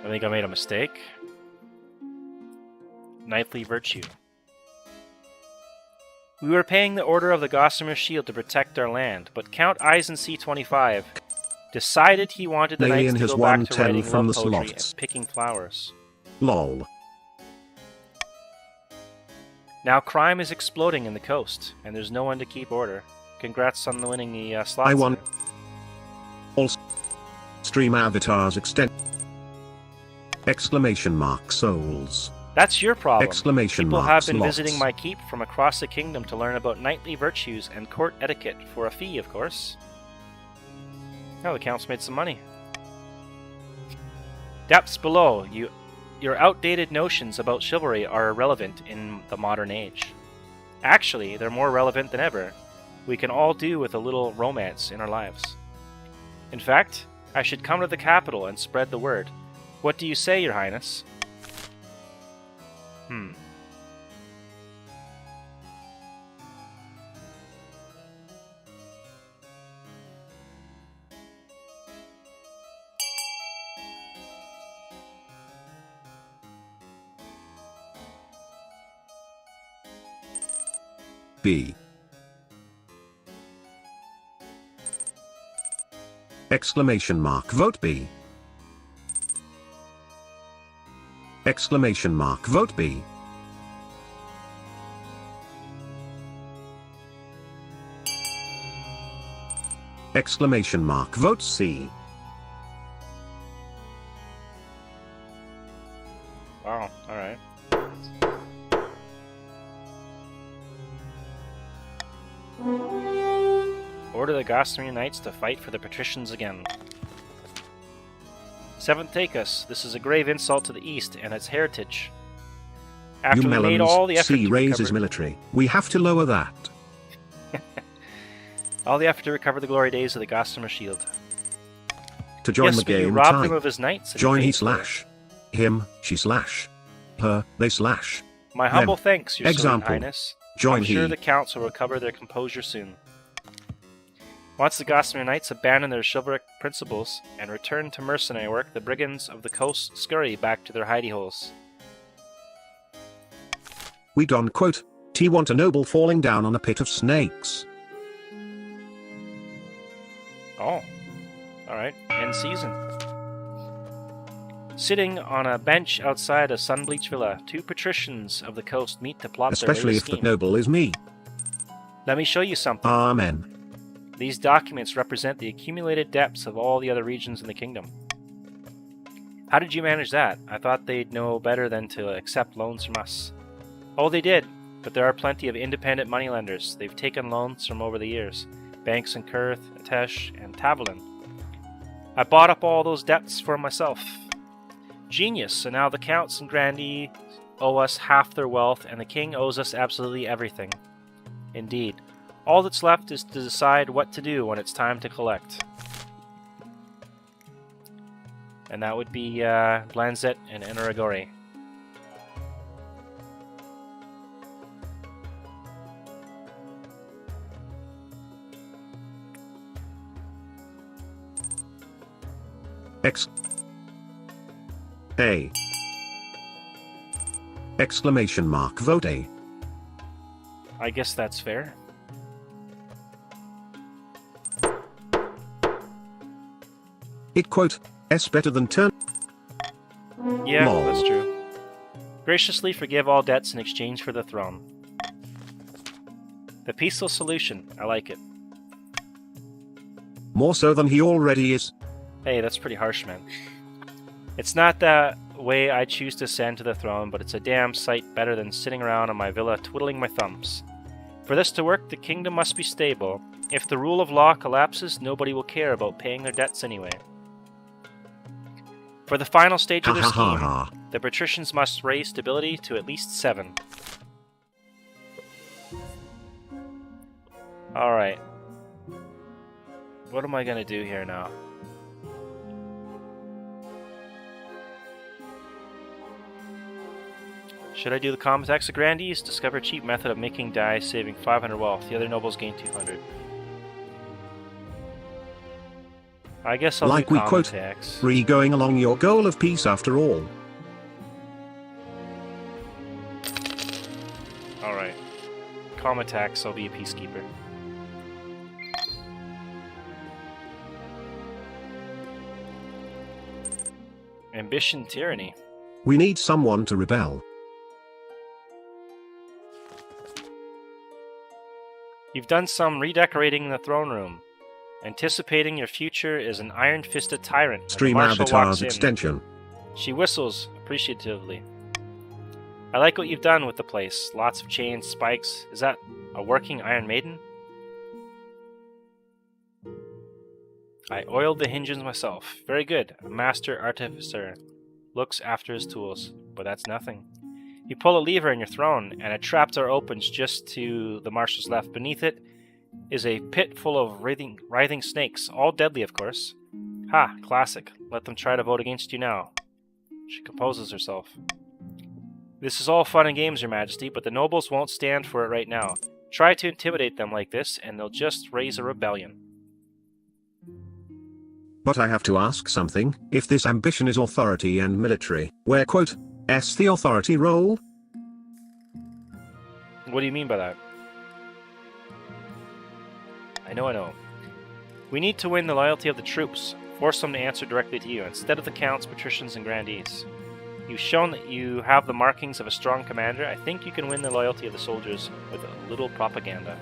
I think I made a mistake. Knightly virtue. We were paying the order of the Gossamer Shield to protect our land, but Count Eisen C25 decided he wanted the knights to go back to writing from love the poetry slots. and picking flowers. Lol. Now crime is exploding in the coast, and there's no one to keep order. Congrats on winning the slots. I won. All StreamAvatars extend. Exclamation mark souls. That's your problem. Exclamation People marks have been lots. visiting my keep from across the kingdom to learn about knightly virtues and court etiquette for a fee, of course. Oh, the count's made some money. Depths below, your outdated notions about chivalry are irrelevant in the modern age. Actually, they're more relevant than ever. We can all do with a little romance in our lives. In fact, I should come to the capital and spread the word. What do you say, Your Highness? B. Exclamation mark vote B. Exclamation mark vote B. Exclamation mark vote C. Wow, alright. Order the Gossamer Knights to fight for the patricians again. Seventh take us. This is a grave insult to the East and its heritage. After You we made all the melons, effort sea to raises recover... military. We have to lower that. all the effort to recover the glory days of the Gossamer Shield. To join Yes, the but you game, robbed him type. of his knights. and Join paid he for it. slash. Him, she slash. Her, they slash. My humble Them. thanks, your serene Example. highness. Join I'm sure he. the counts will recover their composure soon. Once the Gossamer Knights abandon their chivalric principles and return to mercenary work, the brigands of the coast scurry back to their hidey holes. We don't quote. T want a noble falling down on a pit of snakes. Oh. Alright, end season. Sitting on a bench outside a sun-bleached villa, two patricians of the coast meet to plot Especially their if the latest scheme. noble is me. Let me show you something. Amen. These documents represent the accumulated debts of all the other regions in the kingdom. How did you manage that? I thought they'd know better than to accept loans from us. Oh, they did, but there are plenty of independent moneylenders. They've taken loans from over the years. Banks in Kurth, Atesh, and Tavalin. I bought up all those debts for myself. Genius, so now the counts and grandees owe us half their wealth, and the king owes us absolutely everything. Indeed. All that's left is to decide what to do when it's time to collect. And that would be Blanzet and Enaragori. Exclamation mark vote A. I guess that's fair. It quote, S better than turn. Yeah, Lol. that's true. Graciously forgive all debts in exchange for the throne. The peaceful solution. I like it. More so than he already is. Hey, that's pretty harsh, man. It's not the way I choose to ascend to the throne, but it's a damn sight better than sitting around in my villa twiddling my thumbs. For this to work, the kingdom must be stable. If the rule of law collapses, nobody will care about paying their debts anyway. For the final stage of their scheme, the patricians must raise stability to at least 7. Alright. What am I gonna do here now? Should I do the common tax of grandees? Discover a cheap method of making dye, saving 500 wealth. The other nobles gain 200. I guess I'll Like do we common quote, tax. free going along your goal of peace after all. Alright. Common tax, I'll be a peacekeeper. Ambition tyranny. We need someone to rebel. You've done some redecorating in the throne room. Anticipating your future is an iron-fisted tyrant. and the marshal walks StreamAvatars in. extension. She whistles appreciatively. I like what you've done with the place. Lots of chains, spikes. Is that a working Iron Maiden? I oiled the hinges myself. Very good. A master artificer looks after his tools, but that's nothing. You pull a lever in your throne, and a trapdoor opens just to the marshal's left. Beneath it is a pit full of writhing snakes, all deadly, of course. Ha, classic. Let them try to vote against you now. She composes herself. This is all fun and games, Your Majesty, but the nobles won't stand for it right now. Try to intimidate them like this, and they'll just raise a rebellion. But I have to ask something. If this ambition is authority and military, where quote, S the authority role? What do you mean by that? I know. We need to win the loyalty of the troops. Force them to answer directly to you, instead of the counts, patricians, and grandees. You've shown that you have the markings of a strong commander. I think you can win the loyalty of the soldiers with a little propaganda.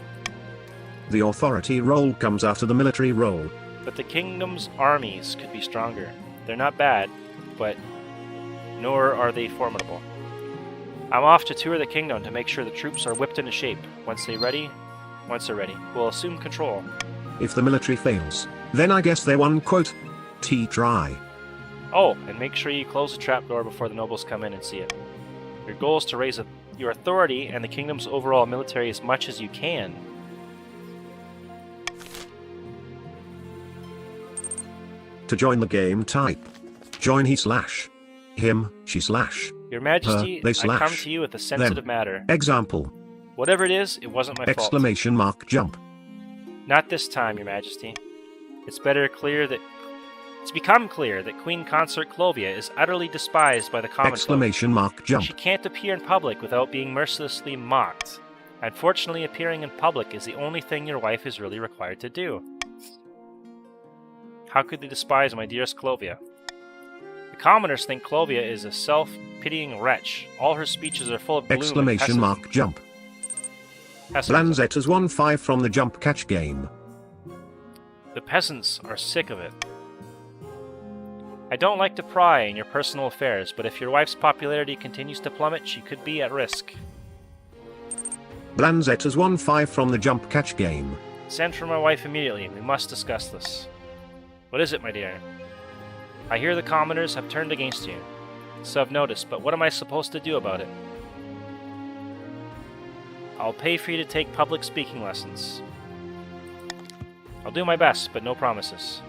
The authority role comes after the military role. But the kingdom's armies could be stronger. They're not bad, but nor are they formidable. I'm off to tour the kingdom to make sure the troops are whipped into shape. Once they're ready, we'll assume control. If the military fails, then I guess they won quote, T try. Oh, and make sure you close the trapdoor before the nobles come in and see it. Your goal is to raise your authority and the kingdom's overall military as much as you can. To join the game, type join he/him, she/. Your Majesty, they I come slash to you with a sensitive them. matter. Example. Whatever it is, it wasn't my fault. Exclamation mark jump. Not this time, Your Majesty. It's become clear that Queen Consort Clovia is utterly despised by the common folk. Exclamation mark jump. She can't appear in public without being mercilessly mocked. Unfortunately, appearing in public is the only thing your wife is really required to do. How could they despise my dearest Clovia? The commoners think Clovia is a self-pitying wretch. All her speeches are full of gloom Exclamation and mark jump. pessimism. Blanzet has won 5 from the jump catch game. The peasants are sick of it. I don't like to pry in your personal affairs, but if your wife's popularity continues to plummet, she could be at risk. Blanzet has won 5 from the jump catch game. Send for my wife immediately. We must discuss this. What is it, my dear? I hear the commoners have turned against you. So I've noticed, but what am I supposed to do about it? I'll pay for you to take public speaking lessons. I'll do my best, but no promises.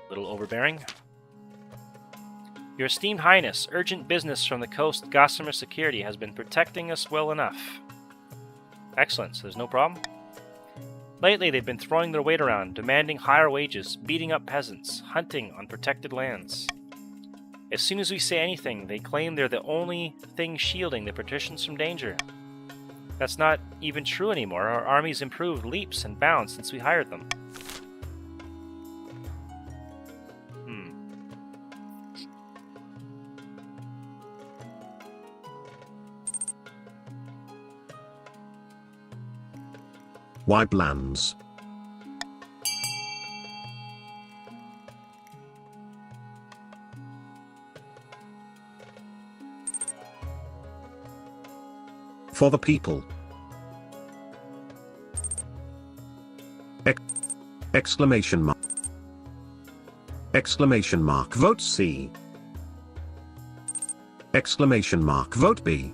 Little overbearing. Your esteemed highness, urgent business from the coast Gossamer Security has been protecting us well enough. Excellent, so there's no problem? Lately, they've been throwing their weight around, demanding higher wages, beating up peasants, hunting on protected lands. As soon as we say anything, they claim they're the only thing shielding the patricians from danger. That's not even true anymore. Our army's improved leaps and bounds since we hired them. Why Blanz? For the people. Exclamation mark. Exclamation mark vote C. Exclamation mark vote B.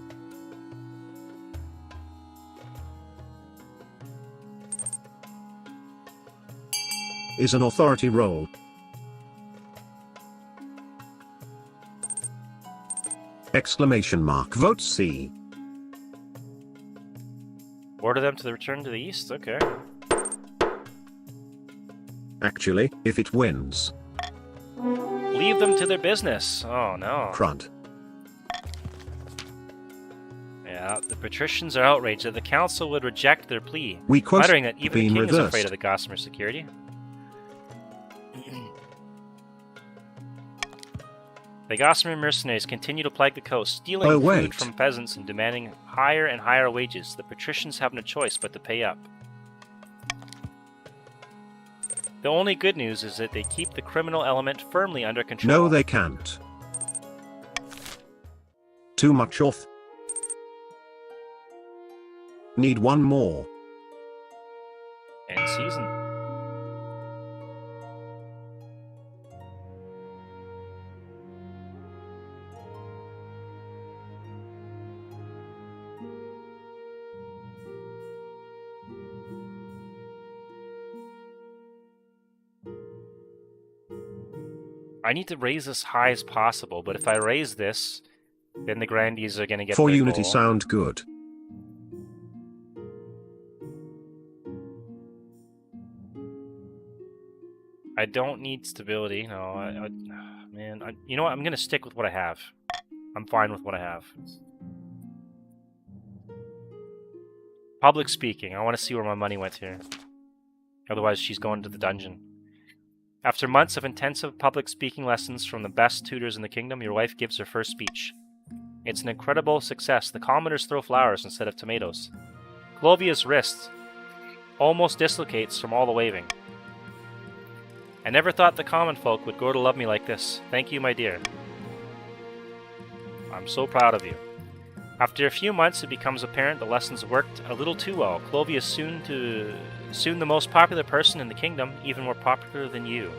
Is an authority role. Exclamation mark vote C. Order them to the return to the east? Okay. Actually, if it wins. Leave them to their business. Oh no. Crud. Yeah, the patricians are outraged that the council would reject their plea, We quote muttering that even the being king is reversed. afraid of the Gossamer Security. The Gossamer mercenaries continue to plague the coast, stealing food wait. from peasants and demanding higher and higher wages. The patricians have no choice but to pay up. The only good news is that they keep the criminal element firmly under control. No, they can't. Too much off. Need one more. End season. I need to raise this high as possible, but if I raise this, then the grandees are going to get For their Unity goal. sound good. I don't need stability. No, man. You know what? I'm going to stick with what I have. I'm fine with what I have. Public speaking. I want to see where my money went here. Otherwise, she's going to the dungeon. After months of intensive public speaking lessons from the best tutors in the kingdom, your wife gives her first speech. It's an incredible success. The commoners throw flowers instead of tomatoes. Clovia's wrist almost dislocates from all the waving. I never thought the common folk would grow to love me like this. Thank you, my dear. I'm so proud of you. After a few months, it becomes apparent the lessons worked a little too well. Clovia is soon to Soon the most popular person in the kingdom, even more popular than you.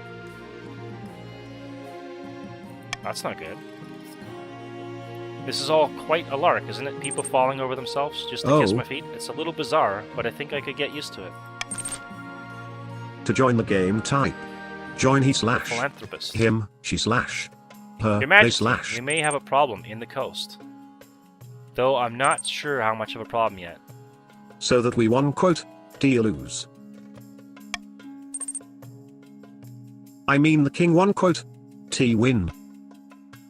That's not good. This is all quite a lark, isn't it? People falling over themselves just to kiss my feet. It's a little bizarre, but I think I could get used to it. To join the game, type join he slash Philanthropist. him, she slash her, Your Majesty, they slash. we may have a problem in the coast. Though I'm not sure how much of a problem yet. So that we won quote, T lose. I mean the king won quote, T win.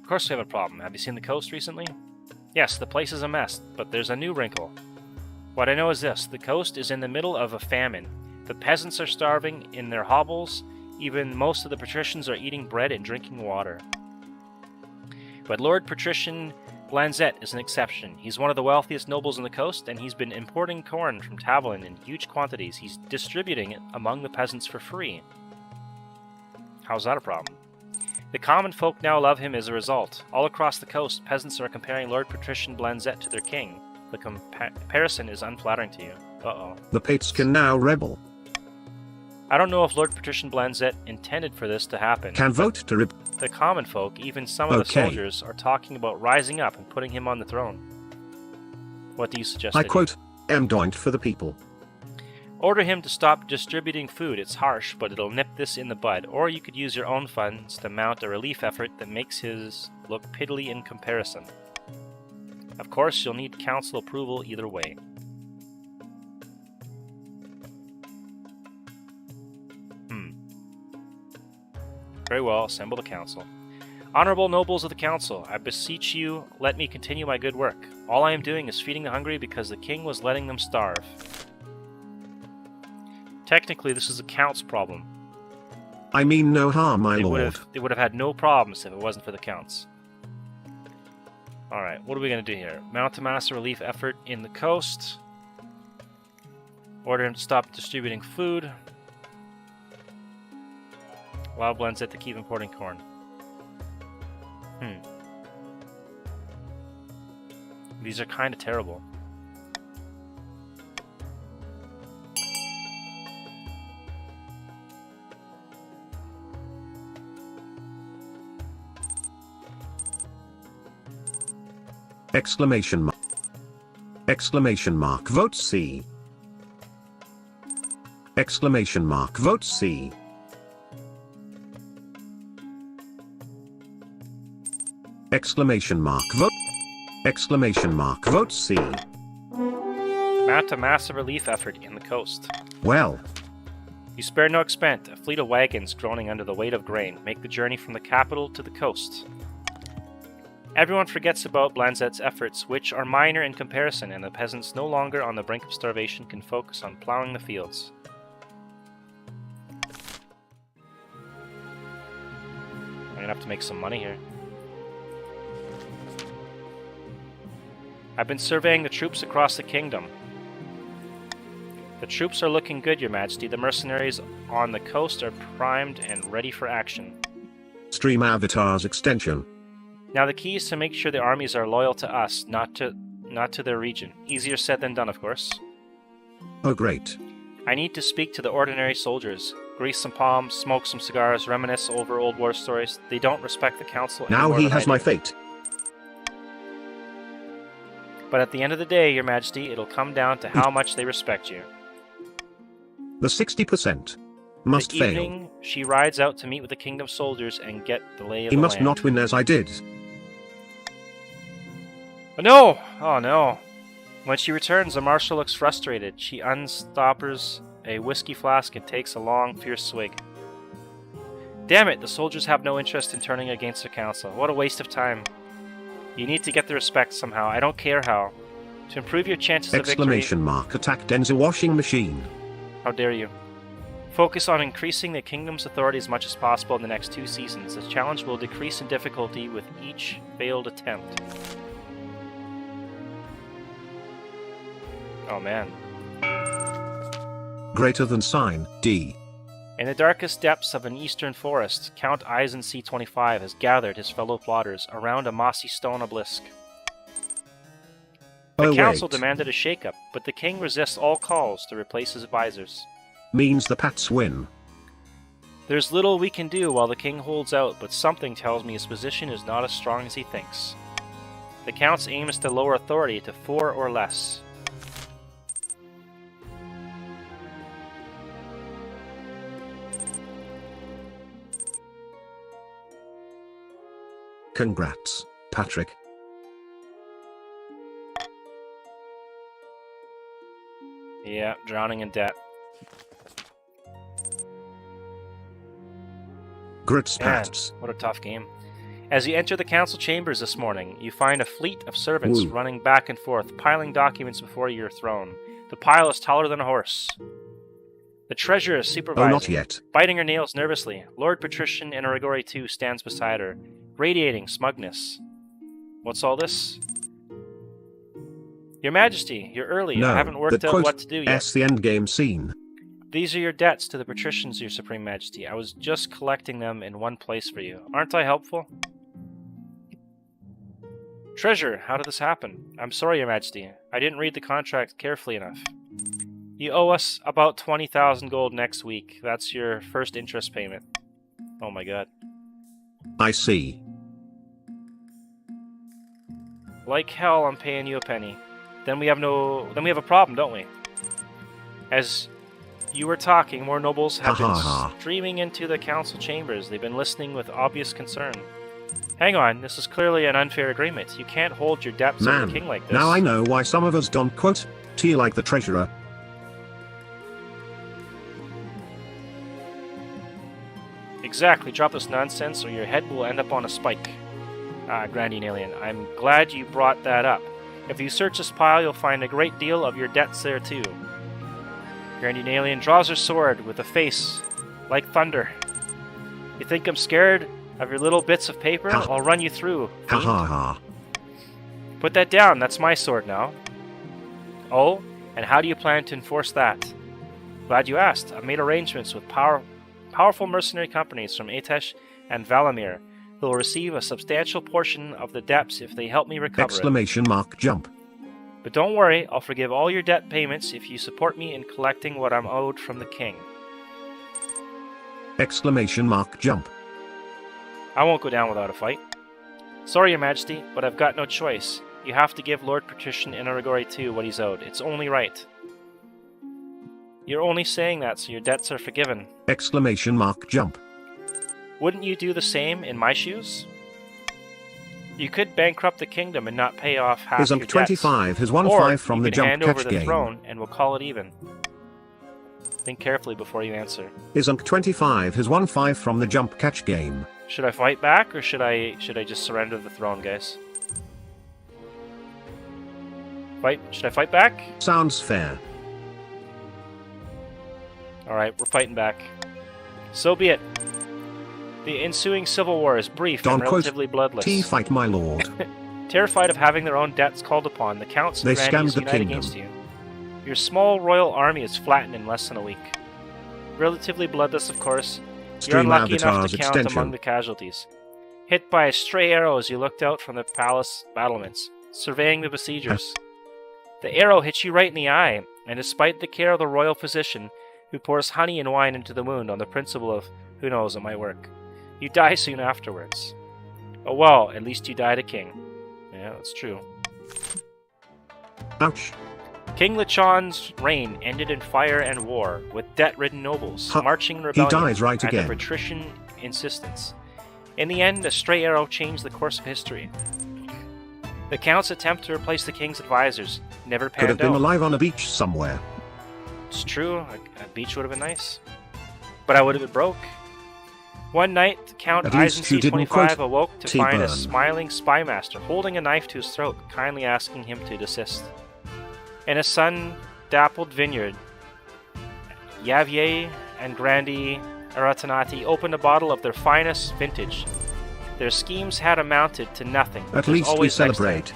Of course we have a problem. Have you seen the coast recently? Yes, the place is a mess, but there's a new wrinkle. What I know is this, the coast is in the middle of a famine. The peasants are starving in their hovels, even most of the patricians are eating bread and drinking water. But Lord Patrician Blanzette is an exception. He's one of the wealthiest nobles on the coast, and he's been importing corn from Tavolin in huge quantities. He's distributing it among the peasants for free. How's that a problem? The common folk now love him as a result. All across the coast, peasants are comparing Lord Patrician Blanzette to their king. The comparison is unflattering to you. Uh-oh. The Pates can now rebel. I don't know if Lord Patrician Blanzette intended for this to happen. Can vote to rebel. The common folk, even some of the soldiers, are talking about rising up and putting him on the throne. What do you suggest? I quote, am doint for the people. Order him to stop distributing food. It's harsh, but it'll nip this in the bud. Or you could use your own funds to mount a relief effort that makes his look piddly in comparison. Of course, you'll need council approval either way. Very well, assemble the council. Honorable nobles of the council, I beseech you, let me continue my good work. All I am doing is feeding the hungry because the king was letting them starve. Technically, this is a count's problem. I mean no harm, my lord. They would have had no problems if it wasn't for the counts. Alright, what are we going to do here? Mount a massive relief effort in the coast. Order him to stop distributing food. Allow Blanzette to keep importing corn. These are kind of terrible. Exclamation mark. Exclamation mark. Vote C. Exclamation mark. Vote C. Exclamation mark. Vote. Exclamation mark. Vote C. Mount a massive relief effort in the coast. Well. You spare no expense. A fleet of wagons groaning under the weight of grain make the journey from the capital to the coast. Everyone forgets about Blanzette's efforts, which are minor in comparison, and the peasants no longer on the brink of starvation can focus on plowing the fields. I'm gonna have to make some money here. I've been surveying the troops across the kingdom. The troops are looking good, Your Majesty. The mercenaries on the coast are primed and ready for action. StreamAvatars extension. Now the key is to make sure the armies are loyal to us, not to their region. Easier said than done, of course. Oh great. I need to speak to the ordinary soldiers. Grease some palms, smoke some cigars, reminisce over old war stories. They don't respect the council anymore. Now he has my fate. But at the end of the day, Your Majesty, it'll come down to how much they respect you. The 60% must fail. The evening, she rides out to meet with the kingdom soldiers and get the lay of the land. He must not win as I did. Oh no! Oh no. When she returns, the marshal looks frustrated. She unstoppers a whiskey flask and takes a long, fierce swig. Damn it, the soldiers have no interest in turning against their council. What a waste of time. You need to get the respect somehow. I don't care how. To improve your chances of victory... Exclamation mark. Attack Denza washing machine. How dare you. Focus on increasing the kingdom's authority as much as possible in the next 2 seasons. The challenge will decrease in difficulty with each failed attempt. Oh man. Greater than sign, D. In the darkest depths of an eastern forest, Count Eisen C25 has gathered his fellow plotters around a mossy stone obelisk. The council demanded a shake-up, but the king resists all calls to replace his advisors. means the Pats win. There's little we can do while the king holds out, but something tells me his position is not as strong as he thinks. The Count's aim is to lower authority to 4 or less. Congrats, Patrick. Yeah, drowning in debt. Grits Man, Pats. what a tough game. As you enter the council chambers this morning, you find a fleet of servants Ooh. running back and forth, piling documents before your throne. The pile is taller than a horse. The treasurer is supervising, Oh, not yet. biting her nails nervously. Lord Patrician in Aragori II stands beside her, radiating smugness. What's all this? Your Majesty, you're early. No, I haven't worked the out quote what to do yet. S the endgame scene. These are your debts to the patricians, Your Supreme Majesty. I was just collecting them in one place for you. Aren't I helpful? Treasurer, how did this happen? I'm sorry, Your Majesty. I didn't read the contract carefully enough. You owe us about 20,000 gold next week. That's your first interest payment. Oh my god. I see. Like hell, I'm paying you a penny. Then we have a problem, don't we? As you were talking, more nobles have been streaming into the council chambers. They've been listening with obvious concern. Hang on, this is clearly an unfair agreement. You can't hold your debts to the king like this. Now I know why some of us don't quote T like the treasurer. Exactly, drop this nonsense or your head will end up on a spike. Grandine Alien, I'm glad you brought that up. If you search this pile, you'll find a great deal of your debts there too. Grandine Alien draws her sword with a face like thunder. You think I'm scared of your little bits of paper? I'll run you through. Ha ha ha. Put that down, that's my sword now. Oh, and how do you plan to enforce that? Glad you asked. I've made arrangements with powerful mercenary companies from Atesh and Valamir who will receive a substantial portion of the debts if they help me recover Exclamation mark jump. But don't worry, I'll forgive all your debt payments if you support me in collecting what I'm owed from the king. Exclamation mark jump. I won't go down without a fight. Sorry, Your Majesty, but I've got no choice. You have to give Lord Patrician in Aragori II what he's owed. It's only right. You're only saying that so your debts are forgiven. Exclamation mark jump. Wouldn't you do the same in my shoes? You could bankrupt the kingdom and not pay off half your debts. 25 has 1-5 from the jump hand catch over the game. throne and we'll call it even. Think carefully before you answer. Is 25 has 1-5 from the jump catch game. Should I fight back or should I just surrender the throne, guys? Should I fight back? Sounds fair. Alright, we're fighting back. So be it. The ensuing civil war is brief and relatively bloodless. T fight my lord. Terrified of having their own debts called upon, the counts and grandees unite against you. Your small royal army is flattened in less than a week. Relatively bloodless, of course. You're unlucky enough to count among the casualties. Hit by a stray arrow as you looked out from the palace battlements, surveying the besiegers. The arrow hits you right in the eye, and despite the care of the royal physician, who pours honey and wine into the wound on the principle of, who knows, it might work, you die soon afterwards. Oh well, at least you died a king. Yeah, that's true. Ouch. King Lechon's reign ended in fire and war, with debt-ridden nobles marching in rebellion he dies right at again. the patrician insistence. In the end, a stray arrow changed the course of history. The Count's attempt to replace the king's advisors never panned out. Could have been alive on a beach somewhere. It's true, a beach would have been nice. But I would have been broke. One night, Count Eisenstein-25 awoke to find a smiling spymaster holding a knife to his throat, kindly asking him to desist. In a sun-dappled vineyard, Yavier and Grandi Aratanati opened a bottle of their finest vintage. Their schemes had amounted to nothing. At least we celebrate.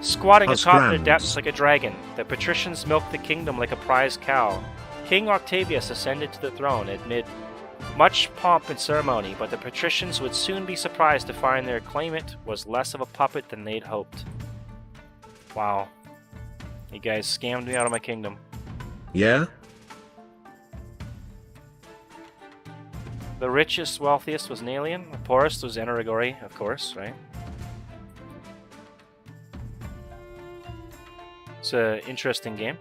Squatting atop their depths like a dragon, the patricians milked the kingdom like a prize cow. King Octavius ascended to the throne amid much pomp and ceremony, but the patricians would soon be surprised to find their claimant was less of a puppet than they'd hoped. Wow. You guys scammed me out of my kingdom. Yeah? The richest, wealthiest was an alien. The poorest was Enerigori, of course, right? It's an interesting game.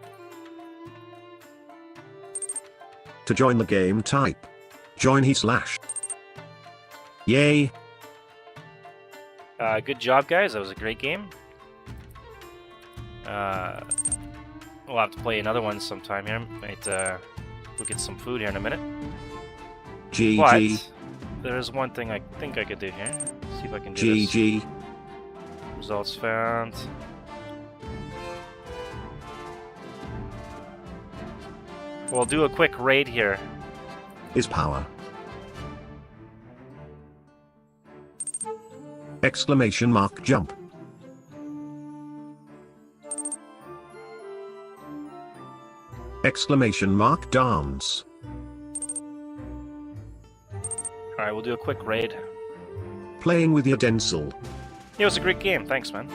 To join the game, type join he slash. Yay! Good job, guys. That was a great game. We'll have to play another one sometime here. Might we'll get some food here in a minute. GG. But there's one thing I think I could do here. See if I can do this. GG. Results found. We'll do a quick raid here. Is power. Exclamation mark jump. Exclamation mark dance. Alright, we'll do a quick raid. Playing with your Denzel. It was a great game. Thanks, man.